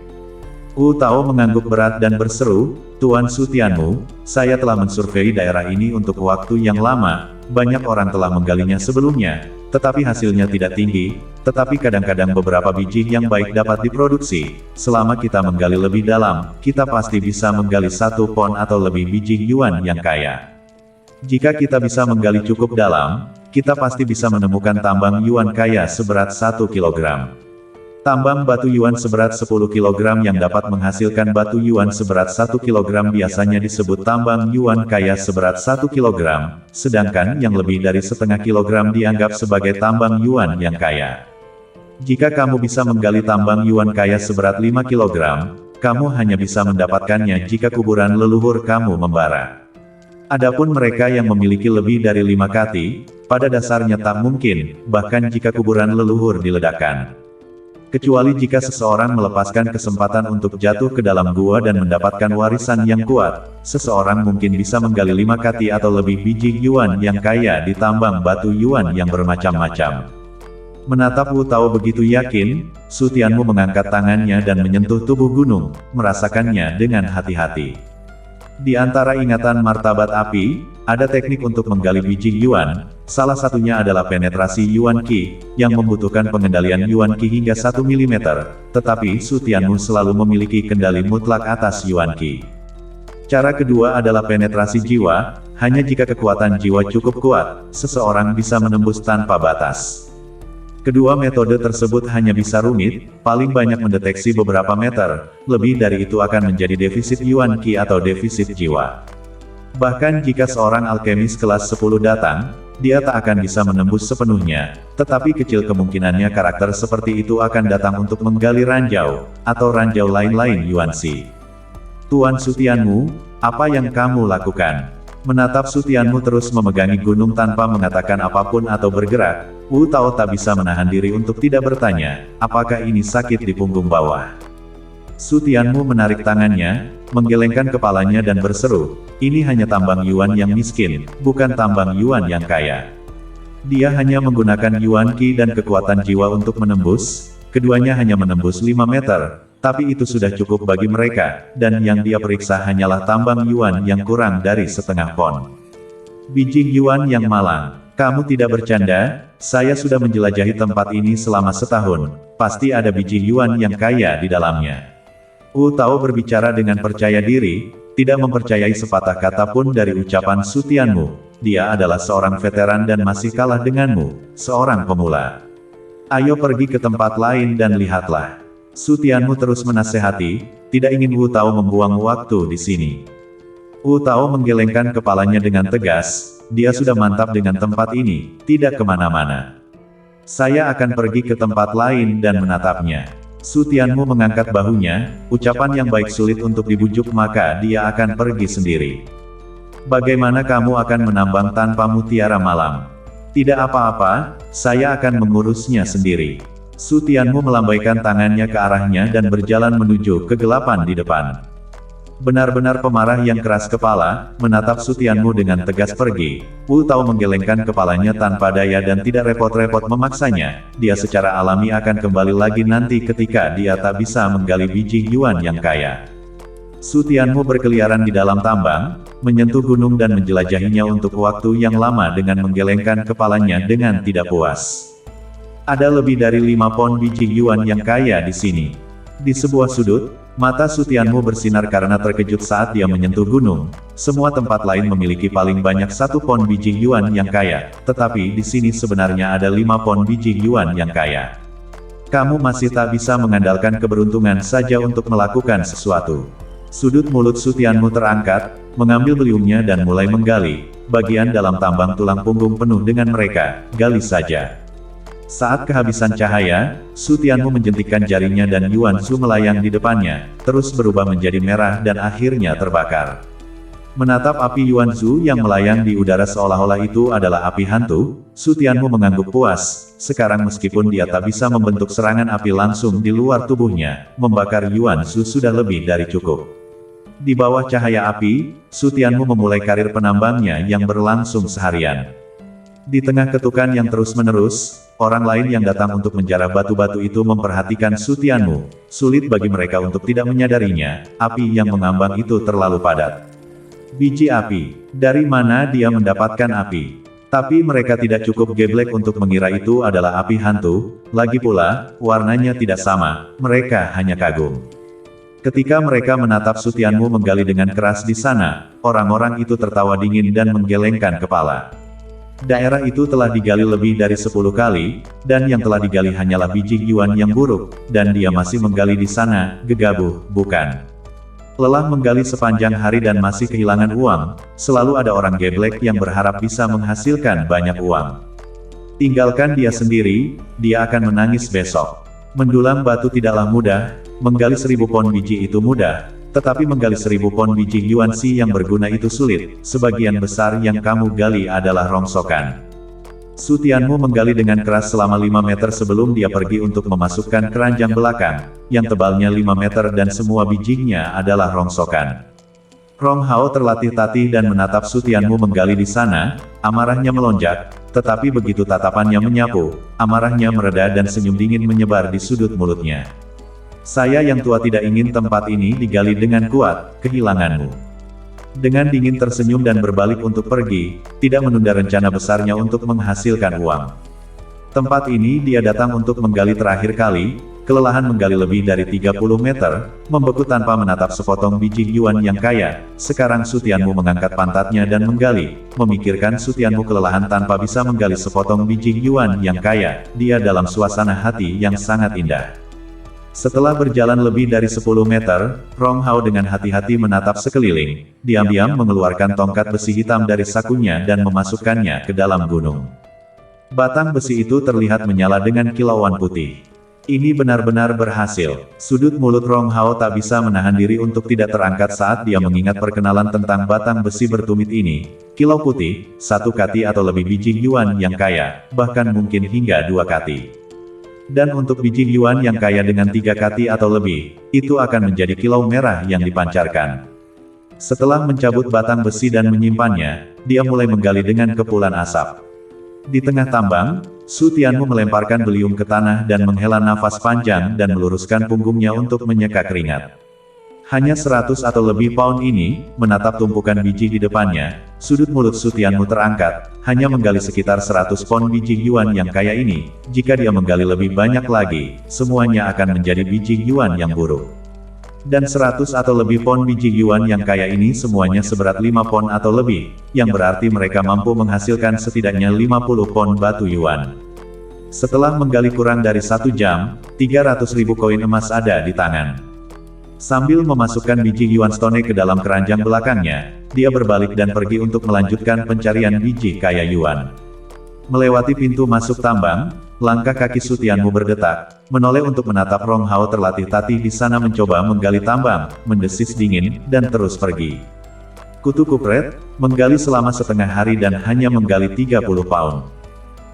Wu Tao mengangguk berat dan berseru, Tuan Sutianmu, saya telah mensurvei daerah ini untuk waktu yang lama, banyak orang telah menggalinya sebelumnya, tetapi hasilnya tidak tinggi, tetapi kadang-kadang beberapa biji yang baik dapat diproduksi. Selama kita menggali lebih dalam, kita pasti bisa menggali 1 pon atau lebih biji Yuan yang kaya. Jika kita bisa menggali cukup dalam, kita pasti bisa menemukan tambang Yuan kaya seberat 1 kilogram. Tambang batu Yuan seberat 10 kg yang dapat menghasilkan batu Yuan seberat 1 kg biasanya disebut tambang Yuan kaya seberat 1 kg, sedangkan yang lebih dari setengah kilogram dianggap sebagai tambang Yuan yang kaya. Jika kamu bisa menggali tambang Yuan kaya seberat 5 kg, kamu hanya bisa mendapatkannya jika kuburan leluhur kamu membara. Adapun mereka yang memiliki lebih dari 5 kati, pada dasarnya tak mungkin, bahkan jika kuburan leluhur diledakkan. Kecuali jika seseorang melepaskan kesempatan untuk jatuh ke dalam gua dan mendapatkan warisan yang kuat, seseorang mungkin bisa menggali 5 kati atau lebih biji Yuan yang kaya di tambang batu Yuan yang bermacam-macam. Menatap Wu Tao begitu yakin, Sutianmu mengangkat tangannya dan menyentuh tubuh gunung, merasakannya dengan hati-hati. Di antara ingatan martabat api, ada teknik untuk menggali biji Yuan, salah satunya adalah penetrasi Yuan Qi, yang membutuhkan pengendalian Yuan Qi hingga 1 mm, tetapi Sutianmu selalu memiliki kendali mutlak atas Yuan Qi. Cara kedua adalah penetrasi jiwa, hanya jika kekuatan jiwa cukup kuat, seseorang bisa menembus tanpa batas. Kedua metode tersebut hanya bisa rumit, paling banyak mendeteksi beberapa meter, lebih dari itu akan menjadi defisit Yuan Qi atau defisit jiwa. Bahkan jika seorang alkemis kelas 10 datang, dia tak akan bisa menembus sepenuhnya, tetapi kecil kemungkinannya karakter seperti itu akan datang untuk menggali ranjau, atau ranjau lain-lain Yuanxi. Tuan Sutianmu, apa yang kamu lakukan? Menatap Sutianmu terus memegangi gunung tanpa mengatakan apapun atau bergerak, Wu Tao tak bisa menahan diri untuk tidak bertanya, apakah ini sakit di punggung bawah? Sutianmu menarik tangannya, menggelengkan kepalanya dan berseru, ini hanya tambang Yuan yang miskin, bukan tambang Yuan yang kaya. Dia hanya menggunakan Yuan Qi dan kekuatan jiwa untuk menembus, keduanya hanya menembus 5 meter, Tapi itu sudah cukup bagi mereka, dan yang dia periksa hanyalah tambang yuan yang kurang dari setengah pon. Biji yuan yang malang. Kamu tidak bercanda? Saya sudah menjelajahi tempat ini selama setahun. Pasti ada biji yuan yang kaya di dalamnya. Wu Tao berbicara dengan percaya diri, tidak mempercayai sepatah kata pun dari ucapan Su Tianmu. Dia adalah seorang veteran dan masih kalah denganmu, seorang pemula. Ayo pergi ke tempat lain dan lihatlah. Su Tianmu terus menasehati, tidak ingin Wu Tao membuang waktu di sini. Wu Tao menggelengkan kepalanya dengan tegas, dia sudah mantap dengan tempat ini, tidak kemana-mana. Saya akan pergi ke tempat lain dan menatapnya. Su Tianmu mengangkat bahunya, ucapan yang baik sulit untuk dibujuk maka dia akan pergi sendiri. Bagaimana kamu akan menambang tanpa mutiara malam? Tidak apa-apa, saya akan mengurusnya sendiri. Su Tianmu melambaikan tangannya ke arahnya dan berjalan menuju kegelapan di depan. Benar-benar pemarah yang keras kepala, menatap Su Tianmu dengan tegas pergi. Wu Tao menggelengkan kepalanya tanpa daya dan tidak repot-repot memaksanya. Dia secara alami akan kembali lagi nanti ketika dia tak bisa menggali biji yuan yang kaya. Su Tianmu berkeliaran di dalam tambang, menyentuh gunung dan menjelajahinya untuk waktu yang lama dengan menggelengkan kepalanya dengan tidak puas. Ada lebih dari 5 pon biji yuan yang kaya di sini. Di sebuah sudut, mata Su Tianmu bersinar karena terkejut saat dia menyentuh gunung. Semua tempat lain memiliki paling banyak 1 pon biji yuan yang kaya, tetapi di sini sebenarnya ada 5 pon biji yuan yang kaya. Kamu masih tak bisa mengandalkan keberuntungan saja untuk melakukan sesuatu. Sudut mulut Su Tianmu terangkat, mengambil beliungnya dan mulai menggali. Bagian dalam tambang tulang punggung penuh dengan mereka, gali saja. Saat kehabisan cahaya, Su Tianmu menjentikkan jarinya dan Yuan Shu melayang di depannya, terus berubah menjadi merah dan akhirnya terbakar. Menatap api Yuan Shu yang melayang di udara seolah-olah itu adalah api hantu, Su Tianmu mengangguk puas. Sekarang meskipun dia tak bisa membentuk serangan api langsung di luar tubuhnya, membakar Yuan Shu sudah lebih dari cukup. Di bawah cahaya api, Su Tianmu memulai karir penambangnya yang berlangsung seharian. Di tengah ketukan yang terus-menerus, orang lain yang datang untuk menjarah batu-batu itu memperhatikan Su Tianmu. Sulit bagi mereka untuk tidak menyadarinya, api yang mengambang itu terlalu padat. Biji api. Dari mana dia mendapatkan api? Tapi mereka tidak cukup geblek untuk mengira itu adalah api hantu, lagi pula, warnanya tidak sama, mereka hanya kagum. Ketika mereka menatap Su Tianmu menggali dengan keras di sana, orang-orang itu tertawa dingin dan menggelengkan kepala. Daerah itu telah digali lebih dari 10 kali, dan yang telah digali hanyalah biji yuan yang buruk, dan dia masih menggali di sana, gegabah, bukan? Lelah menggali sepanjang hari dan masih kehilangan uang, selalu ada orang geblek yang berharap bisa menghasilkan banyak uang. Tinggalkan dia sendiri, dia akan menangis besok. Mendulang batu tidaklah mudah, menggali 1000 pon biji itu mudah, tetapi menggali 1000 pon biji yuan si yang berguna itu sulit, sebagian besar yang kamu gali adalah rongsokan. Su Tianmu menggali dengan keras selama 5 meter sebelum dia pergi untuk memasukkan keranjang belakang, yang tebalnya 5 meter dan semua bijinya adalah rongsokan. Rong Hao terlatih-tatih dan menatap Su Tianmu menggali di sana, amarahnya melonjak, tetapi begitu tatapannya menyapu, amarahnya mereda dan senyum dingin menyebar di sudut mulutnya. Saya yang tua tidak ingin tempat ini digali dengan kuat, kehilanganmu. Dengan dingin tersenyum dan berbalik untuk pergi, tidak menunda rencana besarnya untuk menghasilkan uang. Tempat ini dia datang untuk menggali terakhir kali, kelelahan menggali lebih dari 30 meter, membeku tanpa menatap sepotong biji yuan yang kaya. Sekarang Su Tianmu mengangkat pantatnya dan menggali, memikirkan Su Tianmu kelelahan tanpa bisa menggali sepotong biji yuan yang kaya, dia dalam suasana hati yang sangat indah. Setelah berjalan lebih dari 10 meter, Rong Hao dengan hati-hati menatap sekeliling, diam-diam mengeluarkan tongkat besi hitam dari sakunya dan memasukkannya ke dalam gunung. Batang besi itu terlihat menyala dengan kilauan putih. Ini benar-benar berhasil. Sudut mulut Rong Hao tak bisa menahan diri untuk tidak terangkat saat dia mengingat perkenalan tentang batang besi bertumit ini. Kilau putih, 1 kati atau lebih biji yuan yang kaya, bahkan mungkin hingga 2 kati. Dan untuk biji yuan yang kaya dengan 3 kati atau lebih, itu akan menjadi kilau merah yang dipancarkan. Setelah mencabut batang besi dan menyimpannya, dia mulai menggali dengan kepulan asap. Di tengah tambang, Su Tianmu melemparkan beliung ke tanah dan menghela nafas panjang dan meluruskan punggungnya untuk menyeka keringat. Hanya 100 atau lebih pound ini, menatap tumpukan biji di depannya, sudut mulut Su Tianmu terangkat, hanya menggali sekitar 100 pound biji yuan yang kaya ini, jika dia menggali lebih banyak lagi, semuanya akan menjadi biji yuan yang buruk. Dan 100 atau lebih pound biji yuan yang kaya ini semuanya seberat 5 pound atau lebih, yang berarti mereka mampu menghasilkan setidaknya 50 pound batu yuan. Setelah menggali kurang dari 1 jam, 300.000 koin emas ada di tangan. Sambil memasukkan biji yuan stone ke dalam keranjang belakangnya, dia berbalik dan pergi untuk melanjutkan pencarian biji kaya yuan. Melewati pintu masuk tambang, langkah kaki Su Tianmu berdetak, menoleh untuk menatap Rong Hao terlatih-tatih di sana mencoba menggali tambang, mendesis dingin, dan terus pergi. Kutu Kupret, menggali selama setengah hari dan hanya menggali 30 pound.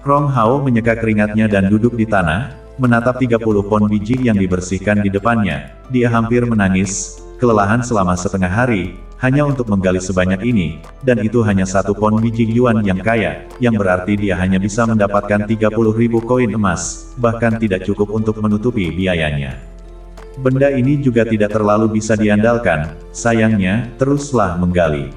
Rong Hao menyeka keringatnya dan duduk di tanah, menatap 30 pon biji yang dibersihkan di depannya. Dia hampir menangis, kelelahan selama setengah hari, hanya untuk menggali sebanyak ini, dan itu hanya 1 pon biji yuan yang kaya, yang berarti dia hanya bisa mendapatkan 30.000 koin emas, bahkan tidak cukup untuk menutupi biayanya. Benda ini juga tidak terlalu bisa diandalkan, sayangnya, teruslah menggali.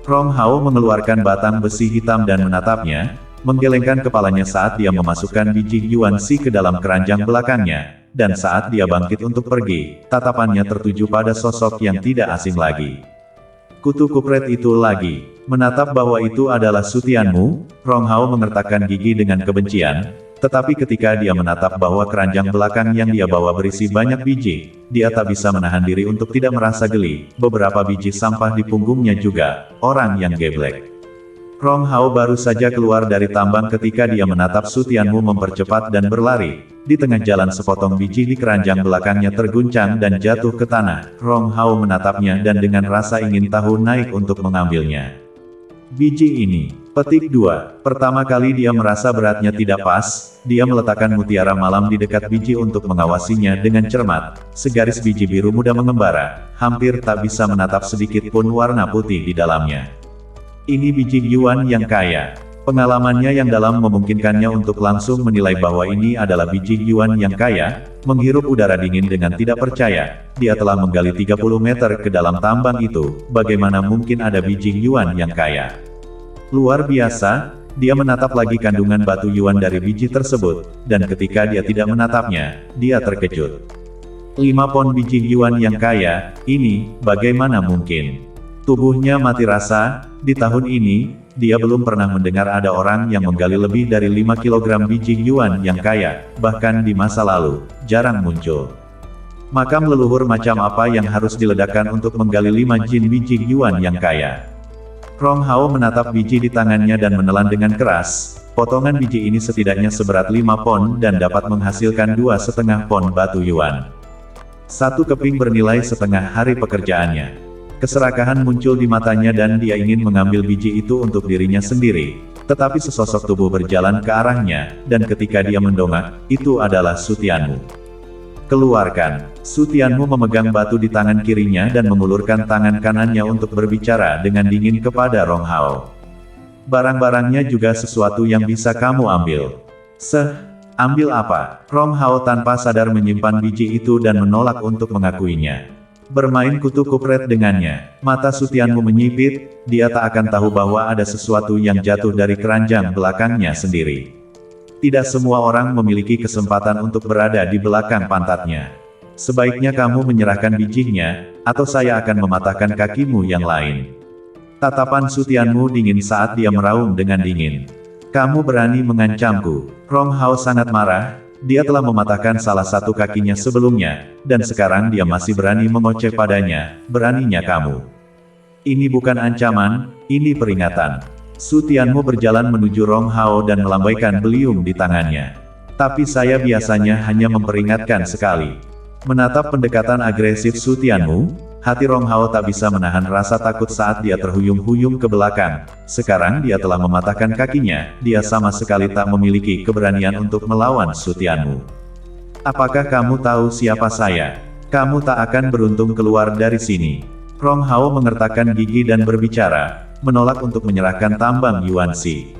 Rong Hao mengeluarkan batang besi hitam dan menatapnya, menggelengkan kepalanya saat dia memasukkan biji yuan si ke dalam keranjang belakangnya, dan saat dia bangkit untuk pergi, tatapannya tertuju pada sosok yang tidak asing lagi. Kutu Kupret itu lagi, menatap bahwa itu adalah Su Tianmu, Rong Hao mengertakkan gigi dengan kebencian, tetapi ketika dia menatap bahwa keranjang belakang yang dia bawa berisi banyak biji, dia tak bisa menahan diri untuk tidak merasa geli, beberapa biji sampah di punggungnya juga, orang yang geblek. Rong Hao baru saja keluar dari tambang ketika dia menatap Su Tianmu mempercepat dan berlari. Di tengah jalan sepotong biji di keranjang belakangnya terguncang dan jatuh ke tanah. Rong Hao menatapnya dan dengan rasa ingin tahu naik untuk mengambilnya. Biji ini. Petik 2. Pertama kali dia merasa beratnya tidak pas, dia meletakkan mutiara malam di dekat biji untuk mengawasinya dengan cermat. Segaris biji biru muda mengembara, hampir tak bisa menatap sedikit pun warna putih di dalamnya. Ini biji yuan yang kaya. Pengalamannya yang dalam memungkinkannya untuk langsung menilai bahwa ini adalah biji yuan yang kaya. Menghirup udara dingin dengan tidak percaya, dia telah menggali 30 meter ke dalam tambang itu, bagaimana mungkin ada biji yuan yang kaya. Luar biasa, dia menatap lagi kandungan batu yuan dari biji tersebut, dan ketika dia tidak menatapnya, dia terkejut. 5 pon biji yuan yang kaya, ini, bagaimana mungkin? Tubuhnya mati rasa, di tahun ini, dia belum pernah mendengar ada orang yang menggali lebih dari 5 kg biji yuan yang kaya, bahkan di masa lalu, jarang muncul. Makam leluhur macam apa yang harus diledakkan untuk menggali 5 jin biji yuan yang kaya? Rong Hao menatap biji di tangannya dan menelan dengan keras, potongan biji ini setidaknya seberat 5 pon dan dapat menghasilkan 2,5 pon batu yuan. Satu keping bernilai setengah hari pekerjaannya. Keserakahan muncul di matanya dan dia ingin mengambil biji itu untuk dirinya sendiri. Tetapi sesosok tubuh berjalan ke arahnya, dan ketika dia mendongak, itu adalah Su Tianmu. Keluarkan. Su Tianmu memegang batu di tangan kirinya dan mengulurkan tangan kanannya untuk berbicara dengan dingin kepada Rong Hao. Barang-barangnya juga sesuatu yang bisa kamu ambil. Ambil apa? Rong Hao tanpa sadar menyimpan biji itu dan menolak untuk mengakuinya. Bermain kutu kupret dengannya. Mata Su Tianmu menyipit, dia tak akan tahu bahwa ada sesuatu yang jatuh dari keranjang belakangnya sendiri. Tidak semua orang memiliki kesempatan untuk berada di belakang pantatnya. Sebaiknya kamu menyerahkan bijinya, atau saya akan mematahkan kakimu yang lain. Tatapan Su Tianmu dingin saat dia meraung dengan dingin. Kamu berani mengancamku. Rong Hao sangat marah. Dia telah mematahkan salah satu kakinya sebelumnya, dan sekarang dia masih berani mengoceh padanya. Beraninya kamu. Ini bukan ancaman, ini peringatan. Su Tianmu berjalan menuju Rong Hao dan melambaikan beliung di tangannya. Tapi saya biasanya hanya memperingatkan sekali. Menatap pendekatan agresif Su Tianmu, hati Rong Hao tak bisa menahan rasa takut saat dia terhuyung-huyung ke belakang. Sekarang dia telah mematahkan kakinya, dia sama sekali tak memiliki keberanian untuk melawan Su Tianmu. Apakah kamu tahu siapa saya? Kamu tak akan beruntung keluar dari sini. Rong Hao mengertakkan gigi dan berbicara, menolak untuk menyerahkan tambang Yuan Si.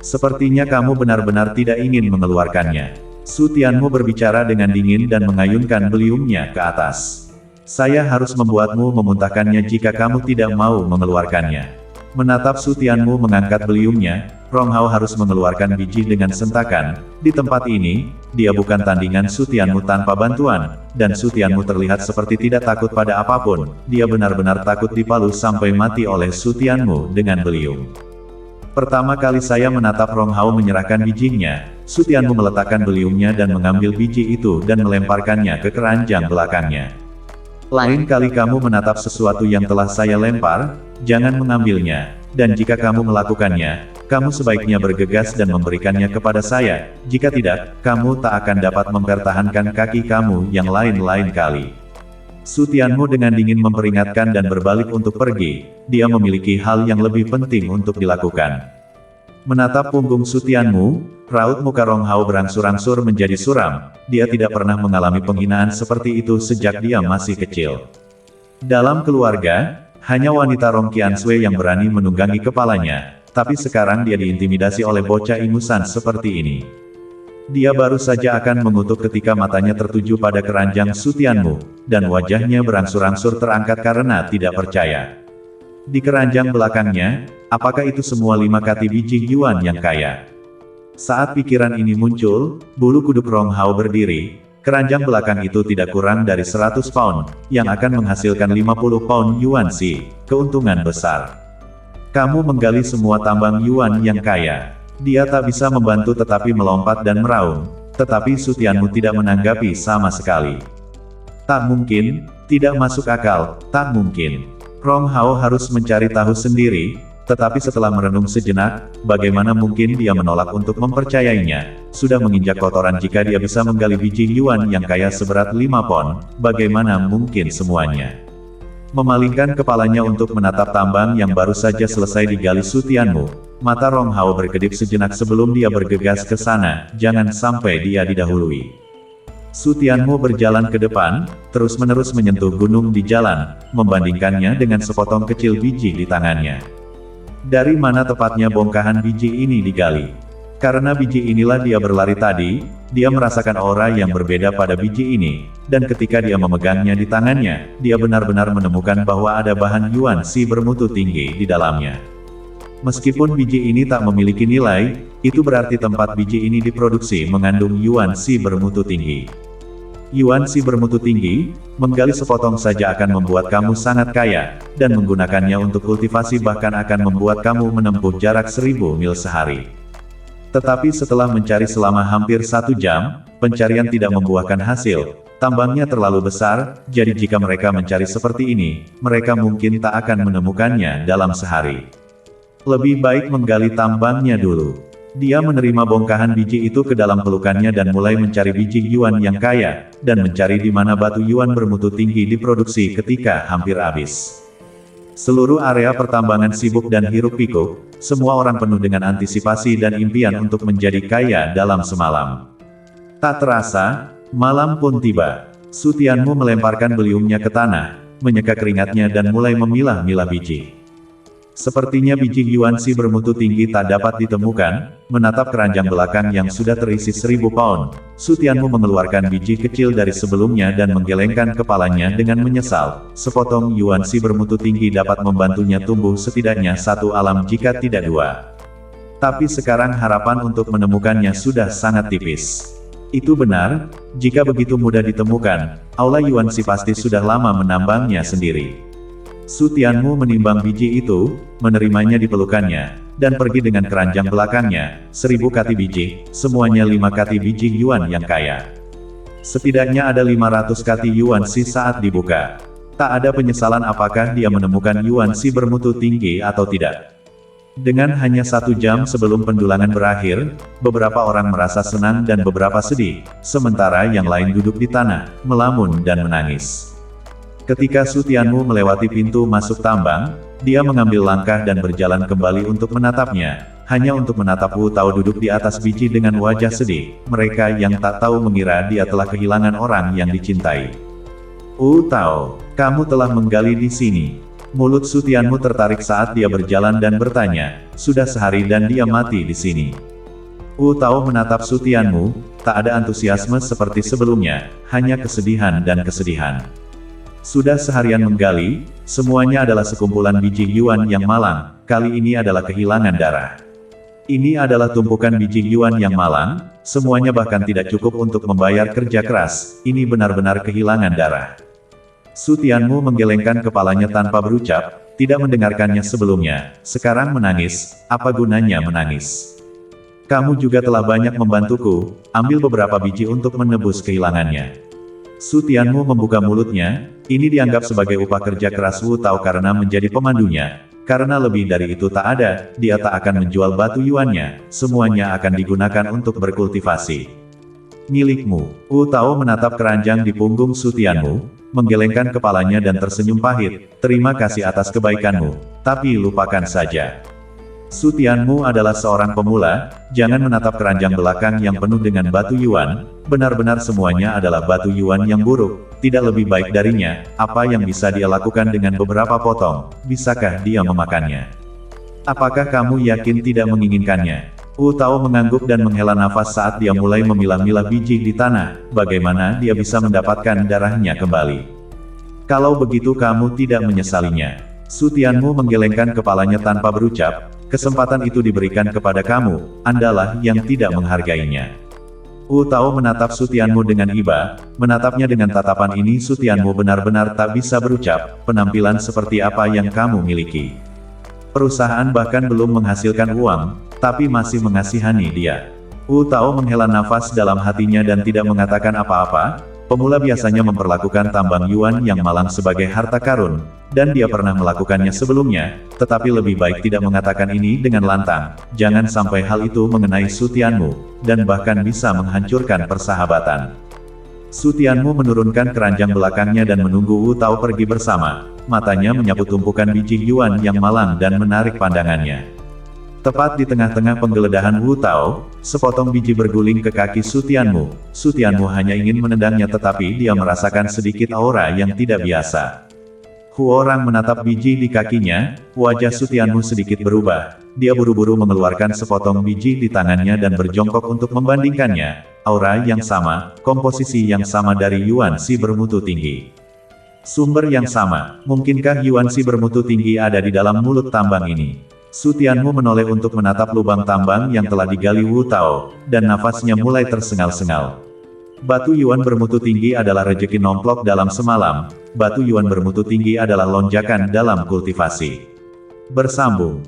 Sepertinya kamu benar-benar tidak ingin mengeluarkannya. Su Tianmu berbicara dengan dingin dan mengayunkan beliungnya ke atas. Saya harus membuatmu memuntahkannya jika kamu tidak mau mengeluarkannya. Menatap Su Tianmu mengangkat beliungnya, Rong Hao harus mengeluarkan biji dengan sentakan. Di tempat ini, dia bukan tandingan Su Tianmu tanpa bantuan, dan Su Tianmu terlihat seperti tidak takut pada apapun. Dia benar-benar takut dipalu sampai mati oleh Su Tianmu dengan beliung. Pertama kali saya menatap Rong Hao menyerahkan bijinya, Su Tianmu meletakkan beliungnya dan mengambil biji itu dan melemparkannya ke keranjang belakangnya. Lain kali kamu menatap sesuatu yang telah saya lempar, jangan mengambilnya, dan jika kamu melakukannya, kamu sebaiknya bergegas dan memberikannya kepada saya, jika tidak, kamu tak akan dapat mempertahankan kaki kamu yang lain-lain kali. Su Tianmu dengan dingin memperingatkan dan berbalik untuk pergi, dia memiliki hal yang lebih penting untuk dilakukan. Menatap punggung Su Tianmu, raut muka Rong Hao berangsur-angsur menjadi suram, dia tidak pernah mengalami penghinaan seperti itu sejak dia masih kecil. Dalam keluarga, hanya wanita Rong Qiansui yang berani menunggangi kepalanya, tapi sekarang dia diintimidasi oleh bocah ingusan seperti ini. Dia baru saja akan mengutuk ketika matanya tertuju pada keranjang Su Tianmu, dan wajahnya berangsur-angsur terangkat karena tidak percaya. Di keranjang belakangnya, apakah itu semua 5 kati biji yuan yang kaya? Saat pikiran ini muncul, bulu kuduk Rong Hao berdiri, keranjang belakang itu tidak kurang dari 100 pound, yang akan menghasilkan 50 pound yuan si, keuntungan besar. Kamu menggali semua tambang yuan yang kaya. Dia tak bisa membantu tetapi melompat dan meraung, tetapi Su Tianmu tidak menanggapi sama sekali. Tak mungkin, tidak masuk akal, tak mungkin. Rong Hao harus mencari tahu sendiri, tetapi setelah merenung sejenak, bagaimana mungkin dia menolak untuk mempercayainya, sudah menginjak kotoran jika dia bisa menggali biji yuan yang kaya seberat 5 pon, bagaimana mungkin semuanya. Memalingkan kepalanya untuk menatap tambang yang baru saja selesai digali Su Tianmu, mata Rong Hao berkedip sejenak sebelum dia bergegas ke sana, jangan sampai dia didahului. Su Tianmu berjalan ke depan, terus-menerus menyentuh gunung di jalan, membandingkannya dengan sepotong kecil biji di tangannya. Dari mana tepatnya bongkahan biji ini digali? Karena biji inilah dia berlari tadi, dia merasakan aura yang berbeda pada biji ini, dan ketika dia memegangnya di tangannya, dia benar-benar menemukan bahwa ada bahan yuan si bermutu tinggi di dalamnya. Meskipun biji ini tak memiliki nilai, itu berarti tempat biji ini diproduksi mengandung yuan si bermutu tinggi. Yuan si bermutu tinggi, menggali sepotong saja akan membuat kamu sangat kaya, dan menggunakannya untuk kultivasi bahkan akan membuat kamu menempuh jarak 1000 mil sehari. Tetapi setelah mencari selama hampir 1 jam, pencarian tidak membuahkan hasil. Tambangnya terlalu besar, jadi jika mereka mencari seperti ini, mereka mungkin tak akan menemukannya dalam sehari. Lebih baik menggali tambangnya dulu. Dia menerima bongkahan biji itu ke dalam pelukannya dan mulai mencari biji yuan yang kaya, dan mencari di mana batu yuan bermutu tinggi diproduksi ketika hampir habis. Seluruh area pertambangan sibuk dan hiruk-pikuk, semua orang penuh dengan antisipasi dan impian untuk menjadi kaya dalam semalam. Tak terasa, malam pun tiba. Su Tianmu melemparkan beliungnya ke tanah, menyeka keringatnya dan mulai memilah-milah biji. Sepertinya biji yuan si bermutu tinggi tak dapat ditemukan, menatap keranjang belakang yang sudah terisi 1000 pound, Su Tianmu mengeluarkan biji kecil dari sebelumnya dan menggelengkan kepalanya dengan menyesal, sepotong yuan si bermutu tinggi dapat membantunya tumbuh setidaknya 1 alam jika tidak 2. Tapi sekarang harapan untuk menemukannya sudah sangat tipis. Itu benar, jika begitu mudah ditemukan, aula yuan si pasti sudah lama menambangnya sendiri. Su Tianmu menimbang biji itu, menerimanya di pelukannya, dan pergi dengan keranjang belakangnya, 1000 kati biji, semuanya 5 kati biji yuan yang kaya. Setidaknya ada 500 kati yuan si saat dibuka. Tak ada penyesalan apakah dia menemukan yuan si bermutu tinggi atau tidak. Dengan hanya 1 jam sebelum pendulangan berakhir, beberapa orang merasa senang dan beberapa sedih, sementara yang lain duduk di tanah, melamun dan menangis. Ketika Su Tianmu melewati pintu masuk tambang, dia mengambil langkah dan berjalan kembali untuk menatapnya, hanya untuk menatap Wu Tao duduk di atas biji dengan wajah sedih. Mereka yang tak tahu mengira dia telah kehilangan orang yang dicintai. Wu Tao, kamu telah menggali di sini. Mulut Su Tianmu tertarik saat dia berjalan dan bertanya, sudah sehari dan dia mati di sini. Wu Tao menatap Su Tianmu, tak ada antusiasme seperti sebelumnya, hanya kesedihan dan kesedihan. Sudah seharian menggali, semuanya adalah sekumpulan biji yuan yang malang, kali ini adalah kehilangan darah. Ini adalah tumpukan biji yuan yang malang, semuanya bahkan tidak cukup untuk membayar kerja keras, ini benar-benar kehilangan darah. Su Tianmu menggelengkan kepalanya tanpa berucap, tidak mendengarkannya sebelumnya, sekarang menangis, apa gunanya menangis? Kamu juga telah banyak membantuku, ambil beberapa biji untuk menebus kehilangannya. Su Tianmu membuka mulutnya, ini dianggap sebagai upah kerja keras Wu Tao karena menjadi pemandunya. Karena lebih dari itu tak ada, dia tak akan menjual batu yuannya, semuanya akan digunakan untuk berkultivasi. Milikmu. Wu Tao menatap keranjang di punggung Su Tianmu, menggelengkan kepalanya dan tersenyum pahit, terima kasih atas kebaikanmu, tapi lupakan saja. Su Tianmu adalah seorang pemula, jangan menatap keranjang belakang yang penuh dengan batu yuan, benar-benar semuanya adalah batu yuan yang buruk, tidak lebih baik darinya, apa yang bisa dia lakukan dengan beberapa potong, bisakah dia memakannya? Apakah kamu yakin tidak menginginkannya? Wu Tao mengangguk dan menghela nafas saat dia mulai memilah-milah biji di tanah, bagaimana dia bisa mendapatkan darahnya kembali. Kalau begitu kamu tidak menyesalinya. Su Tianmu menggelengkan kepalanya tanpa berucap, kesempatan itu diberikan kepada kamu, Andalah yang tidak menghargainya. Wu Tao menatap Su Tianmu dengan iba, menatapnya dengan tatapan ini Su Tianmu benar-benar tak bisa berucap, penampilan seperti apa yang kamu miliki. Perusahaan bahkan belum menghasilkan uang, tapi masih mengasihani dia. Wu Tao menghela nafas dalam hatinya dan tidak mengatakan apa-apa, pemula biasanya memperlakukan tambang yuan yang malang sebagai harta karun, dan dia pernah melakukannya sebelumnya, tetapi lebih baik tidak mengatakan ini dengan lantang, jangan sampai hal itu mengenai Su Tianmu, dan bahkan bisa menghancurkan persahabatan. Su Tianmu menurunkan keranjang belakangnya dan menunggu Wu Tao pergi bersama, matanya menyapu tumpukan biji yuan yang malang dan menarik pandangannya. Tepat di tengah-tengah penggeledahan Wu Tao, sepotong biji berguling ke kaki Su Tianmu. Su Tianmu hanya ingin menendangnya tetapi dia merasakan sedikit aura yang tidak biasa. Orang menatap biji di kakinya, wajah Su Tianmu sedikit berubah. Dia buru-buru mengeluarkan sepotong biji di tangannya dan berjongkok untuk membandingkannya. Aura yang sama, komposisi yang sama dari Yuan Si bermutu tinggi. Sumber yang sama, mungkinkah Yuan Si bermutu tinggi ada di dalam mulut tambang ini? Su Tianmu menoleh untuk menatap lubang tambang yang telah digali Wu Tao, dan nafasnya mulai tersengal-sengal. Batu yuan bermutu tinggi adalah rejeki nomplok dalam semalam, batu yuan bermutu tinggi adalah lonjakan dalam kultivasi. Bersambung.